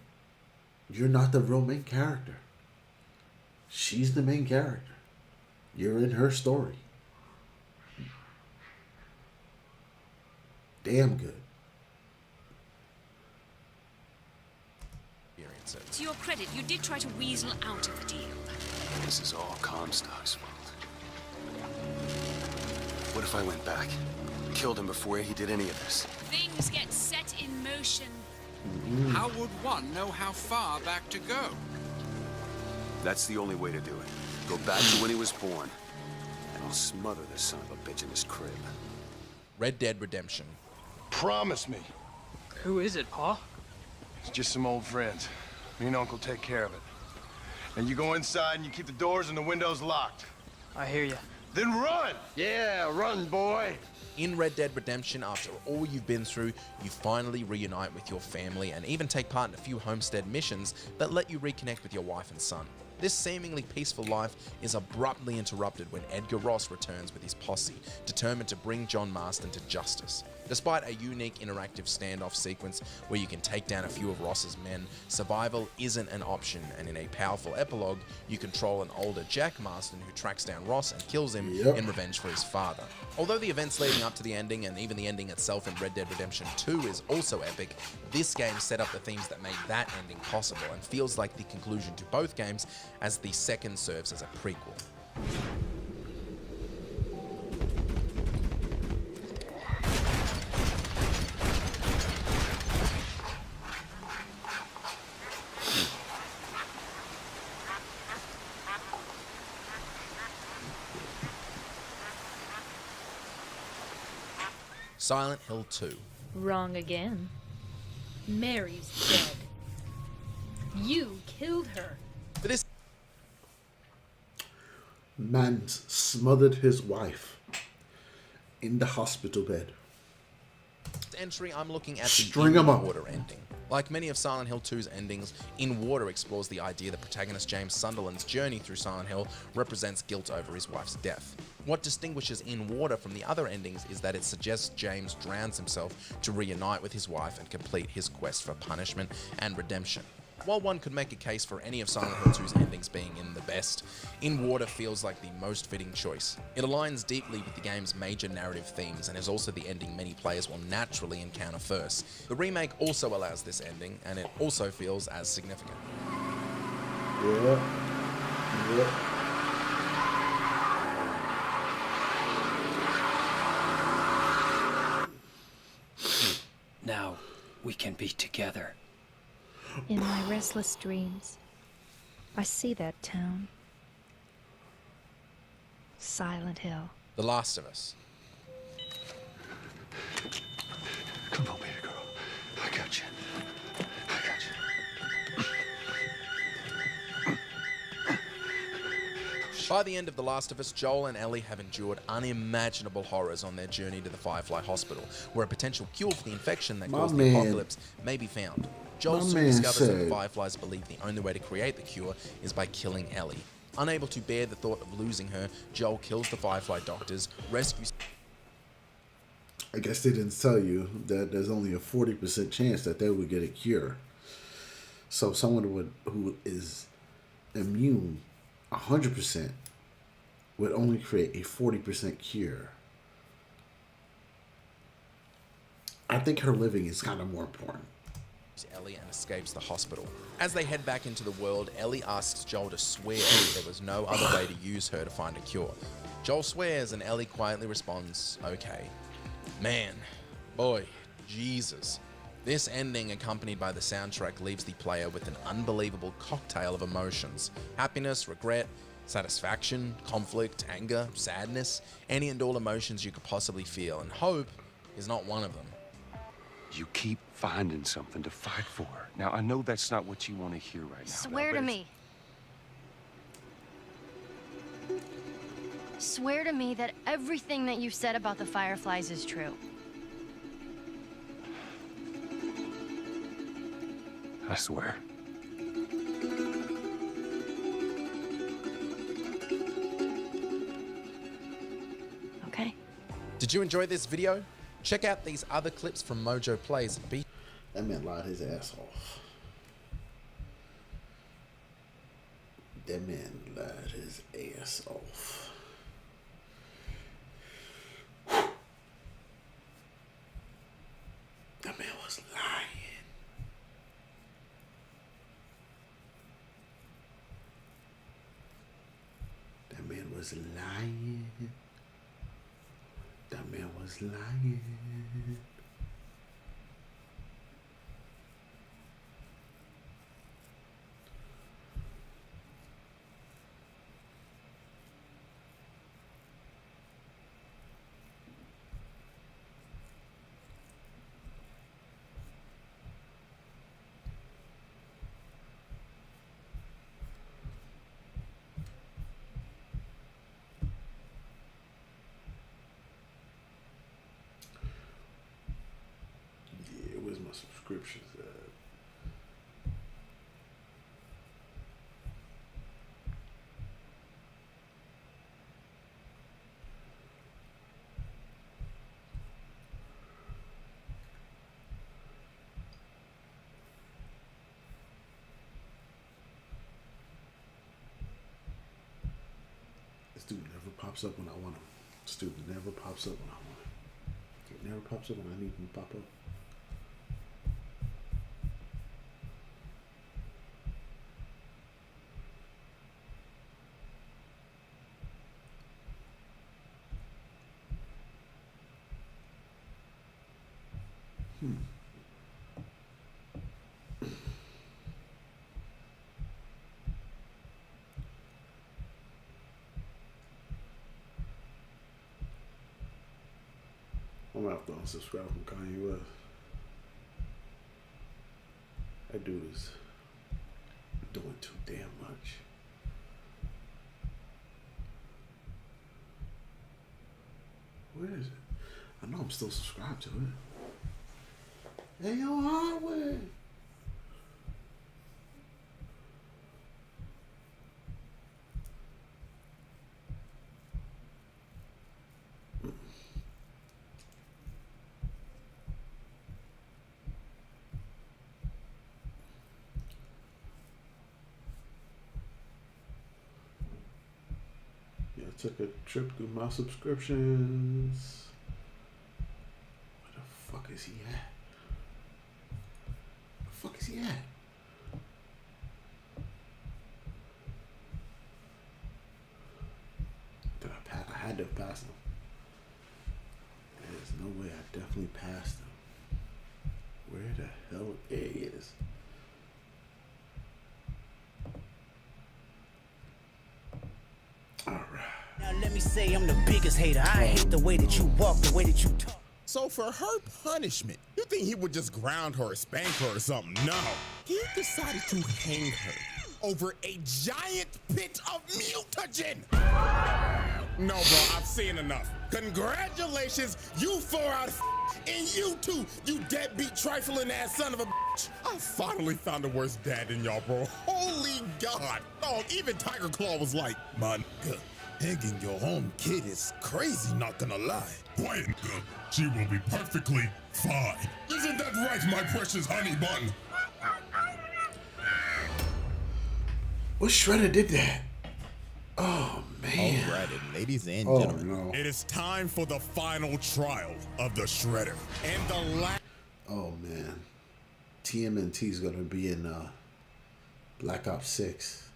you're not the real main character. She's the main character. You're in her story. Damn good. To your credit, you did try to weasel out of the deal. This is all Comstock's fault. What if I went back? Killed him before he did any of this? Things get set in motion. How would one know how far back to go? That's the only way to do it. Go back to when he was born, and I'll smother this son of a bitch in his crib. Red Dead Redemption. Promise me. Who is it, Pa? It's just some old friends. Me and Uncle take care of it. And you go inside and you keep the doors and the windows locked. I hear you. Then run! Yeah, run, boy! In Red Dead Redemption, after all you've been through, you finally reunite with your family and even take part in a few homestead missions that let you reconnect with your wife and son. This seemingly peaceful life is abruptly interrupted when Edgar Ross returns with his posse, determined to bring John Marston to justice. Despite a unique interactive standoff sequence where you can take down a few of Ross's men, survival isn't an option, and in a powerful epilogue, you control an older Jack Marston who tracks down Ross and kills him in revenge for his father. Although the events leading up to the ending, and even the ending itself in Red Dead Redemption 2 is also epic, this game set up the themes that made that ending possible and feels like the conclusion to both games, as the second serves as a prequel. Silent Hill 2. Wrong again. Mary's dead. You killed her. For this man smothered his wife in the hospital bed. entry, I'm looking at String the 'em up. Water ending. Like many of Silent Hill 2's endings, In Water explores the idea that protagonist James Sunderland's journey through Silent Hill represents guilt over his wife's death. What distinguishes In Water from the other endings is that it suggests James drowns himself to reunite with his wife and complete his quest for punishment and redemption. While one could make a case for any of Silent Hill 2's endings being in the best, In Water feels like the most fitting choice. It aligns deeply with the game's major narrative themes and is also the ending many players will naturally encounter first. The remake also allows this ending, and it also feels as significant. Now we can be together. In my restless dreams, I see that town. Silent Hill. The Last of Us. Come on, baby girl. I got you. I got you. By the end of The Last of Us, Joel and Ellie have endured unimaginable horrors on their journey to the Firefly Hospital, where a potential cure for the infection that caused the apocalypse may be found. Joel soon discovers that the Fireflies believe the only way to create the cure is by killing Ellie. Unable to bear the thought of losing her, Joel kills the Firefly doctors, rescues... I guess they didn't tell you that there's only a 40% chance that they would get a cure. So someone who is immune 100% would only create a 40% cure. I think her living is kind of more important. Ellie and escapes the hospital. As they head back into the world, Ellie asks Joel to swear that there was no other way to use her to find a cure. Joel swears and Ellie quietly responds, okay. Man, boy, Jesus. This ending, accompanied by the soundtrack, leaves the player with an unbelievable cocktail of emotions. Happiness, regret, satisfaction, conflict, anger, sadness, any and all emotions you could possibly feel, and hope is not one of them. You keep finding something to fight for. Now, I know that's not what you want to hear right now. Swear to me. Swear to me that everything that you said about the Fireflies is true. I swear. Okay. Did you enjoy this video? Check out these other clips from Mojo Plays. That man lied his ass off. That man lied his ass off. That man was lying. That man was lying. That man was lying. Subscriptions. This dude never pops up when I want him. This dude never pops up when I want him. It never pops up when I need him to pop up. I'm gonna have to unsubscribe from Kanye West. That dude is doing too damn much. Where is it? I know I'm still subscribed to it. Hey, yo, Hardware. Yeah, I took a trip through my subscriptions. Where the fuck is he at? Where the fuck is he at? Did I pass? I had to have passed him. There's no way I definitely passed him. Where the hell? There he is. All right. Now let me say I'm the biggest hater. I hate the way that you walk, the way that you talk. So for her punishment, you think he would just ground her or spank her or something? No. He decided to hang her over a giant pit of mutagen. No, bro, I've seen enough. Congratulations, you 4 out of and you too, you deadbeat trifling ass son of a bitch. I finally found a worse dad than y'all, bro. Holy God. Oh, even Tiger Claw was like, my nigga, hanging your own kid is crazy, not gonna lie. Quiet, nigga. She will be perfectly fine. Isn't that right, my precious honey bun? What Shredder did that? Oh, man. All right, ladies and Oh, gentlemen, no. it is time for the final trial of the Shredder. And the last... Oh, man. TMNT is going to be in Black Ops 6.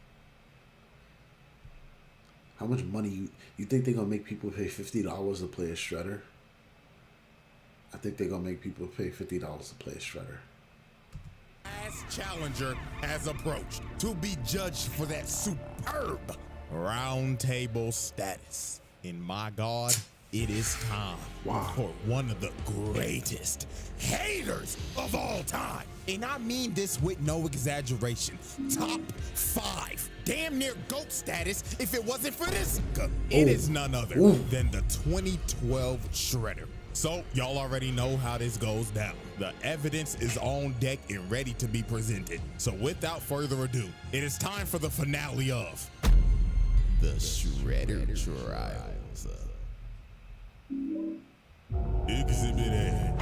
How much money you think they're going to make people pay $50 to play a Shredder? I think they're going to make people pay $50 to play a Shredder. last challenger has approached to be judged for that superb round table status. And my God, it is time for one of the greatest haters of all time. And I mean this with no exaggeration. Top 5. Damn near GOAT status if it wasn't for this. It is none other than the 2012 Shredder. So y'all already know how this goes down. The evidence is on deck and ready to be presented. So without further ado, it is time for the finale of the Shredder trials. Exhibit A.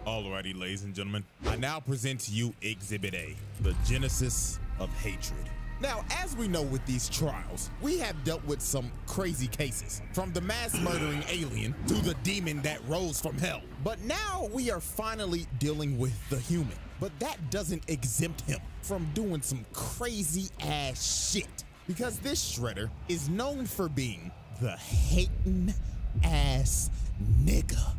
Alrighty, ladies and gentlemen, I now present to you Exhibit A, the genesis of hatred. Now, as we know with these trials, we have dealt with some crazy cases, from the mass murdering alien to the demon that rose from hell. But now we are finally dealing with the human. But that doesn't exempt him from doing some crazy ass shit, because this Shredder is known for being the hating ass nigga.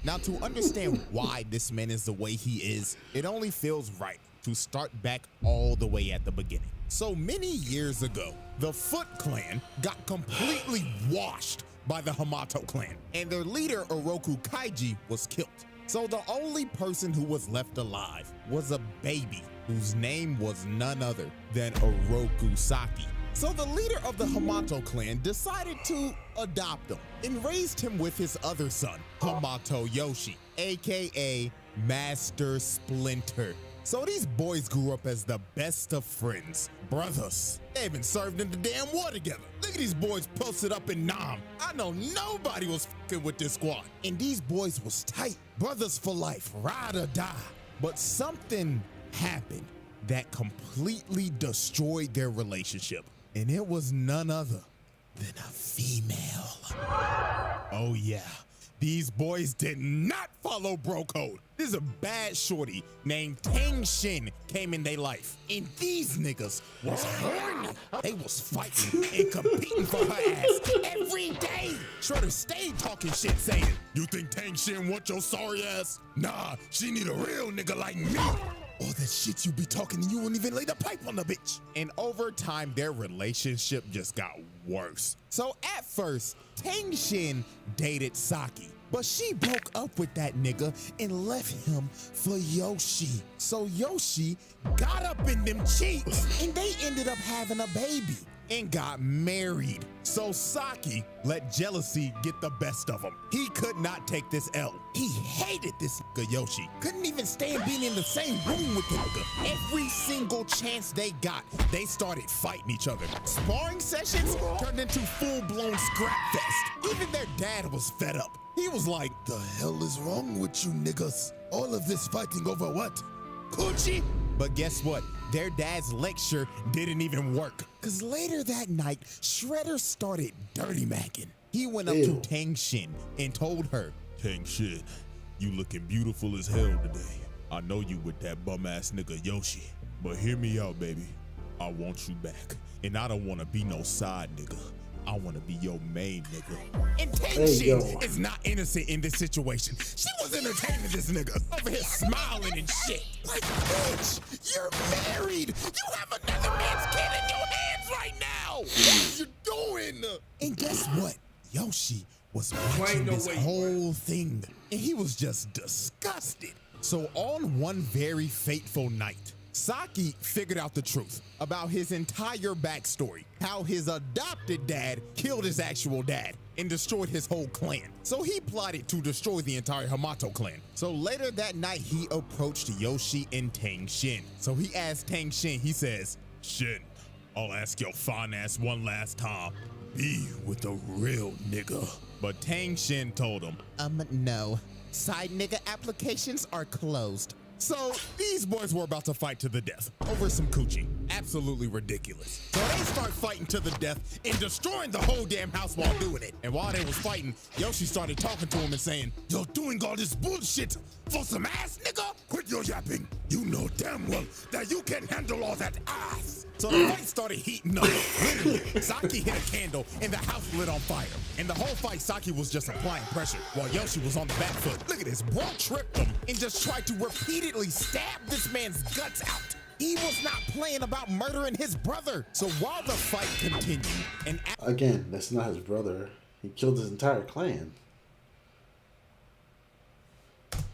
Now, to understand why this man is the way he is, it only feels right to start back all the way at the beginning. So many years ago, the Foot Clan got completely washed by the Hamato clan, and their leader, Oroku Kaiji, was killed. So the only person who was left alive was a baby whose name was none other than Oroku Saki. So the leader of the Hamato clan decided to adopt him and raised him with his other son, Hamato Yoshi, aka Master Splinter. So these boys grew up as the best of friends, brothers. They even served in the damn war together. Look at these boys posted up in Nam. I know nobody was fucking with this squad. And these boys was tight, brothers for life, ride or die. But something happened that completely destroyed their relationship. And it was none other than a female. Oh yeah, these boys did not follow bro code. This is a bad shorty named Tang Shin came in their life. And these niggas was horny. They was fighting and competing for her ass every day. Shredder stayed talking shit saying, "You think Tang Shin want your sorry ass? Nah, she need a real nigga like me." All that shit you be talking and you won't even lay the pipe on the bitch. And over time, their relationship just got worse. So at first, Tang Shin dated Saki, but she broke up with that nigga and left him for Yoshi. So Yoshi got up in them cheeks and they ended up having a baby and got married. So Saki let jealousy get the best of him. He could not take this L. He hated this nigga Yoshi. Couldn't even stand being in the same room with the nigga. Every single chance they got, they started fighting each other. Sparring sessions turned into full-blown scrap fest. Even their dad was fed up. He was like, "The hell is wrong with you niggas? All of this fighting over what? Coochie?" But guess what? Their dad's lecture didn't even work. Cause later that night, Shredder started dirty macking. He went up to Tang Shin and told her, "Tang Shin, you looking beautiful as hell today. I know you with that bum ass nigga Yoshi, but hear me out, baby. I want you back. And I don't wanna be no side nigga. I wanna be your main nigga." And Tang Shin is not innocent in this situation. She was entertaining this nigga over here smiling and shit. Like, bitch, you're married. You have another man's kid in your hands right now. What are you doing? And guess what? Yoshi was watching this whole thing and he was just disgusted. So on one very fateful night, Saki figured out the truth about his entire backstory, how his adopted dad killed his actual dad and destroyed his whole clan. So he plotted to destroy the entire Hamato clan. So later that night, he approached Yoshi and Tang Shin. So he asked Tang Shin, he says, "Shin, I'll ask your fine ass one last time. Be with a real nigga." But Tang Shin told him, no. Side nigga applications are closed. So these boys were about to fight to the death over some coochie. Absolutely ridiculous. So they start fighting to the death and destroying the whole damn house while doing it. And while they was fighting, Yoshi started talking to him and saying, "You're doing all this bullshit for some ass, nigga? Quit your yapping. You know damn well that you can't handle all that ass." So the fight started heating up. Literally, Saki hit a candle and the house lit on fire. And the whole fight, Saki was just applying pressure while Yoshi was on the back foot. Look at this, bro tripped him and just tried to repeatedly stab this man's guts out. He was not playing about murdering his brother. So while the fight continued, and again, that's not his brother. He killed his entire clan.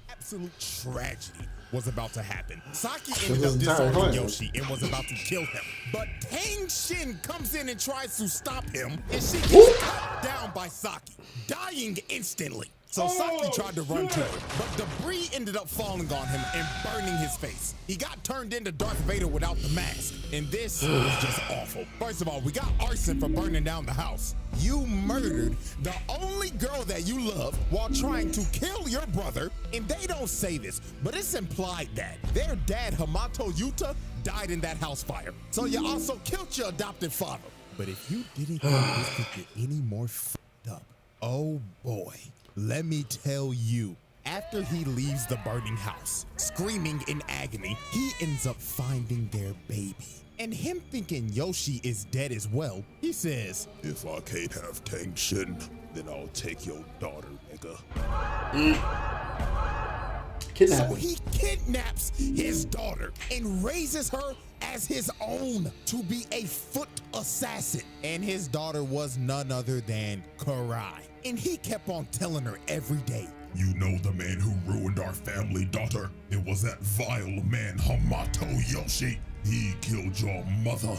Absolute tragedy was about to happen. Saki ended up disarming Yoshi and was about to kill him. But Tang Shin comes in and tries to stop him, and she gets cut down by Saki, dying instantly. So Saki tried to run to her, but debris ended up falling on him and burning his face. He got turned into Darth Vader without the mask, and this was just awful. First of all, we got arson for burning down the house. You murdered the only girl that you love while trying to kill your brother, and they don't say this, but it's implied that their dad, Hamato Yuta, died in that house fire. So you also killed your adopted father. But if you didn't think this could get any more fucked up, oh boy. Let me tell you, after he leaves the burning house, screaming in agony, he ends up finding their baby. And him thinking Yoshi is dead as well, he says, "If I can't have Tang Shin, then I'll take your daughter, nigga." So he kidnaps his daughter and raises her as his own to be a foot assassin. And his daughter was none other than Karai. And he kept on telling her every day, "You know the man who ruined our family, daughter? It was that vile man, Hamato Yoshi. He killed your mother."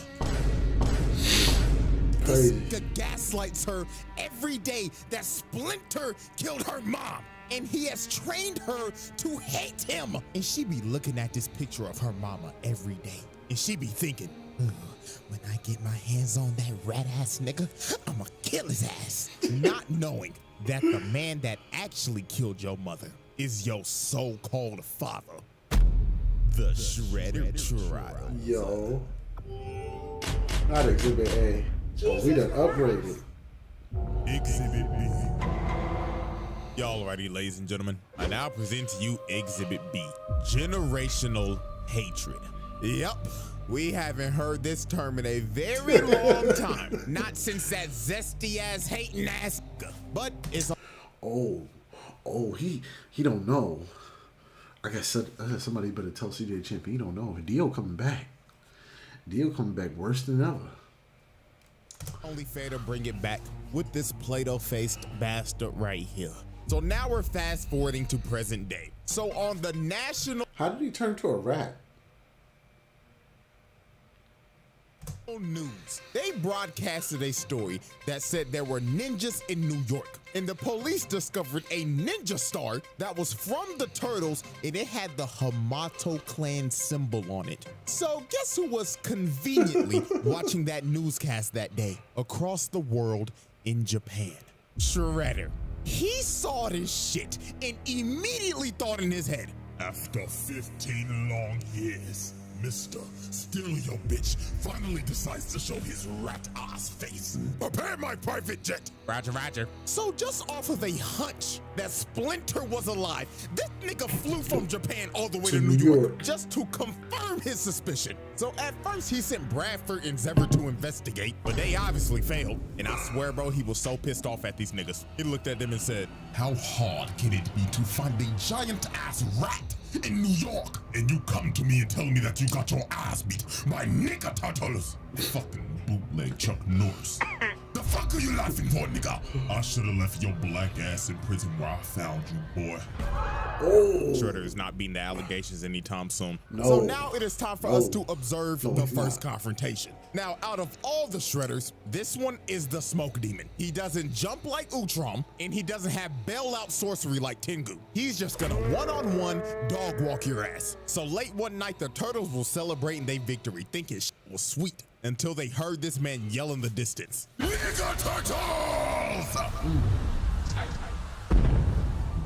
This nigga gaslights her every day that Splinter killed her mom. And he has trained her to hate him. And she be looking at this picture of her mama every day. And she be thinking, when I get my hands on that rat ass nigga, I'ma kill his ass. Not knowing that the man that actually killed your mother is your so-called father. The Shredder Trial. Yo. Not Exhibit A. Oh, we done upgraded. Exhibit B. Y'all ready, ladies and gentlemen? I now present to you Exhibit B. Generational Hatred. Yep. We haven't heard this term in a very long time. Not since that zesty ass hating ass. But it's he don't know. Like I said, somebody better tell CJ Champion he don't know. Dio coming back. Dio coming back worse than ever. Only fair to bring it back with this Play-Doh faced bastard right here. So now we're fast forwarding to present day. So on the national, how did he turn to a rat? News, they broadcasted a story that said there were ninjas in New York, and the police discovered a ninja star that was from the Turtles, and it had the Hamato clan symbol on it. So guess who was conveniently watching that newscast that day across the world in Japan? Shredder. He saw this shit and immediately thought in his head, after 15 long years, Mr. Still Your Bitch finally decides to show his rat ass face. Prepare my private jet. Roger, roger. So just off of a hunch that Splinter was alive, this nigga flew from Japan all the way to New York just to confirm his suspicion. So at first he sent Bradford and Zebra to investigate, but they obviously failed. And I swear, bro, he was so pissed off at these niggas. He looked at them and said, "How hard can it be to find a giant ass rat in New York? And you come to me and tell me that you got your ass beat by nigga turtles." Fucking bootleg Chuck Norris. The fuck are you laughing for, nigga? I should have left your black ass in prison where I found you, boy. Oh. Shredder is not beating the allegations anytime soon. No. So now it is time for us to No. observe No, the it's first not. confrontation. Now, out of all the Shredders, this one is the smoke demon. He doesn't jump like Utrom, and he doesn't have bailout sorcery like Tengu. He's just gonna one-on-one dog walk your ass. So late one night, the turtles were celebrating their victory, thinking shit was sweet, until they heard this man yell in the distance. Nigga turtles!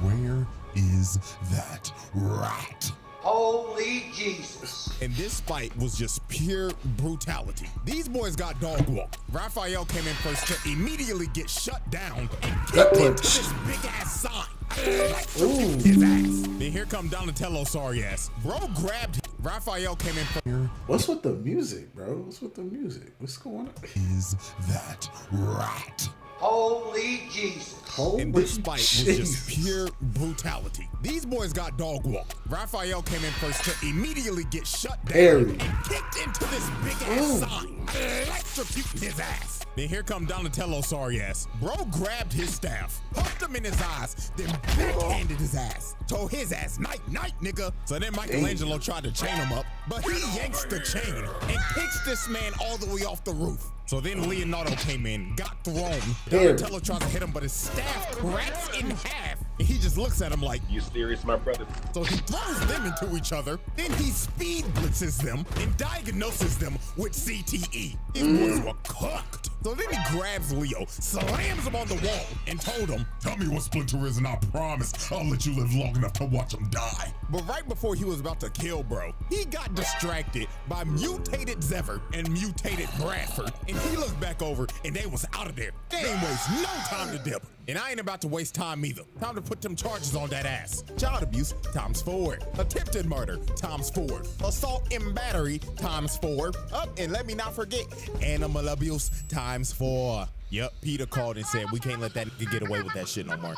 Where is that rat? Holy Jesus. And this fight was just pure brutality. These boys got dog walked. Raphael came in first to immediately get shut down and kicked into this big ass sign. Electrocuted his ass. Then here come Donatello, sorry ass. Bro grabbed him. Raphael came in first. What's with the music, bro? What's with the music? What's going on? Is that rat? Holy Jesus. And this fight was just pure brutality. These boys got dog walked. Raphael came in first to immediately get shut down and kicked into this big ass sign, electrocuting his ass. Then here come Donatello, sorry ass. Bro grabbed his staff, poked him in his eyes, then backhanded his ass. Told his ass, night, night, nigga. So then Michelangelo tried to chain him up, but he yanks the chain and kicks this man all the way off the roof. So then Leonardo came in, got thrown. Donatello tries to hit him, but his staff cracks in half. And he just looks at him like, you serious, my brother? So he throws them into each other. Then he speed blitzes them and diagnoses them with CTE. These boys were cooked. So then he grabs Leo, slams him on the wall, and told him, tell me what Splinter is and I promise I'll let you live long enough to watch him die. But right before he was about to kill bro, he got distracted by mutated Zever and mutated Bradford. And he looked back over and they was out of there. They ain't waste no time to dip. And I ain't about to waste time either. Time to put them charges on that ass. Child abuse ×4. Attempted murder ×4. Assault and battery ×4. And let me not forget, animal abuse ×4. Yep, Peter called and said we can't let that nigga get away with that shit no more.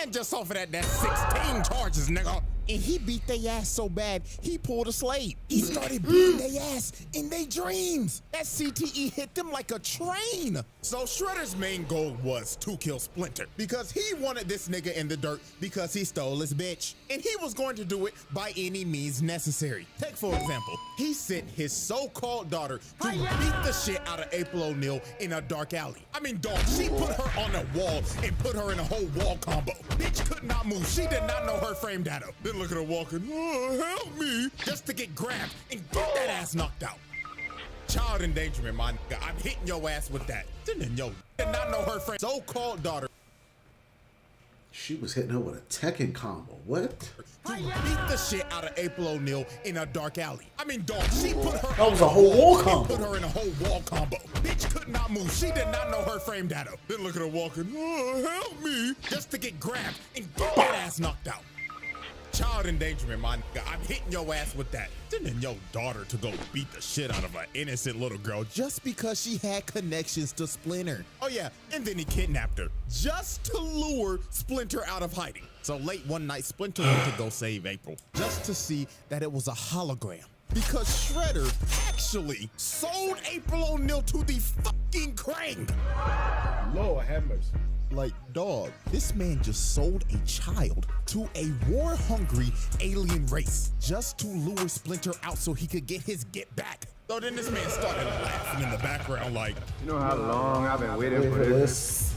And just off of that, that's 16 charges, nigga. And he beat their ass so bad, he pulled a slave. He started beating their ass in their dreams. That CTE hit them like a train. So Shredder's main goal was to kill Splinter because he wanted this nigga in the dirt because he stole his bitch. And he was going to do it by any means necessary. Take for example, he sent his so-called daughter to beat the shit out of April O'Neil in a dark alley. I mean, dog, she put her on a wall and put her in a whole wall combo. Bitch could not move. She did not know her frame data. Then look at her walking, oh, help me, just to get grabbed and get that ass knocked out. Child endangerment, my nigga. I'm hitting your ass with that. Then yo, did not know her friend, so-called daughter. She was hitting her with a Tekken combo. What? To beat the shit out of April O'Neil in a dark alley. I mean, dog, she put her That was a whole wall combo. Put her in a whole wall combo. Bitch could not move. She did not know her frame data. Then look at her walking, oh, help me, just to get grabbed and get that ass knocked out. Child endangerment, my nigga. I'm hitting your ass with that. Sending your daughter to go beat the shit out of an innocent little girl just because she had connections to Splinter. Oh yeah, and then he kidnapped her just to lure Splinter out of hiding. So late one night, Splinter went to go save April just to see that it was a hologram. Because Shredder actually sold April O'Neil to the fucking Krang. Lord have mercy. Like, dog, this man just sold a child to a war-hungry alien race just to lure Splinter out so he could get his get back. So then this man started laughing in the background like, you know how long I've been waiting for this?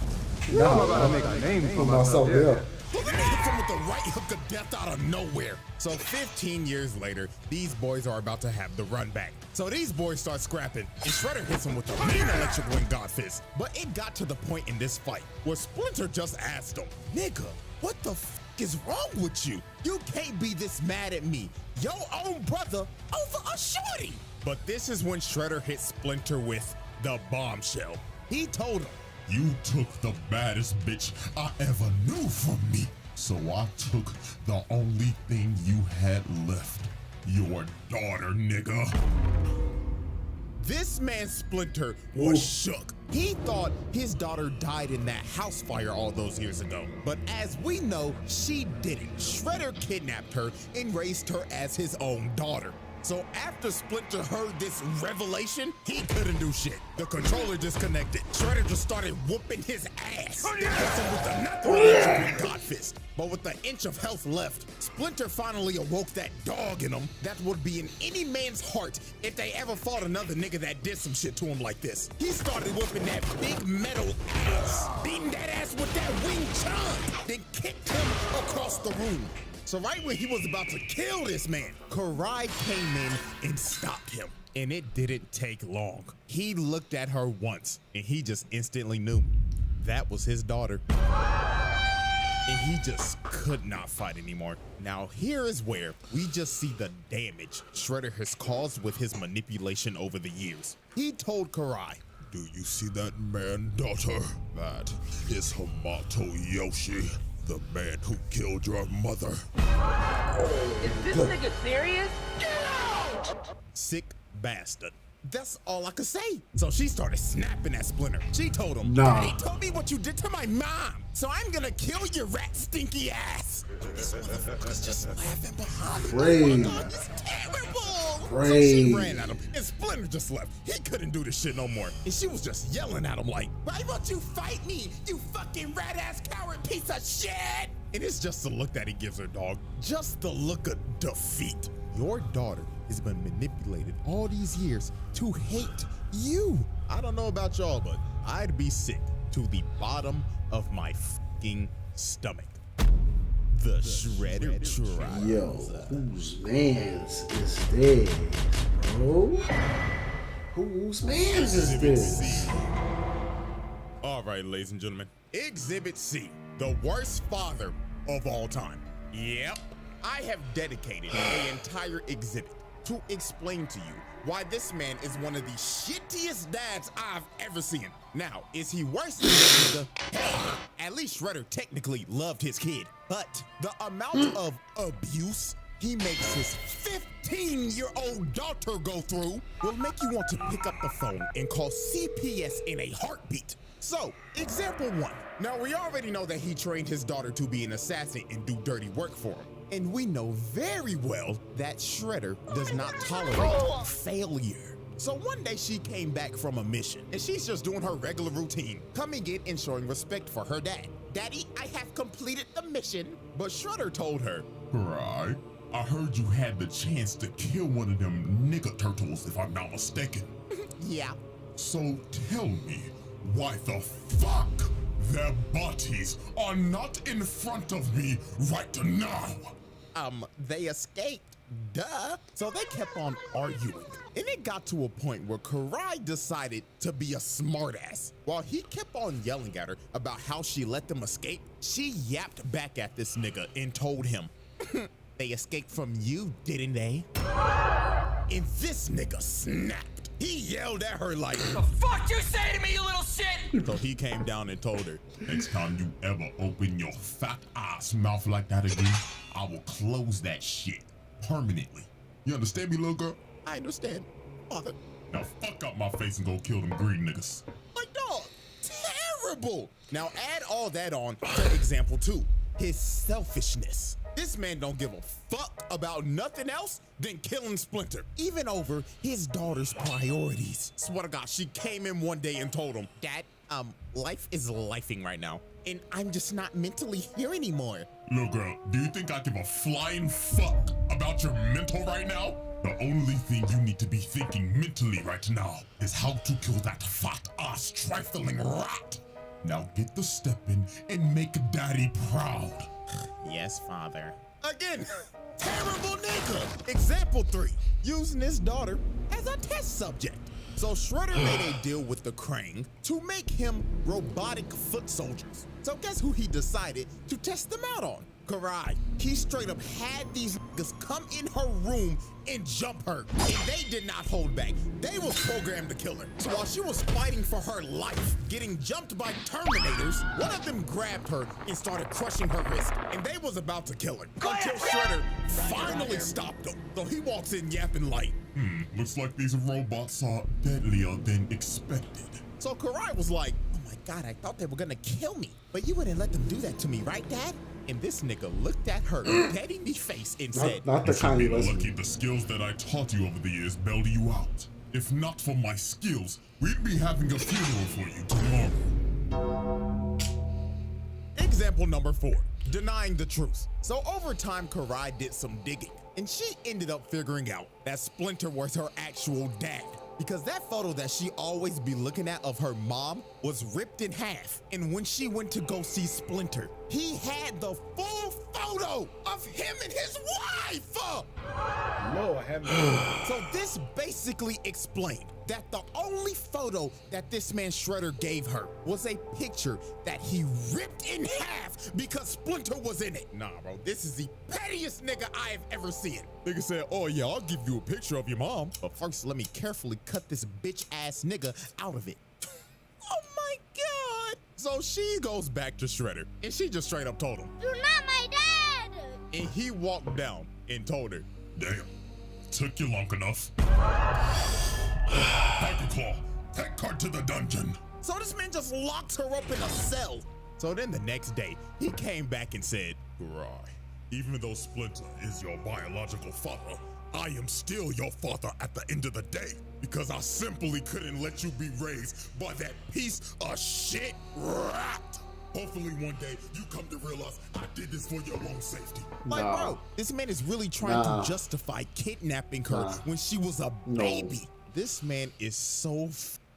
No, I'm about to make a name for myself. Yeah. Look at him with the right hook of death out of nowhere. So 15 years later, these boys are about to have the run back. So these boys start scrapping, and Shredder hits him with the mean electrical and God fist. But it got to the point in this fight where Splinter just asked him, nigga, what the f is wrong with you? You can't be this mad at me, your own brother, over a shorty. But this is when Shredder hit Splinter with the bombshell. He told him, you took the baddest bitch I ever knew from me. So I took the only thing you had left. Your daughter, nigga. This man Splinter was shook. He thought his daughter died in that house fire all those years ago. But as we know, she didn't. Shredder kidnapped her and raised her as his own daughter. So after Splinter heard this revelation, he couldn't do shit. The controller disconnected. Shredder just started whooping his ass. Hits him with another God fist. But with the inch of health left, Splinter finally awoke that dog in him that would be in any man's heart if they ever fought another nigga that did some shit to him like this. He started whooping that big metal ass, beating that ass with that Wing Chun, then kicked him across the room. So right when he was about to kill this man, Karai came in and stopped him. And it didn't take long. He looked at her once and he just instantly knew that was his daughter. And he just could not fight anymore. Now here is where we just see the damage Shredder has caused with his manipulation over the years. He told Karai, "Do you see that man, daughter? That is Hamato Yoshi, the man who killed your mother." Is this nigga serious? Get out! Sick bastard. That's all I could say. So she started snapping at Splinter. She told him, Nah. "He told me what you did to my mom, so I'm gonna kill your rat stinky ass." This motherfucker's just laughing behind him. Brave. Oh my God, it's terrible. Brave. So she ran at him, and Splinter just left. He couldn't do this shit no more. And she was just yelling at him like, "Why won't you fight me, you fucking rat-ass coward piece of shit?" And it's just the look that he gives her, dog. Just the look of defeat. Your daughter has been manipulated all these years to hate you. I don't know about y'all, but I'd be sick to the bottom of my fucking stomach. The Shredder trial. Yo, whose mans is this, bro? Whose mans is this? All right, ladies and gentlemen. Exhibit C, the worst father of all time. Yep, I have dedicated an entire exhibit to explain to you why this man is one of the shittiest dads I've ever seen. Now, is he worse than this nigga? Hell, at least Shredder technically loved his kid. But the amount of abuse he makes his 15-year-old daughter go through will make you want to pick up the phone and call CPS in a heartbeat. So, example 1. Now, we already know that he trained his daughter to be an assassin and do dirty work for him. And we know very well that Shredder does not tolerate failure. So one day she came back from a mission, and she's just doing her regular routine, coming in and showing respect for her dad. "Daddy, I have completed the mission." But Shredder told her, "Right. I heard you had the chance to kill one of them nigga turtles, if I'm not mistaken." "Yeah." "So tell me, why the fuck their bodies are not in front of me right now?" They escaped, duh. So they kept on arguing, and it got to a point where Karai decided to be a smartass. While he kept on yelling at her about how she let them escape, she yapped back at this nigga and told him, "They escaped from you, didn't they?" And this nigga snapped. He yelled at her like, "The fuck you say to me, you little shit?" So he came down and told her, "Next time you ever open your fat ass mouth like that again, I will close that shit permanently. You understand me, little girl?" "I understand, father." "Now fuck up my face and go kill them green niggas." Like, dog, terrible. Now add all that on to example 2, his selfishness. This man don't give a fuck about nothing else than killing Splinter, even over his daughter's priorities. Swear to God, she came in one day and told him, "Dad, life is lifing right now, and I'm just not mentally here anymore." Little girl, do you think I give a flying fuck about your mental right now? The only thing you need to be thinking mentally right now is how to kill that fat ass trifling rat. Now get the step in and make daddy proud. "Yes, father." Again, terrible nigga. Example 3, using his daughter as a test subject. So Shredder made a deal with the Krang to make him robotic foot soldiers. So guess who he decided to test them out on? Karai. He straight up had these niggas come in her room and jump her, and they did not hold back. They was programmed to kill her. So while she was fighting for her life, getting jumped by Terminators, one of them grabbed her and started crushing her wrist, and they was about to kill her until Shredder finally stopped them. So he walks in yapping like, Looks like these robots are deadlier than expected." So Karai was like, "Oh my God, I thought they were gonna kill me. But you wouldn't let them do that to me, right, Dad?" And this nigga looked at her dead in the face and said, not the You should kind be you listen. lucky the skills that I taught you over the years bailed you out. If not for my skills, we'd be having a funeral for you tomorrow. Example number 4, denying the truth. So over time, Karai did some digging, and she ended up figuring out that Splinter was her actual dad. Because that photo that she always be looking at of her mom was ripped in half. And when she went to go see Splinter, he had the full photo of him and his wife. Lord have mercy. So this basically explained that the only photo that this man Shredder gave her was a picture that he ripped in half because Splinter was in it. Nah, bro, this is the pettiest nigga I have ever seen. Nigga said, oh yeah, I'll give you a picture of your mom, but first let me carefully cut this bitch ass nigga out of it. Oh my God. So she goes back to Shredder and she just straight up told him, You're not my dad! and he walked down and told her, Damn, took you long enough. Hyperclaw, take her to the dungeon. So this man just locked her up in a cell. So then the next day, he came back and said, Right. Even though Splinter is your biological father, I am still your father at the end of the day, because I simply couldn't let you be raised by that piece of shit rat. Hopefully one day you come to realize I did this for your own safety. Like, bro, this man is really trying to justify kidnapping her when she was a baby. This man is so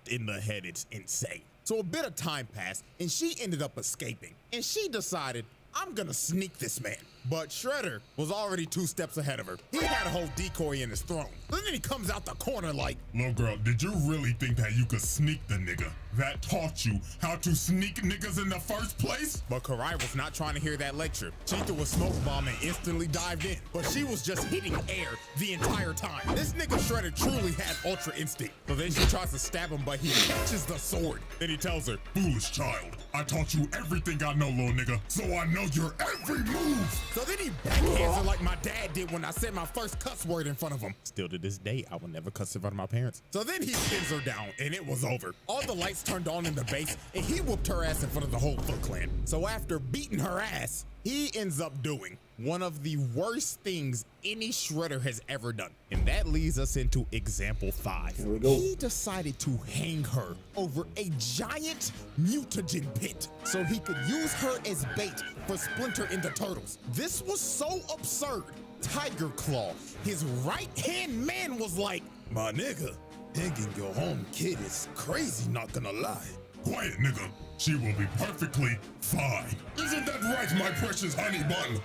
in the head, it's insane. So a bit of time passed and she ended up escaping, and she decided, I'm gonna sneak this man. But Shredder was already 2 steps ahead of her. He had a whole decoy in his throne. And then he comes out the corner like, Little girl, did you really think that you could sneak the nigga that taught you how to sneak niggas in the first place? but Karai was not trying to hear that lecture. She threw a smoke bomb and instantly dived in. But she was just hitting air the entire time. This nigga Shredder truly had ultra instinct. So then she tries to stab him, but he catches the sword. Then he tells her, Foolish child, I taught you everything I know, little nigga, so I know your every move. So then he backhands her like my dad did when I said my first cuss word in front of him. Still to this day, I will never cuss in front of my parents. So then he pins her down, and it was over. All the lights turned on in the base, and he whooped her ass in front of the whole Foot Clan. So after beating her ass, he ends up doing one of the worst things any Shredder has ever done. And that leads us into example 5. Here we go. He decided to hang her over a giant mutagen pit so he could use her as bait for Splinter and the Turtles. This was so absurd. Tiger Claw, his right-hand man, was like, my nigga, hanging your home kid is crazy, not gonna lie. Quiet, nigga. She will be perfectly fine. Isn't that right, my precious honey bun?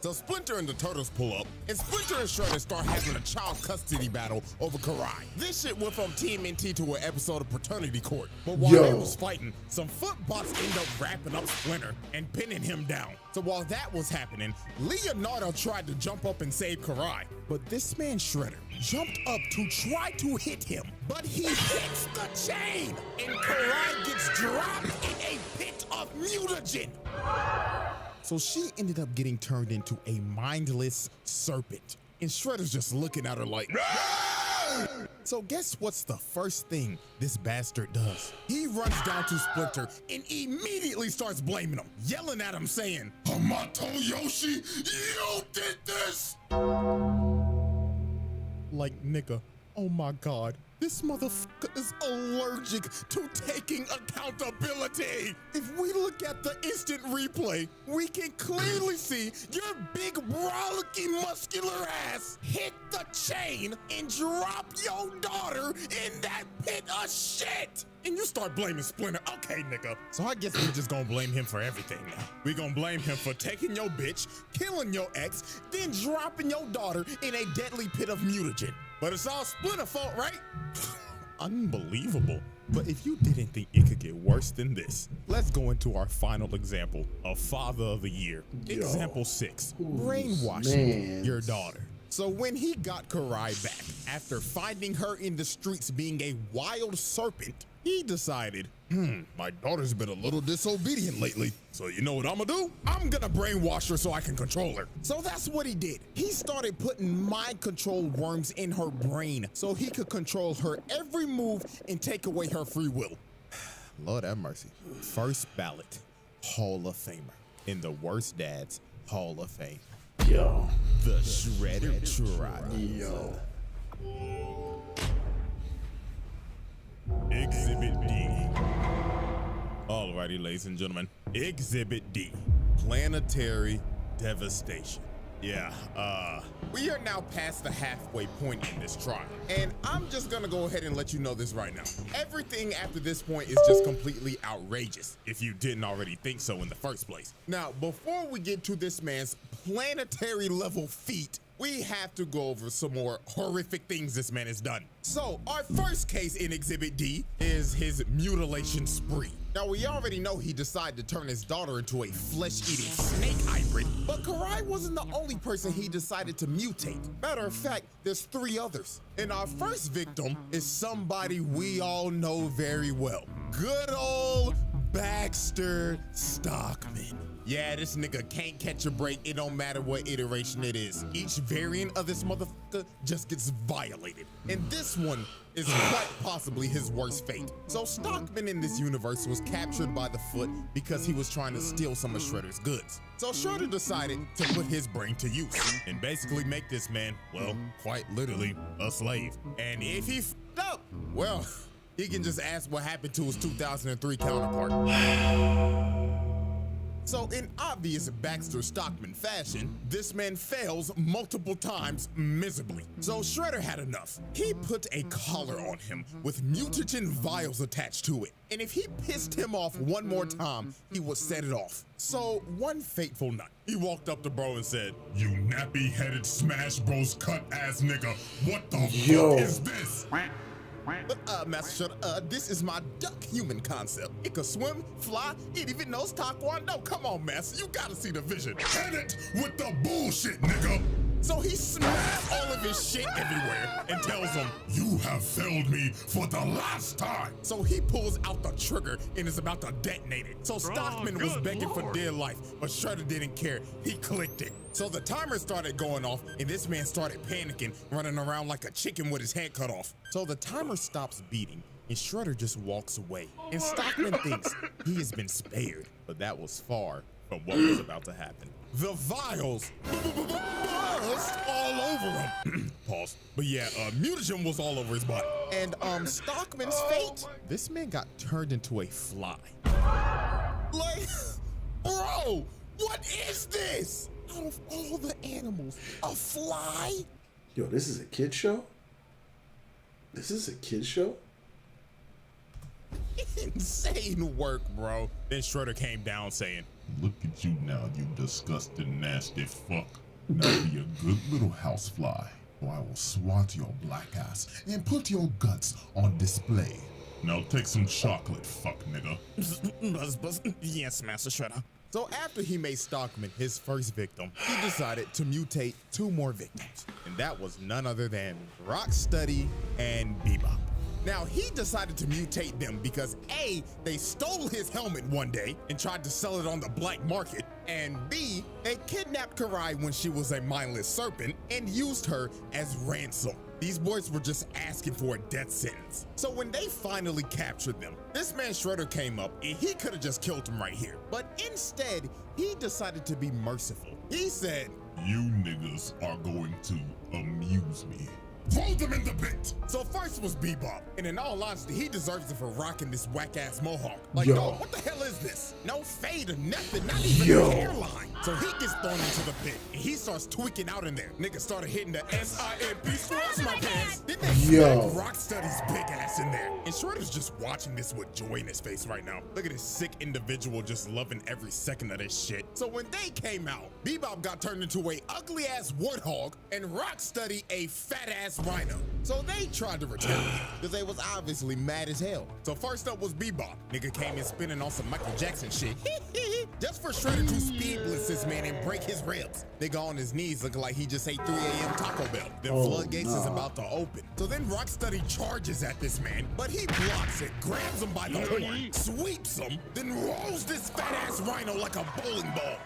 So Splinter and the Turtles pull up, and Splinter and Shredder start having a child custody battle over Karai. This shit went from TMNT to an episode of Paternity Court. But while they was fighting, some footbots end up wrapping up Splinter and pinning him down. So while that was happening, Leonardo tried to jump up and save Karai. But this man Shredder jumped up to try to hit him, but he hits the chain, and Karai gets dropped in a pit of mutagen. So she ended up getting turned into a mindless serpent. And Shredder's just looking at her like, So guess what's the first thing this bastard does? He runs down to Splinter and immediately starts blaming him, yelling at him saying, Hamato Yoshi, you did this! Like, nigga, oh my God, this motherfucker is allergic to taking accountability. If we look at the instant replay, we can clearly see your big, brolicky, muscular ass hit the chain and drop your daughter in that pit of shit. And you start blaming Splinter. Okay, nigga. So I guess we just gonna blame him for everything now. We gonna blame him for taking your bitch, killing your ex, then dropping your daughter in a deadly pit of mutagen. But it's all Splinter's fault, right? Unbelievable. But if you didn't think it could get worse than this, let's go into our final example of Father of the Year. Example 6, brainwashing your daughter. So when he got Karai back, after finding her in the streets being a wild serpent, he decided, my daughter's been a little disobedient lately. So you know what I'm gonna do? I'm gonna brainwash her so I can control her. So that's what he did. He started putting mind control worms in her brain so he could control her every move and take away her free will. Lord have mercy. First ballot. Hall of Famer in the Worst Dads Hall of Fame. Yo. The Shredder Trial. Yo. Exhibit D. Alrighty, ladies and gentlemen. Exhibit D. Planetary devastation. Yeah, we are now past the halfway point in this trial. And I'm just gonna go ahead and let you know this right now. Everything after this point is just completely outrageous, if you didn't already think so in the first place. Now, before we get to this man's planetary level feat, we have to go over some more horrific things this man has done. So, our first case in Exhibit D is his mutilation spree. Now, we already know he decided to turn his daughter into a flesh-eating snake hybrid, but Karai wasn't the only person he decided to mutate. Matter of fact, there's 3 others. And our first victim is somebody we all know very well. Good old Baxter Stockman. Yeah, this nigga can't catch a break. It don't matter what iteration it is. Each variant of this motherfucker just gets violated. And this one is quite possibly his worst fate. So Stockman in this universe was captured by the Foot because he was trying to steal some of Shredder's goods. So Shredder decided to put his brain to use and basically make this man, well, quite literally, a slave. And if he f***ed up, well, he can just ask what happened to his 2003 counterpart. So in obvious Baxter Stockman fashion, this man fails multiple times miserably. So Shredder had enough. He put a collar on him with mutagen vials attached to it. And if he pissed him off one more time, he would set it off. So one fateful night, he walked up to bro and said, "You nappy-headed Smash Bros cut-ass nigga, what the fuck is this?" But Master Shredder, this is my duck human concept. It can swim, fly, it even knows Taekwondo. Come on, Master, you gotta see the vision. Hit it with the bullshit, nigga. So he smashed all of his shit everywhere and tells him, "You have failed me for the last time." So he pulls out the trigger and is about to detonate it. So Stockman was begging for dear life, but Shredder didn't care. He clicked it. So the timer started going off and this man started panicking, running around like a chicken with his head cut off. So the timer stops beating and Shredder just walks away. And Stockman thinks he has been spared, but that was far from what was about to happen. The vials buzzed all over him. Pause. But yeah, mutagen was all over his body. And Stockman's fate, this man got turned into a fly. Like, bro, what is this? Out of all the animals, a fly? Yo, this is a kid show? This is a kid show? Insane work, bro. Then Shredder came down saying, "Look at you now, you disgusting, nasty fuck. Now be a good little housefly, or I will swat your black ass and put your guts on display. Now take some chocolate, fuck nigga." Yes, Master Shredder. So after he made Stockman his first victim, he decided to mutate 2 more victims. And that was none other than Rocksteady and Bebop. Now, he decided to mutate them because A, they stole his helmet one day and tried to sell it on the black market, and B, they kidnapped Karai when she was a mindless serpent and used her as ransom. These boys were just asking for a death sentence. So when they finally captured them, this man Shredder came up and he could have just killed them right here. But instead, he decided to be merciful. He said, "You niggas are going to amuse me. Throw them in the pit." So first was Bebop, and in all honesty, he deserves it for rocking this whack-ass mohawk. Like, Yo. dog, what the hell is this? No fade or nothing, not even Yo. a hairline. So he gets thrown into the pit, and he starts tweaking out in there. Niggas started hitting the SIMP scratch my pants. Then they Yo. smacked Rocksteady's big ass in there. And Shredder's just watching this with joy in his face right now. Look at this sick individual just loving every second of this shit. So when they came out, Bebop got turned into a ugly-ass warthog, and Rocksteady a fat-ass rhino. So they tried to retaliate, because they was obviously mad as hell. So first up was Bebop. Nigga came in spinning on some Michael Jackson shit. Just for Shredder to speed blitz this man and break his ribs. Nigga on his knees looking like he just ate 3 a.m. Taco Bell. The floodgates is about to open. So then Rocksteady charges at this man, but he blocks it, grabs him by the horn, sweeps him, then rolls this fat-ass rhino like a bowling ball.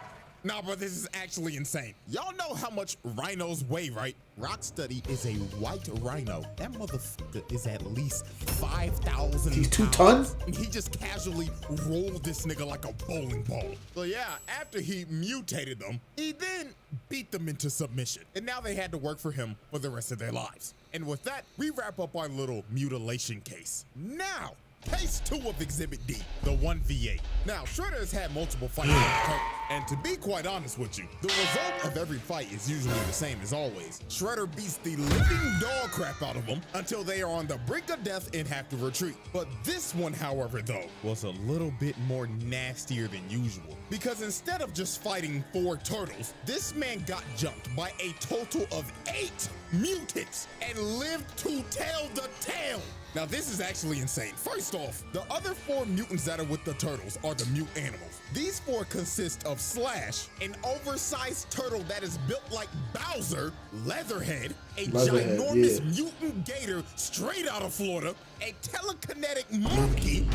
Nah, bro, this is actually insane. Y'all know how much rhinos weigh, right? Rocksteady is a white rhino. That motherfucker is at least 5,000 He's 2 pounds. tons? And he just casually rolled this nigga like a bowling ball. So yeah, after he mutated them, he then beat them into submission. And now they had to work for him for the rest of their lives. And with that, we wrap up our little mutilation case. Now, Case 2 of Exhibit D, the 1v8. Now, Shredder has had multiple fights with the Turtles, and to be quite honest with you, the result of every fight is usually the same as always. Shredder beats the living dog crap out of them until they are on the brink of death and have to retreat. But this one, however, though, was a little bit more nastier than usual. Because instead of just fighting 4 turtles, this man got jumped by a total of 8 mutants and lived to tell the tale. Now, this is actually insane. First off, the other 4 mutants that are with the turtles are the mute animals. These 4 consist of Slash, an oversized turtle that is built like Bowser, Leatherhead, a ginormous mutant gator straight out of Florida, a telekinetic monkey,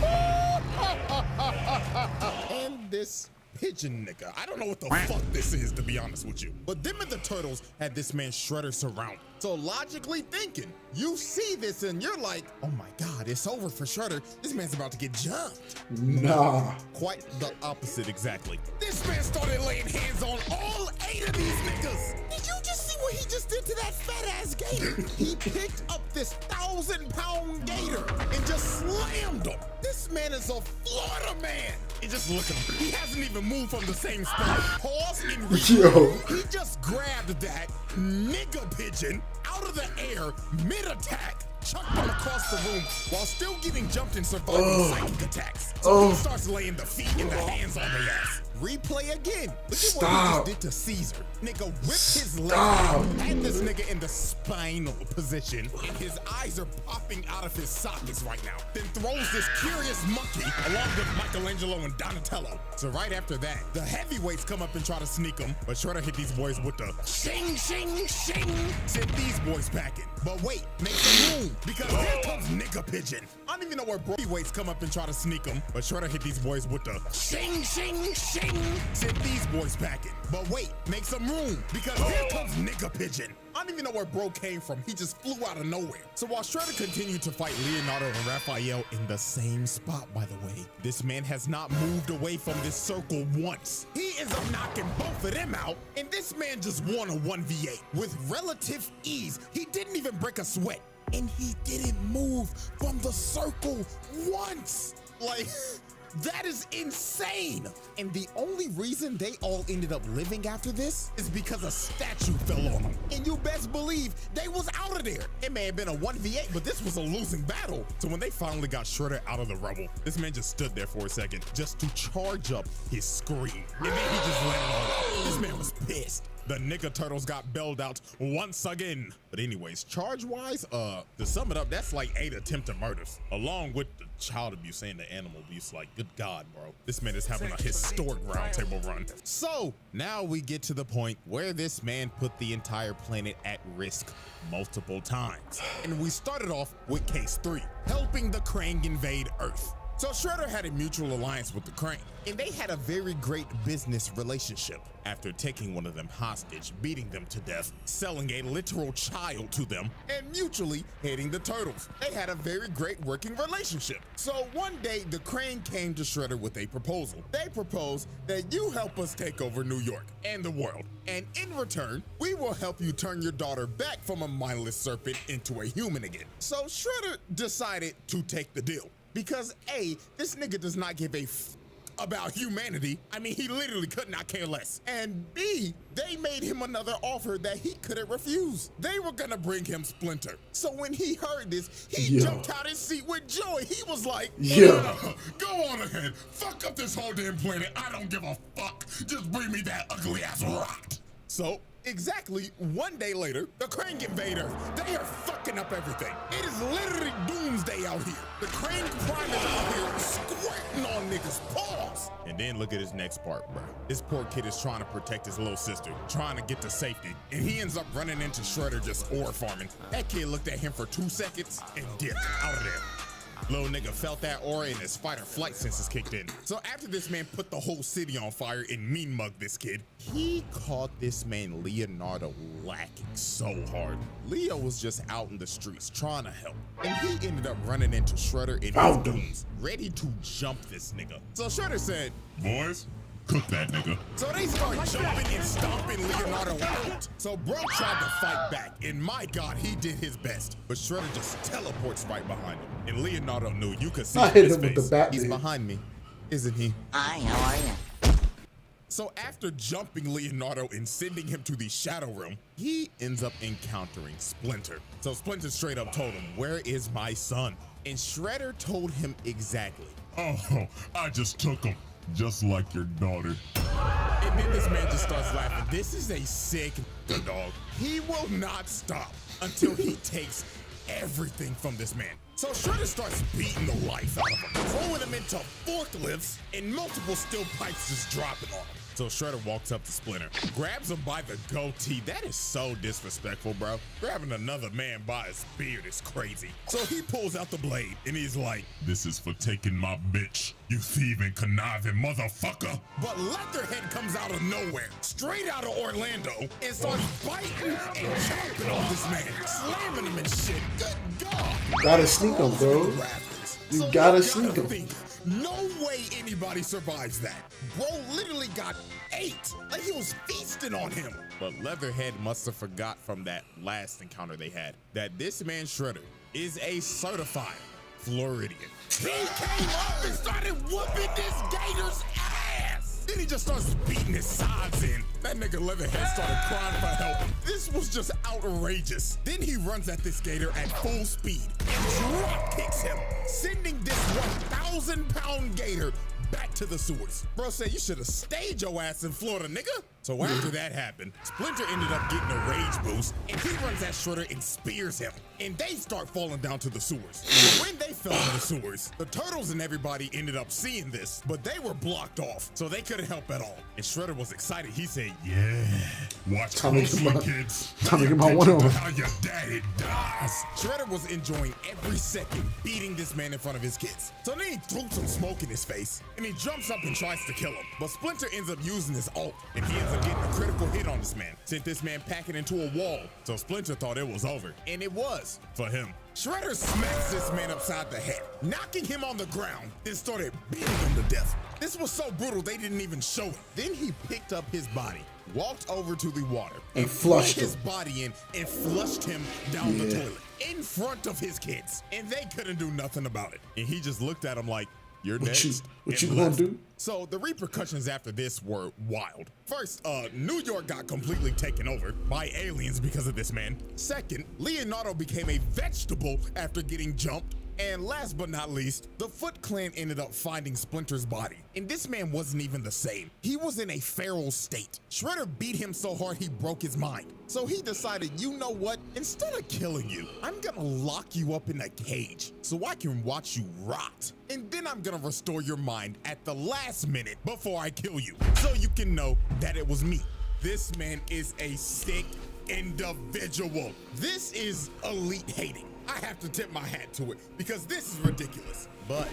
and this pigeon nigga. I don't know what the fuck this is, to be honest with you. But them and the turtles had this man Shredder surrounded. So logically thinking, you see this and you're like, oh my God, it's over for Shredder. This man's about to get jumped. Nah. Quite the opposite, exactly. This man started laying hands on all 8 of these niggas. Did you just see what he just did to that fat ass gator? He picked up this 1,000-pound gator and just slammed him. This man is a Florida man. And just look at him. He hasn't even moved from the same spot. Pause and read. Yo. He just grabbed that nigga pigeon out of the air mid-attack, chucked him across the room while still getting jumped and surviving psychic attacks. So he starts laying the feet and the hands on their ass. Replay again. Look at what he just did to Caesar. Nigga whipped his leg, had this nigga in the spinal position, and his eyes are popping out of his sockets right now. Then throws this curious monkey along with Michelangelo and Donatello. So right after that, the heavyweights come up and try to sneak him, but Shredder hit these boys with the shing, shing, shing. Sent these boys packing. But wait, make some room, because here comes Nigga Pigeon. I don't even know where heavyweights come up and try to sneak him, but Shredder hit these boys with the shing, shing, shing. Sent these boys packing. But wait, make some room, because here comes Nigga Pigeon. I don't even know where bro came from. He just flew out of nowhere. So while Shredder continued to fight Leonardo and Raphael in the same spot, by the way, this man has not moved away from this circle once. He is knocking both of them out, and this man just won a 1v8 with relative ease. He didn't even break a sweat, and he didn't move from the circle once. Like, that is insane. And the only reason they all ended up living after this is because a statue fell on them. And you best believe they was out of there. It may have been a 1v8, but this was a losing battle. So when they finally got Shredder out of the rubble, this man just stood there for a second just to charge up his scream. And then he just let it all out. This man was pissed. The nigga turtles got bailed out once again. But anyways, charge-wise, to sum it up, that's like 8 attempted murders, along with the child abuse and the animal abuse. Like, good God, bro. This man is having a historic roundtable run. So, now we get to the point where this man put the entire planet at risk multiple times. And we started off with case 3, helping the Krang invade Earth. So Shredder had a mutual alliance with the Krang, and they had a very great business relationship. After taking one of them hostage, beating them to death, selling a literal child to them, and mutually hating the Turtles. They had a very great working relationship. So one day, the Krang came to Shredder with a proposal. They proposed that you help us take over New York and the world, and in return, we will help you turn your daughter back from a mindless serpent into a human again. So Shredder decided to take the deal. Because A, this nigga does not give a about humanity. I mean, he literally could not care less. And B, they made him another offer that he couldn't refuse. They were gonna bring him Splinter. So when he heard this, he jumped out his seat with joy. He was like, go on ahead. Fuck up this whole damn planet. I don't give a fuck. Just bring me that ugly ass rock. So, exactly one day later, the Krang invade Earth. They are fucking up everything. It is literally doomsday out here. The Krang Prime is out here squirting on niggas' paws. And then look at his next part, bro. This poor kid is trying to protect his little sister, trying to get to safety, and he ends up running into Shredder just ore farming. That kid looked at him for 2 seconds and dipped out of there. Little nigga felt that aura and his fight or flight senses kicked in. So after this man put the whole city on fire and mean mugged this kid, he caught this man Leonardo lacking so hard. Leo was just out in the streets trying to help, and he ended up running into Shredder and his goons, ready to jump this nigga. So Shredder said, "Boys, cook that nigga." So they start jumping and stomping Leonardo out. So bro tried to fight back, and my God, he did his best. But Shredder just teleports right behind him, and Leonardo knew you could see I hit his him with face. the Batman. He's behind me, isn't he? Hi, how are you? So after jumping Leonardo and sending him to the Shadow Realm, he ends up encountering Splinter. So Splinter straight up told him, "Where is my son?" And Shredder told him exactly. "Oh, I just took him, just like your daughter." And then this man just starts laughing. This is a sick dog. He will not stop until he takes everything from this man. So Shredder starts beating the life out of him, throwing him into forklifts, and multiple steel pipes just dropping on him. So Shredder walks up to Splinter, grabs him by the goatee. That is so disrespectful, bro. Grabbing another man by his beard is crazy. So he pulls out the blade, and he's like, "This is for taking my bitch, you thieving, conniving motherfucker." But Leatherhead comes out of nowhere, straight out of Orlando, and starts biting and chopping on this man, slamming him and shit. Good God. Gotta sneak him, bro. You gotta sneak him. No way anybody survives that. Bro literally got ate. Like he was feasting on him. But Leatherhead must have forgot from that last encounter they had that this man Shredder is a certified Floridian. He came up and started whooping this gator's ass. Then he just starts beating his sides in. That nigga Leatherhead started crying for help. This was just outrageous. Then he runs at this gator at full speed and drop kicks him, sending this 1,000-pound gator back to the sewers. Bro said, "You should have stayed your ass in Florida, nigga." So after that happened, Splinter ended up getting a rage boost, and he runs at Shredder and spears him, and they start falling down to the sewers. When they fell in the sewers, the turtles and everybody ended up seeing this, but they were blocked off, so they couldn't help at all. And Shredder was excited. He said, "Yeah, watch Time to closely, get my- kids. time to get my one over." How your daddy dies." Shredder was enjoying every second beating this man in front of his kids. So then he threw some smoke in his face, and he jumps up and tries to kill him. But Splinter ends up using his ult, and he ends up getting a critical hit on this man. Sent this man packing into a wall. So Splinter thought it was over, and it was for him. Shredder smacks this man upside the head, knocking him on the ground, then started beating him to death. This was so brutal they didn't even show it. Then he picked up his body, walked over to the water, And flushed put his him. body in and flushed him down the Yeah. toilet in front of his kids, and they couldn't do nothing about it. And he just looked at him like, "You're next." What and you gonna left. do? So the repercussions after this were wild. First, New York got completely taken over by aliens because of this man. Second, Leonardo became a vegetable after getting jumped. And last but not least, the Foot Clan ended up finding Splinter's body. And this man wasn't even the same. He was in a feral state. Shredder beat him so hard he broke his mind. So he decided, you know what? Instead of killing you, I'm gonna lock you up in a cage so I can watch you rot. And then I'm gonna restore your mind at the last minute before I kill you, so you can know that it was me. This man is a sick individual. This is elite hating. I have to tip my hat to it because this is ridiculous. But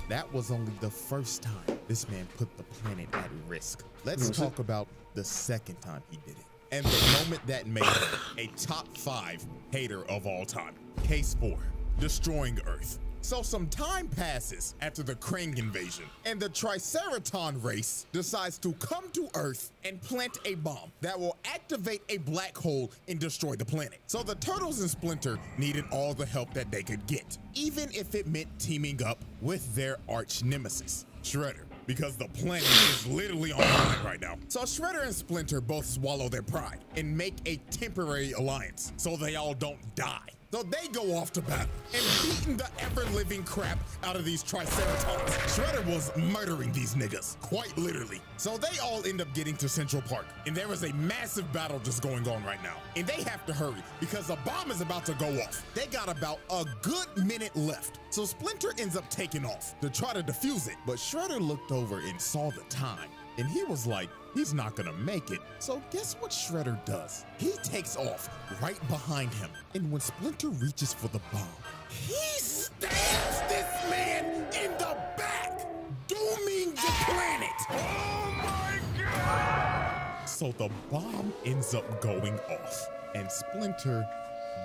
that was only the first time this man put the planet at risk. Let's talk about the second time he did it, and the moment that made him a top 5 hater of all time. Case 4, destroying Earth. So some time passes after the Krang invasion, and the Triceraton race decides to come to Earth and plant a bomb that will activate a black hole and destroy the planet. So the Turtles and Splinter needed all the help that they could get, even if it meant teaming up with their arch nemesis, Shredder, because the planet is literally on fire right now. So Shredder and Splinter both swallow their pride and make a temporary alliance so they all don't die. So they go off to battle and beating the ever-living crap out of these Triceratons. Shredder was murdering these niggas, quite literally. So they all end up getting to Central Park, and there is a massive battle just going on right now. And they have to hurry because the bomb is about to go off. They got about a good minute left. So Splinter ends up taking off to try to defuse it, but Shredder looked over and saw the time. and he was like, he's not gonna make it. So guess what Shredder does? He takes off right behind him, and when Splinter reaches for the bomb, he stabs this man in the back, dooming the planet. Oh my God! So the bomb ends up going off, and Splinter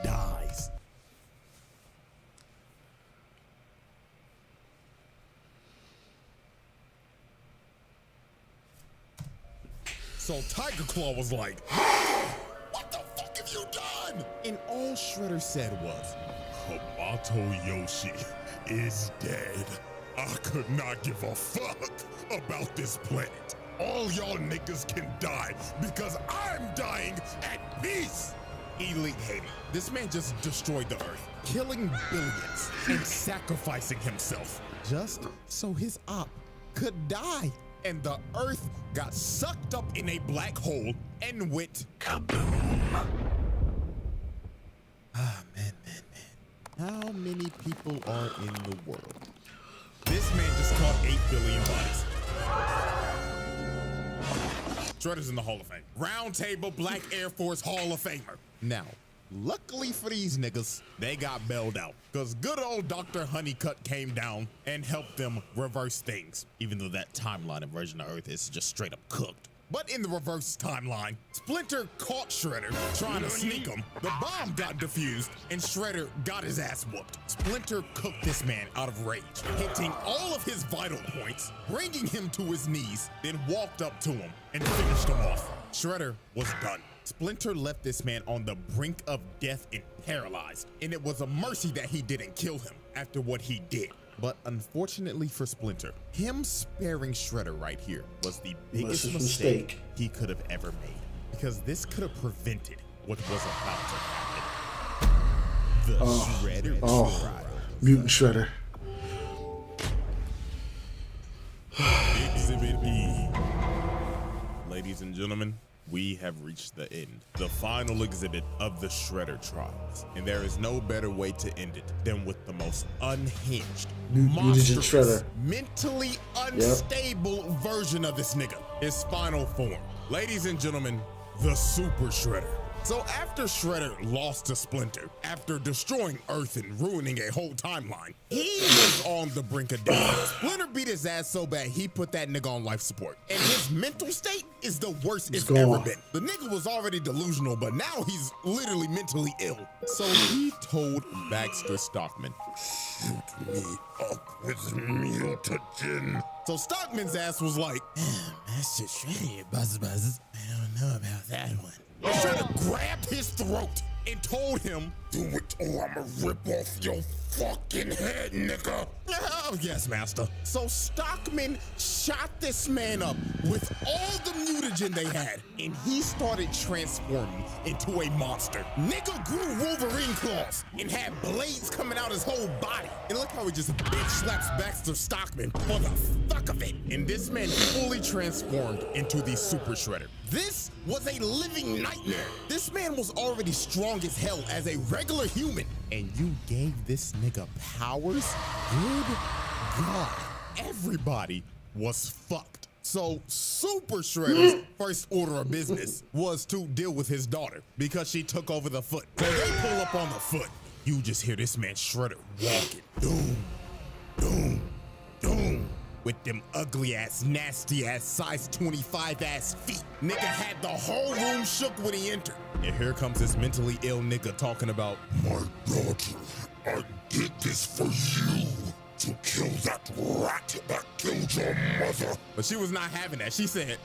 dies. So Tiger Claw was like, what the fuck have you done? And all Shredder said was, Hamato Yoshi is dead. I could not give a fuck about this planet. All y'all niggas can die because I'm dying at peace. Elite hated. This man just destroyed the Earth, killing billions and sacrificing himself just so his op could die. And the Earth got sucked up in a black hole and went kaboom. Ah, man. How many people are in the world? This man just caught 8 billion bodies. Shredder's in the Hall of Fame. Round Table Black Air Force Hall of Famer. Now, luckily for these niggas, they got bailed out, because good old Dr. Honeycutt came down and helped them reverse things, even though that timeline and version of Earth is just straight up cooked. But in the reverse timeline, Splinter caught Shredder trying to sneak him, the bomb got defused, and Shredder got his ass whooped. Splinter cooked this man out of rage, hitting all of his vital points, bringing him to his knees, then walked up to him and finished him off. Shredder was done. Splinter left this man on the brink of death and paralyzed, and it was a mercy that he didn't kill him after what he did. But unfortunately for Splinter, him sparing Shredder right here was the biggest mistake he could have ever made, because this could have prevented what was about to happen. The Shredder trial. Mutant Shredder. Exhibit E. Ladies and gentlemen, we have reached the end, the final exhibit of the Shredder trials. And there is no better way to end it than with the most unhinged, monstrous, mentally unstable version of this nigga, his final form. Ladies and gentlemen, the Super Shredder. So after Shredder lost to Splinter, after destroying Earth and ruining a whole timeline, he was on the brink of death. Splinter beat his ass so bad he put that nigga on life support. And his mental state is the worst it's ever been. The nigga was already delusional, but now he's literally mentally ill. So he told Baxter Stockman, "Shoot me up with mutagen." So Stockman's ass was like, "Master Shredder, buzz. I don't know about that one." Shredder grabbed his throat and told him, "Do it or I'ma rip off your fucking head, nigga." Oh, yes, master. So Stockman shot this man up with all the mutagen they had, and he started transforming into a monster. Nigga grew Wolverine claws and had blades coming out his whole body. And look how he just bitch slaps Baxter Stockman for the fuck of it. And this man fully transformed into the Super Shredder. This was a living nightmare. This man was already strong as hell as a regular human. And you gave this nigga powers? Good God. Everybody was fucked. So Super Shredder's first order of business was to deal with his daughter because she took over the foot. So they pull up on the foot. You just hear this man Shredder walking. Doom, doom, doom. With them ugly ass, nasty ass, size 25 ass feet. Nigga had the whole room shook when he entered. And here comes this mentally ill nigga talking about, "My daughter, I did this for you. To kill that rat that killed your mother." But she was not having that. She said,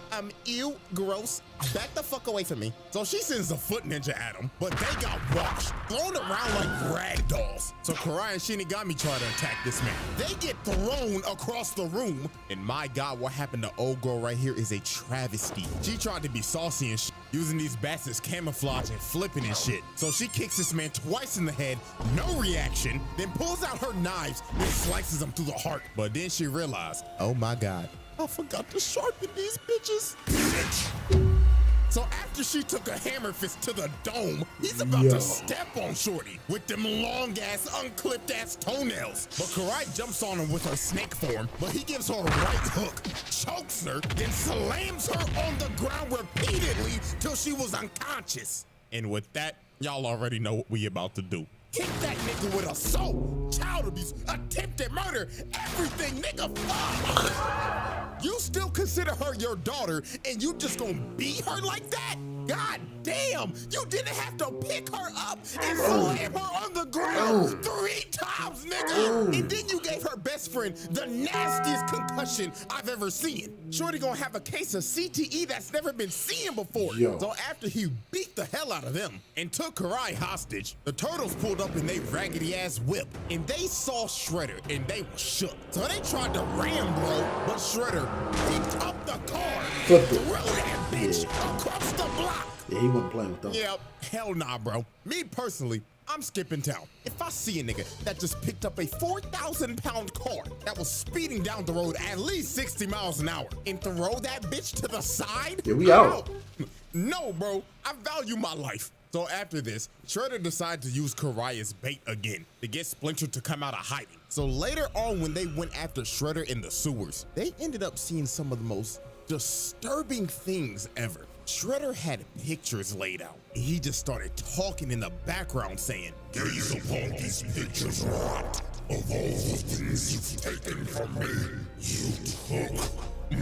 ew, gross, back the fuck away from me. So she sends a foot ninja at him, but they got washed, thrown around like rag dolls. So Karai and Shinigami try to attack this man. They get thrown across the room, and my God, what happened to old girl right here is a travesty. She tried to be saucy and shit, using these bats as camouflage and flipping and shit. So she kicks this man twice in the head, no reaction, then pulls out her knives and slices him through the heart. But then she realized, oh my God, I forgot to sharpen these bitches. So after she took a hammer fist to the dome, he's about to step on Shorty with them long-ass, unclipped-ass toenails. But Karai jumps on him with her snake form, but he gives her a right hook, chokes her, then slams her on the ground repeatedly till she was unconscious. And with that, y'all already know what we about to do. Hit that nigga with assault, child abuse, attempted murder, everything, nigga, fuck. You still consider her your daughter and you just gonna beat her like that? God damn, you didn't have to pick her up and slam her on the ground 3 times, nigga. And then you gave her best friend the nastiest concussion I've ever seen. Shorty gonna have a case of CTE that's never been seen before. So after he beat the hell out of them and took Karai hostage, the turtles pulled up in they raggedy ass whip and they saw Shredder and they were shook. So they tried to ram bro, but Shredder picked up the car, threw that bitch across the block. Yeah, he wasn't playing with them. Yep, hell nah, bro. Me personally, I'm skipping town. If I see a nigga that just picked up a 4,000-pound car that was speeding down the road at least 60 miles an hour and throw that bitch to the side, yeah, we out. No, bro, I value my life. So after this, Shredder decided to use Karai as bait again to get Splinter to come out of hiding. So later on, when they went after Shredder in the sewers, they ended up seeing some of the most disturbing things ever. Shredder had pictures laid out. He just started talking in the background saying, "Gaze upon these pictures, rot. Of all the things you've taken from me, you took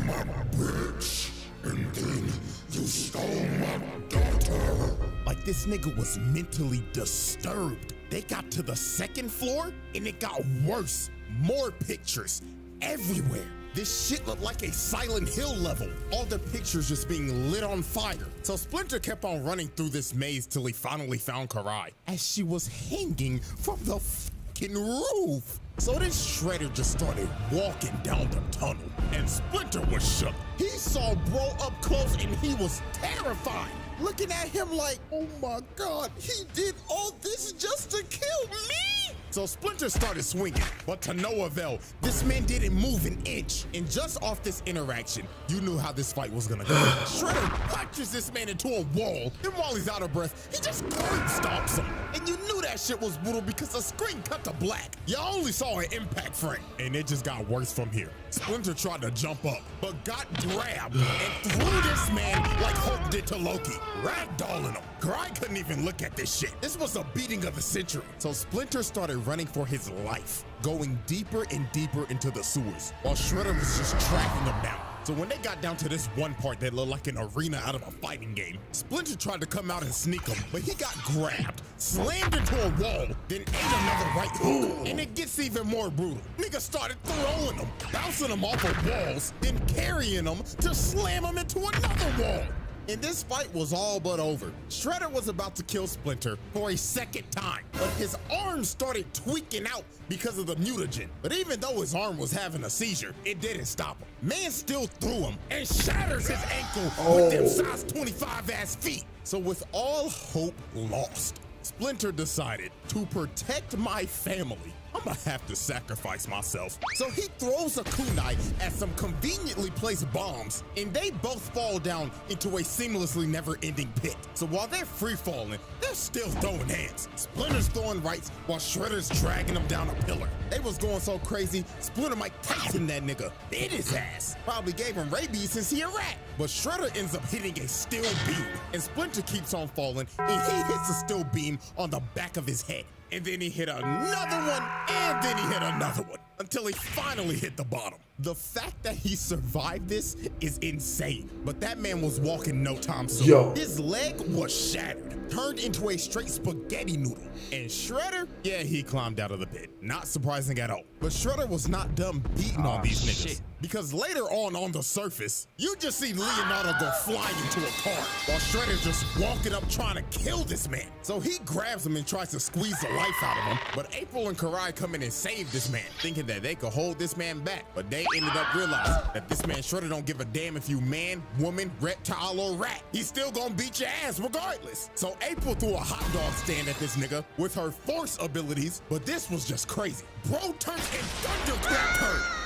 my bitch, and then you stole my daughter." Like this nigga was mentally disturbed. They got to the 2nd floor and it got worse. More pictures everywhere. This shit looked like a Silent Hill level. All the pictures just being lit on fire. So Splinter kept on running through this maze till he finally found Karai as she was hanging from the fucking roof. So then Shredder just started walking down the tunnel and Splinter was shook. He saw bro up close and he was terrified, looking at him like, oh my God, he did all this just to kill me? So Splinter started swinging, but to no avail. This man didn't move an inch. And just off this interaction, you knew how this fight was gonna go. Shredder punches this man into a wall. Then while he's out of breath, he just curb stomps him. And you knew that shit was brutal because the screen cut to black. You only saw an impact frame. And it just got worse from here. Splinter tried to jump up, but got grabbed and threw this man like Hulk did to Loki, ragdolling him. Karai couldn't even look at this shit. This was a beating of the century. So Splinter started running for his life, going deeper and deeper into the sewers, while Shredder was just tracking him down. So when they got down to this one part that looked like an arena out of a fighting game, Splinter tried to come out and sneak him, but he got grabbed, slammed into a wall, then ate another right hook. And it gets even more brutal. Nigga started throwing him, bouncing him off of walls, then carrying him to slam him into another wall. And this fight was all but over. Shredder was about to kill Splinter for a 2nd time, but his arm started tweaking out because of the mutagen. But even though his arm was having a seizure, it didn't stop him. Man still threw him and shatters his ankle with them size 25 ass feet. So with all hope lost, Splinter decided to protect my family, I'm gonna have to sacrifice myself. So he throws a kunai at some conveniently placed bombs, and they both fall down into a seamlessly never-ending pit. So while they're free-falling, they're still throwing hands. Splinter's throwing rights while Shredder's dragging them down a pillar. They was going so crazy, Splinter Mike Tyson that nigga bit his ass. Probably gave him rabies since he a rat. But Shredder ends up hitting a steel beam, and Splinter keeps on falling, and he hits the steel beam on the back of his head. And then he hit another one, and then he hit another one, until he finally hit the bottom. The fact that he survived this is insane, but that man was walking no time soon. Yo. His leg was shattered, turned into a straight spaghetti noodle. And Shredder, yeah, he climbed out of the pit. Not surprising at all. But Shredder was not done beating on these niggas. Because later on the surface, you just see Leonardo go flying into a car while Shredder's just walking up trying to kill this man. So he grabs him and tries to squeeze the life out of him. But April and Karai come in and save this man, thinking that they could hold this man back. But they ended up realizing that this man Shredder don't give a damn if you man, woman, reptile, or rat. He's still gonna beat your ass regardless. So April threw a hot dog stand at this nigga with her force abilities, but this was just crazy. Bro turned and thundercracked her.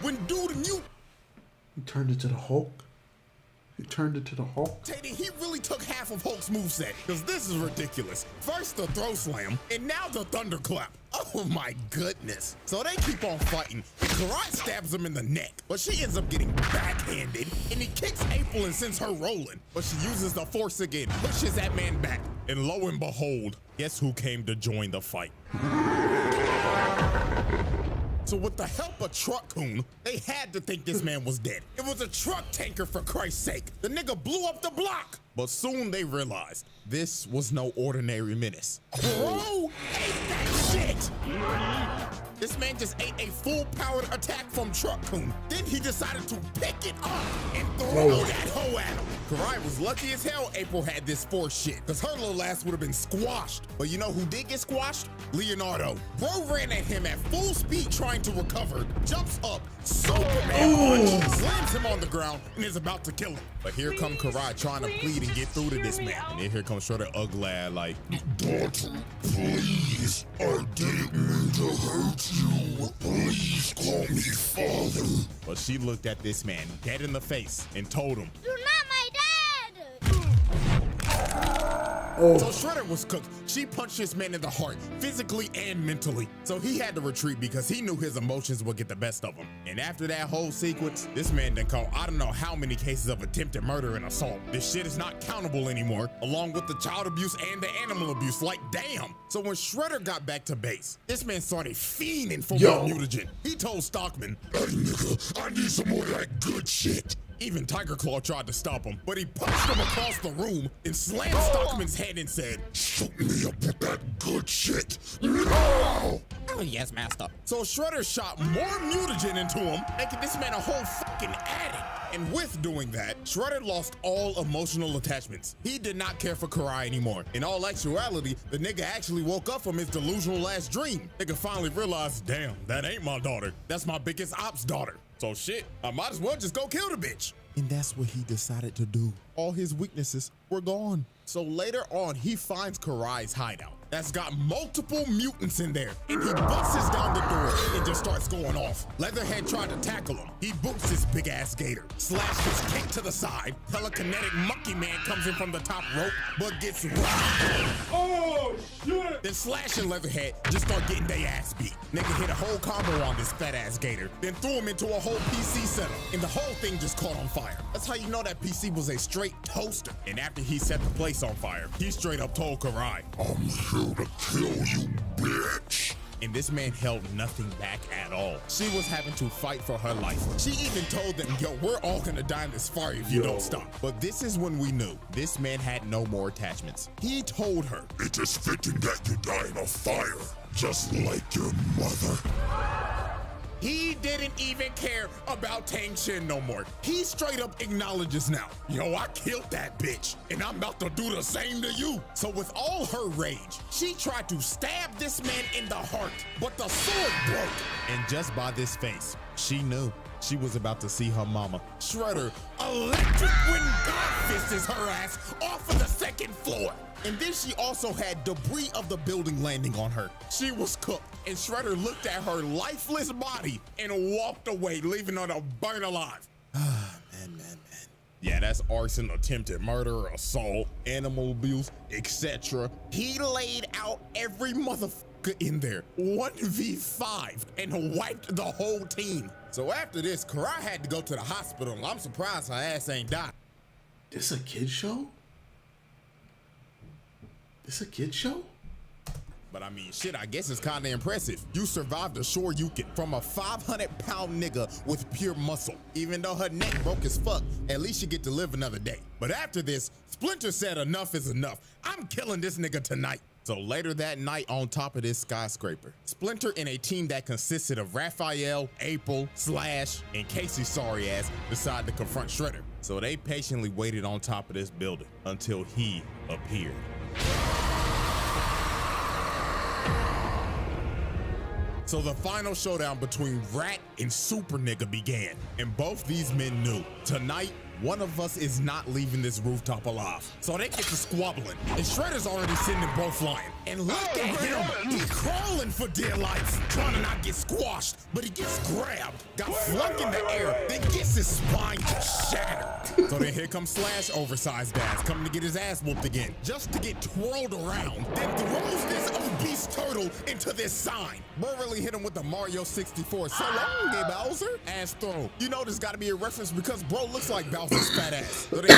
When dude and you... He turned into the Hulk. He turned into the Hulk. He really took half of Hulk's moveset, because this is ridiculous. First the throw slam, and now the thunderclap. Oh my goodness. So they keep on fighting, and Karai stabs him in the neck, but she ends up getting backhanded, and he kicks April and sends her rolling. But she uses the force again, pushes that man back, and lo and behold, guess who came to join the fight? So with the help of Truck Coon, they had to think this man was dead. It was a truck tanker, for Christ's sake. The nigga blew up the block. But soon they realized this was no ordinary menace. Bro ate that shit. This man just ate a full-powered attack from Truck Coon. Then he decided to pick it up and throw that hoe at him. Karai was lucky as hell April had this force shit, because her little ass would have been squashed. But you know who did get squashed? Leonardo. Bro ran at him at full speed trying to recover, jumps up, Superman punch, slams him on the ground, and is about to kill him. But here come Karai trying to plead and get through to this man. And then here comes Shredder ugly like, Daughter, please, I didn't mean to hurt you. Please call me father. But she looked at this man dead in the face and told him, You're not my dad! So Shredder was cooked. She punched this man in the heart, physically and mentally. So he had to retreat because he knew his emotions would get the best of him. And after that whole sequence, this man done caught I don't know how many cases of attempted murder and assault. This shit is not countable anymore, along with the child abuse and the animal abuse. Like, damn. So when Shredder got back to base, this man started fiending for more mutagen. He told Stockman, Hey nigga, I need some more of that good shit. Even Tiger Claw tried to stop him, but he punched him across the room and slammed Stockman's head and said, Shoot me up with that good shit. No! Oh, yes, master. So Shredder shot more mutagen into him, making this man a whole fucking addict. And with doing that, Shredder lost all emotional attachments. He did not care for Karai anymore. In all actuality, the nigga actually woke up from his delusional last dream. Nigga finally realized, damn, that ain't my daughter. That's my biggest ops daughter. So shit, I might as well just go kill the bitch. And that's what he decided to do. All his weaknesses were gone. So later on, he finds Karai's hideout that's got multiple mutants in there, and he busts down the door and just starts going off. Leatherhead tried to tackle him. He boots his big ass gator, slash his kick to the side. Telekinetic monkey man comes in from the top rope, but gets rocked. Oh shit! Then Slash and Leatherhead just start getting their ass beat. Nigga hit a whole combo on this fat ass gator, then threw him into a whole PC setup, and the whole thing just caught on fire. That's how you know that PC was a straight toaster. And after he set the place on fire, he straight up told Karai, I'm here to kill you, bitch. And this man held nothing back at all. She was having to fight for her life. She even told them, yo, we're all gonna die in this fire if you don't stop. But this is when we knew this man had no more attachments. He told her, It is fitting that you die in a fire, just like your mother. He didn't even care about Tang Shin no more. He straight up acknowledges now, yo, I killed that bitch, and I'm about to do the same to you. So with all her rage, she tried to stab this man in the heart, but the sword broke. And just by this face, she knew she was about to see her mama. Shredder electric wind God fists her ass off of the second floor. And then she also had debris of the building landing on her. She was cooked, and Shredder looked at her lifeless body and walked away, leaving her to burn alive. Man. Yeah, that's arson, attempted murder, assault, animal abuse, etc. He laid out every motherfucker in there, 1v5, and wiped the whole team. So after this, Karai had to go to the hospital, and I'm surprised her ass ain't died. This a kid show? This a kid show? But I mean, shit, I guess it's kind of impressive. You survived a Shoryuken from a 500-pound nigga with pure muscle. Even though her neck broke as fuck, at least you get to live another day. But after this, Splinter said enough is enough. I'm killing this nigga tonight. So later that night on top of this skyscraper, Splinter and a team that consisted of Raphael, April, Slash, and Casey's sorry ass decided to confront Shredder. So they patiently waited on top of this building until he appeared. So the final showdown between Rat and Super Nigga began, and both these men knew tonight one of us is not leaving this rooftop alive. So they get to squabbling, and Shredder's already sending bro flying. And look at him, he's crawling for dear life, trying to not get squashed, but he gets grabbed, got flung in the air, then gets his spine shattered. So then here comes Slash, oversized ass, coming to get his ass whooped again, just to get twirled around, then throws this obese turtle into this sign. Bro really hit him with the Mario 64 "So long, gay Bowser" ass throw. You know there's gotta be a reference because bro looks like Bowser's fat ass. So they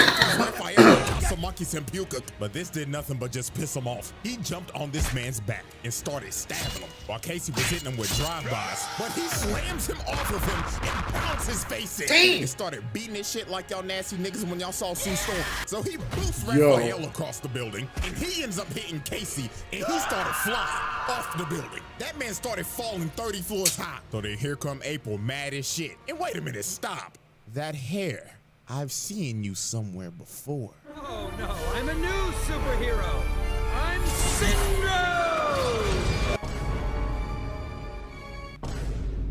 but this did nothing but just piss him off. He jumped on this man's back and started stabbing him while Casey was hitting him with drive-bys. But he slams him off of him and pounds his face in. Damn. And started beating this shit like y'all nasty niggas when y'all saw Sue Storm. So he boosts Raphael across the building, and he ends up hitting Casey, and he started flying off the building. That man started falling 30 floors high. So then here come April, mad as shit. And wait a minute, stop. That hair, I've seen you somewhere before. Oh no, I'm a new superhero. I'm Syndrome!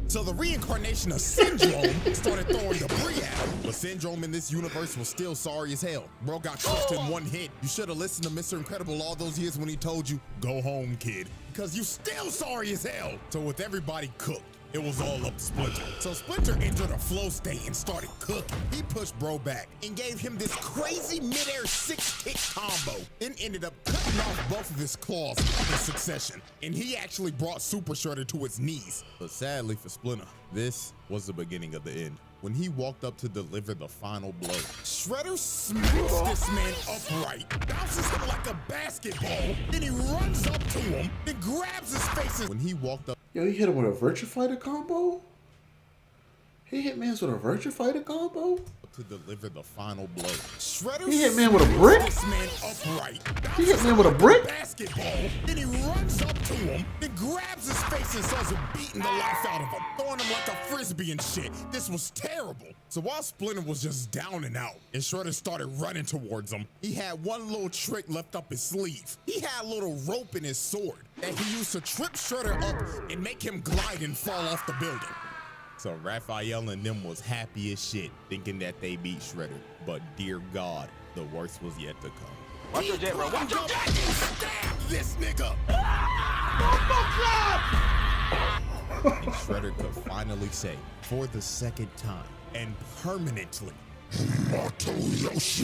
So the reincarnation of Syndrome started throwing debris at him. But Syndrome in this universe was still sorry as hell. Bro got crushed in one hit. You should have listened to Mr. Incredible all those years when he told you, go home, kid. Because you still sorry as hell. So with everybody cooked, it was all up to Splinter. So Splinter entered a flow state and started cooking. He pushed bro back and gave him this crazy midair 6-kick combo. Then ended up cutting off both of his claws in succession. And he actually brought Super Shredder to his knees. But sadly for Splinter, this was the beginning of the end. When he walked up to deliver the final blow, Shredder smacks this man upright, bounces him like a basketball, then he runs up to him, then grabs his face. And when he walked up, Yo, he hit him with a Virtua Fighter combo? He hit mans with a Virtua Fighter combo? To deliver the final blow, Shredder He hit man with a brick? this man upright, He hit man with a brick? basketball, then he runs up to him, then grabs his face and starts beating the life out of him, throwing him like a frisbee and shit. This was terrible. So while Splinter was just down and out, and Shredder started running towards him, he had one little trick left up his sleeve. He had a little rope in his sword that he used to trip Shredder up and make him glide and fall off the building. So Raphael and them was happy as shit, thinking that they beat Shredder. But dear God, the worst was yet to come. Watch your jet, bro. Watch your jet! Stab this nigga! And Shredder could finally say, for the second time and permanently, Mato Yoshi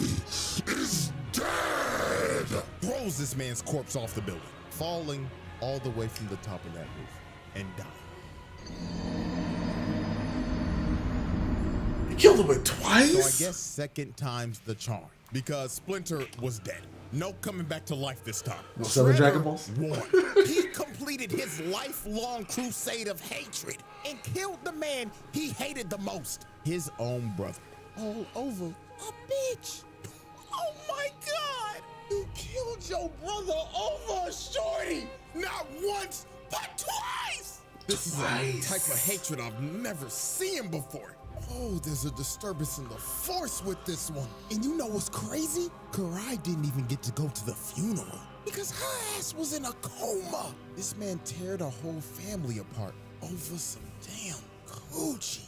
is dead! Throws this man's corpse off the building, falling all the way from the top of that roof and dying. Killed him twice? So I guess second time's the charm, because Splinter was dead. No coming back to life this time. No Seven Dragon Balls? Won. He completed his lifelong crusade of hatred and killed the man he hated the most, his own brother. All over a bitch. Oh my God! You killed your brother over a shorty! Not once, but twice! This is a type of hatred I've never seen before. Oh, there's a disturbance in the force with this one. And you know what's crazy? Karai didn't even get to go to the funeral because her ass was in a coma. This man teared a whole family apart over some damn coochie.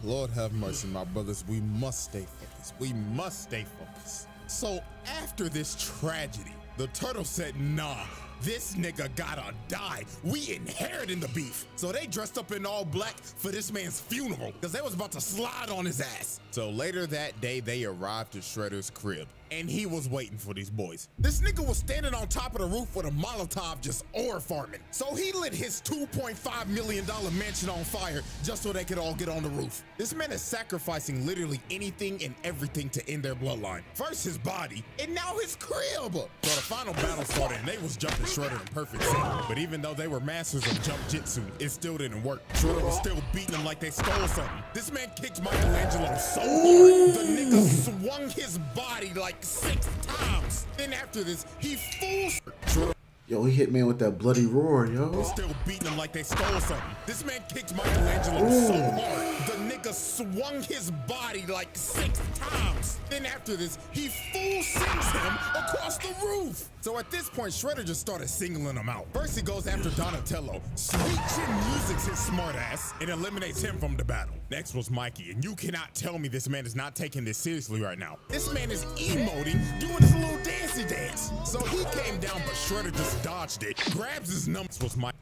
Lord have mercy, my brothers. We must stay focused. We must stay focused. So after this tragedy, the turtle said, nah, this nigga gotta die. We inheriting the beef. So they dressed up in all black for this man's funeral because they was about to slide on his ass. So later that day, they arrived to Shredder's crib and he was waiting for these boys. This nigga was standing on top of the roof with a Molotov just ore farming. So he lit his $2.5 million mansion on fire just so they could all get on the roof. This man is sacrificing literally anything and everything to end their bloodline. First his body and now his crib. So the final battle started and they was jumping Shredder in perfect sync. But even though they were masters of jump jitsu, it still didn't work. Shredder was still beating them like they stole something. This man kicked Michelangelo so hard, the nigga swung his body like 6 times. Then after this, he fools Shredder. Yo, he hit man with that bloody roar, yo. Still beating them like they stole something. This man kicked Michelangelo so hard, the nigga swung his body like 6 times. Then after this, he full sends him across the roof. So at this point, Shredder just started singling him out. First he goes after Donatello. Sweet Chin Music's his smart ass and eliminates him from the battle. Next was Mikey, and you cannot tell me this man is not taking this seriously right now. This man is emoting, doing his little dancey dance. So he came down, but Shredder just dodged it, grabs his numbers. Was Mikey,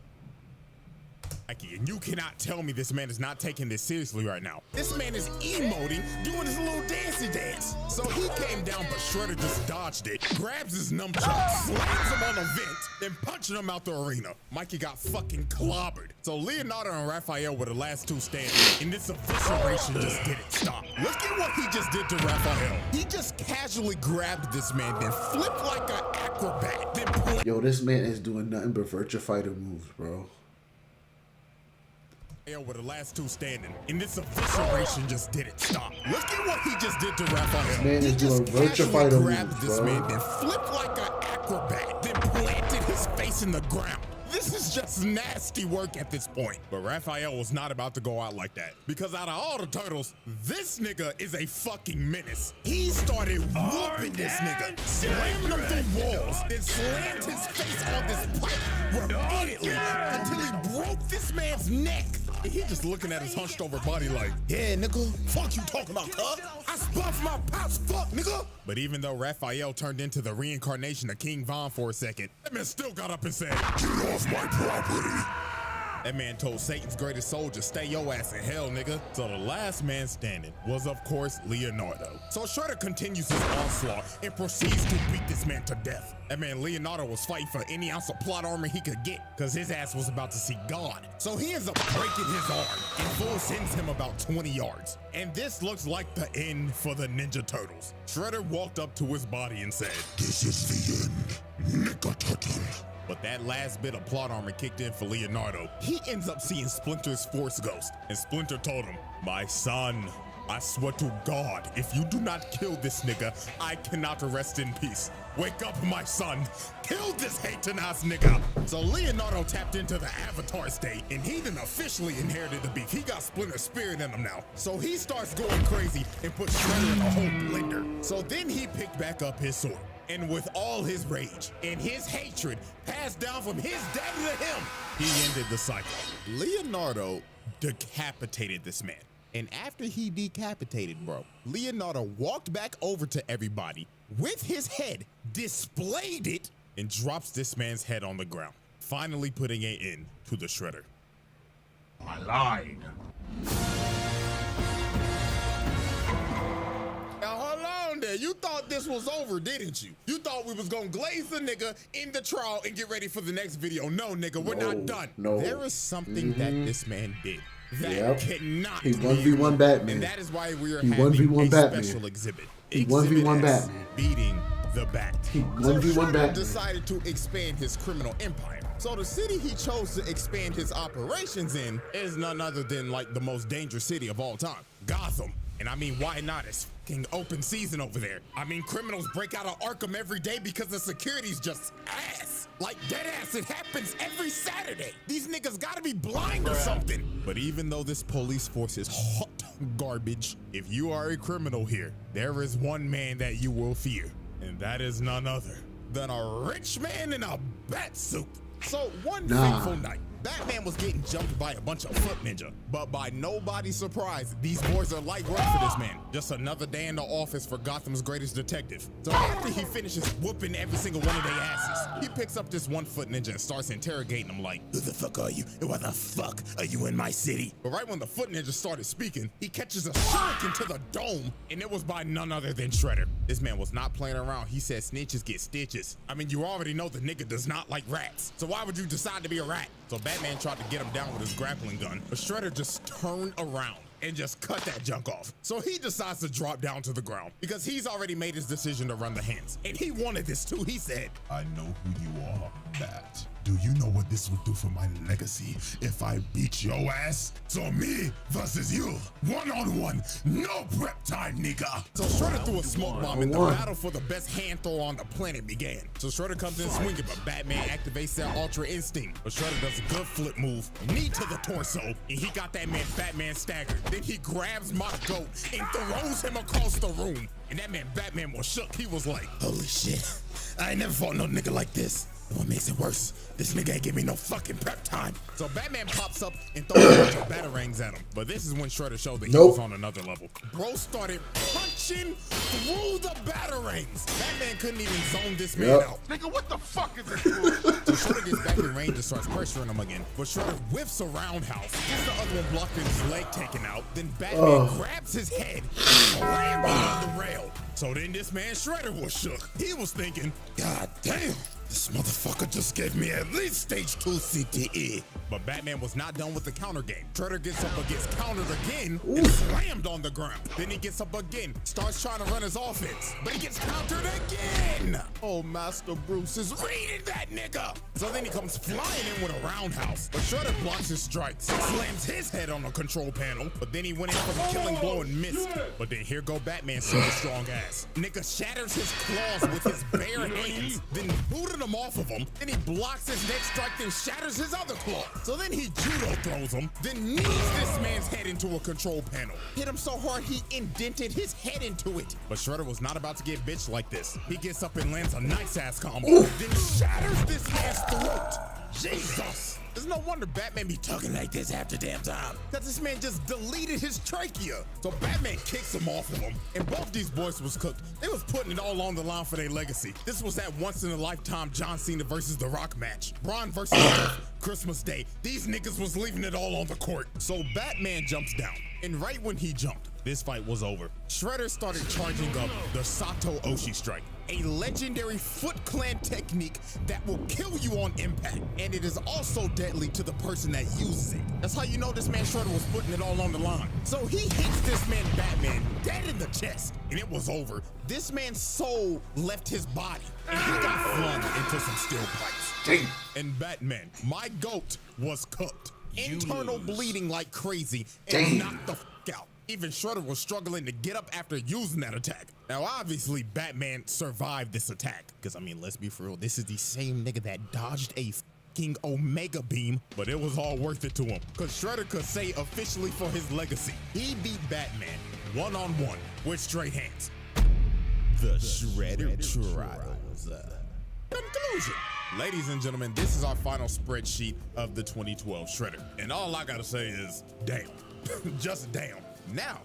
and you cannot tell me this man is not taking this seriously right now. This man is emoting, doing his little dancey dance. So he came down, but Shredder just dodged it, grabs his nunchuck, slams him on a vent, then punching him out the arena. Mikey got fucking clobbered. So Leonardo and Raphael were the last 2 standing, and this evisceration just didn't stop. Look at what he just did to Raphael. He just casually grabbed this man, then flipped like an acrobat, then Yo, this man is doing nothing but Virtua Fighter moves, bro. Were the last 2 standing, and this evisceration just didn't stop. Look at what he just did to Raphael. This man he is doing Virtua Fighter moves, this bro. man, then flipped like an acrobat, then planted his face in the ground. This is just nasty work at this point. But Raphael was not about to go out like that, because out of all the turtles, this nigga is a fucking menace. He started whooping this nigga, slamming him through walls, then slammed his face on this pipe repeatedly until he broke this man's neck. And he just looking at his hunched over body like, yeah, nigga, fuck you talking about, cuz? I spun for my pops, fuck, nigga. But even though Raphael turned into the reincarnation of King Von for a second, that man still got up and said, get off my property. That man told Satan's greatest soldier, stay your ass in hell, nigga. So the last man standing was, of course, Leonardo. So Shredder continues his onslaught and proceeds to beat this man to death. That man Leonardo was fighting for any ounce of plot armor he could get, because his ass was about to see God. So he ends up breaking his arm and full sends him about 20 yards. And this looks like the end for the Ninja Turtles. Shredder walked up to his body and said, this is the end, Nigga Turtle. But that last bit of plot armor kicked in for Leonardo. He ends up seeing Splinter's Force Ghost, and Splinter told him, my son, I swear to God, if you do not kill this nigga, I cannot rest in peace. Wake up, my son. Kill this hating ass nigga. So Leonardo tapped into the Avatar state, and he then officially inherited the beef. He got Splinter's spirit in him now. So he starts going crazy and puts Shredder in a whole blender. So then he picked back up his sword. And with all his rage and his hatred passed down from his daddy to him, he ended the cycle. Leonardo decapitated this man. And after he decapitated, bro, Leonardo walked back over to everybody with his head, displayed it, and drops this man's head on the ground, finally putting an end to the Shredder. I lied. Now hold on there. You thought this was over, didn't you? You thought we was gonna glaze the nigga in the trial and get ready for the next video. No, nigga, we're not done. No. There is something that this man did that cannot He 1v1 Batman. And that is why we are He having 1v1 a Batman. special exhibit. He 1v1 S, Batman. beating the Bat. He So 1v1 Shredder Batman. decided to expand his criminal empire. So the city he chose to expand his operations in is none other than like the most dangerous city of all time, Gotham. And I mean, why not? It's fucking open season over there. I mean, criminals break out of Arkham every day because the security's just ass. Like dead ass, it happens every Saturday. These niggas gotta be blind or something. But even though this police force is hot garbage, if you are a criminal here, there is one man that you will fear. And that is none other than a rich man in a bat suit. So one fateful night, Batman was getting jumped by a bunch of foot ninja, but by nobody's surprise, these boys are light work for this man. Just another day in the office for Gotham's greatest detective. So after he finishes whooping every single one of their asses, he picks up this one foot ninja and starts interrogating him like, who the fuck are you? And why the fuck are you in my city? But right when the foot ninja started speaking, he catches a shuriken to the dome, and it was by none other than Shredder. This man was not playing around. He said snitches get stitches. I mean, you already know the nigga does not like rats. So why would you decide to be a rat? So Batman tried to get him down with his grappling gun, but Shredder just turned around and just cut that junk off. So he decides to drop down to the ground because he's already made his decision to run the hands. And he wanted this too. He said, I know who you are, Bat. Do you know what this would do for my legacy if I beat your ass? So me versus you, one-on-one, no prep time, nigga. So Shredder threw a smoke bomb and the battle for the best hand throw on the planet began. So Shredder comes in swinging, but Batman activates their Ultra Instinct. But Shredder does a good flip move, knee to the torso, and he got that man Batman staggered. Then he grabs my goat and throws him across the room. And that man Batman was shook. He was like, holy shit, I ain't never fought no nigga like this. And what makes it worse, this nigga ain't give me no fucking prep time. So Batman pops up and throws a bunch of batarangs at him. But this is when Shredder showed that he was on another level. Bro started punching through the batarangs. Batman couldn't even zone this man out. Nigga, what the fuck is this? So Shredder gets back in range and starts pressuring him again. But Shredder whips a roundhouse, gets the other one blocked and his leg taken out. Then Batman grabs his head and slams him on the rail. So then this man Shredder was shook. He was thinking, God damn, this motherfucker just gave me at least stage 2 CTE. But Batman was not done with the counter game. Shredder gets up and gets countered again and slammed on the ground. Then he gets up again, starts trying to run his offense, but he gets countered again. Oh, Master Bruce is reading that nigga. So then he comes flying in with a roundhouse, but Shredder blocks his strikes, slams his head on the control panel, but then he went in for the killing blow and missed. But then here go Batman, super strong ass. Nigga shatters his claws with his bare hands, then booted him off of him, then he blocks his next strike, then shatters his other claw. So then he judo throws him, then knees this man's head into a control panel. Hit him so hard he indented his head into it. But Shredder was not about to get bitched like this. He gets up and lands a nice ass combo, then shatters this man's throat. Jesus! There's no wonder Batman be talking like this half the damn time. Cause this man just deleted his trachea. So Batman kicks him off of him. And both these boys was cooked. They was putting it all on the line for their legacy. This was that once in a lifetime John Cena versus The Rock match. Braun versus Christmas Day. These niggas was leaving it all on the court. So Batman jumps down. And right when he jumped, this fight was over. Shredder started charging up the Sato Oshi strike, a legendary Foot Clan technique that will kill you on impact, and it is also deadly to the person that uses it. That's how you know this man Shredder was putting it all on the line. So he hits this man Batman dead in the chest, and it was over. This man's soul left his body, and he got flung into some steel pipes. Damn. And Batman, my goat, was cooked. Internal bleeding like crazy, and knocked the f out. Even Shredder was struggling to get up after using that attack. Now, obviously, Batman survived this attack. Because, I mean, let's be for real. This is the same nigga that dodged a f***ing Omega Beam. But it was all worth it to him. Because Shredder could say officially for his legacy, he beat Batman one-on-one with straight hands. The Shredder Trials. Conclusion. Ladies and gentlemen, this is our final spreadsheet of the 2012 Shredder. And all I gotta say is, damn. Just damn. Now,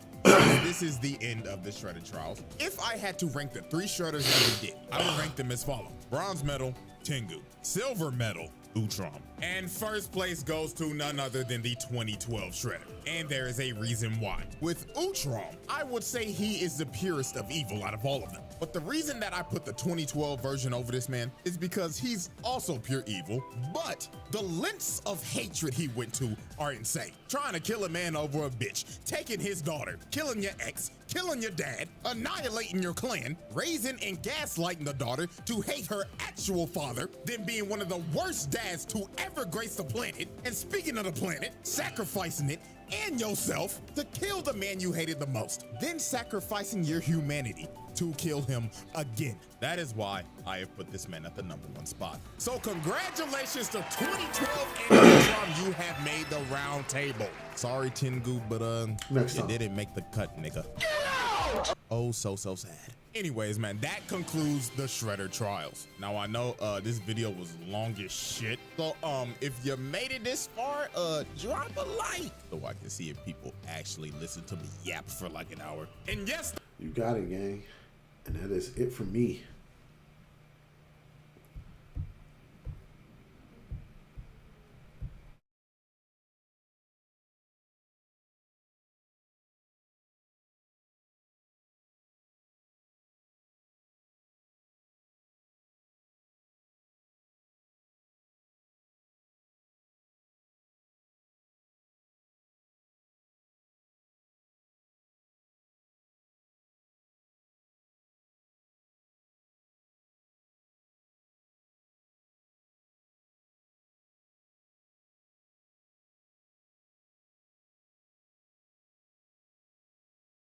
this is the end of the Shredder Trials. If I had to rank the 3 Shredders that we did, I would rank them as follows. Bronze medal, Tengu. Silver medal, Utrom. And first place goes to none other than the 2012 Shredder. And there is a reason why. With Utrom, I would say he is the purest of evil out of all of them. But the reason that I put the 2012 version over this man is because he's also pure evil, but the lengths of hatred he went to are insane. Trying to kill a man over a bitch, taking his daughter, killing your ex, killing your dad, annihilating your clan, raising and gaslighting the daughter to hate her actual father, then being one of the worst dads to ever grace the planet, and speaking of the planet, sacrificing it and yourself to kill the man you hated the most, then sacrificing your humanity to kill him again. That is why I have put this man at the #1 spot. So congratulations to 2012 and Utrom, you have made the round table. Sorry, Tengu, but it didn't make the cut, nigga. Oh, so sad. Anyways, man, that concludes the Shredder Trials. Now, I know this video was long as shit. So, if you made it this far, drop a like so I can see if people actually listen to me yap for like an hour. And yes, you got it, gang. And that is it for me.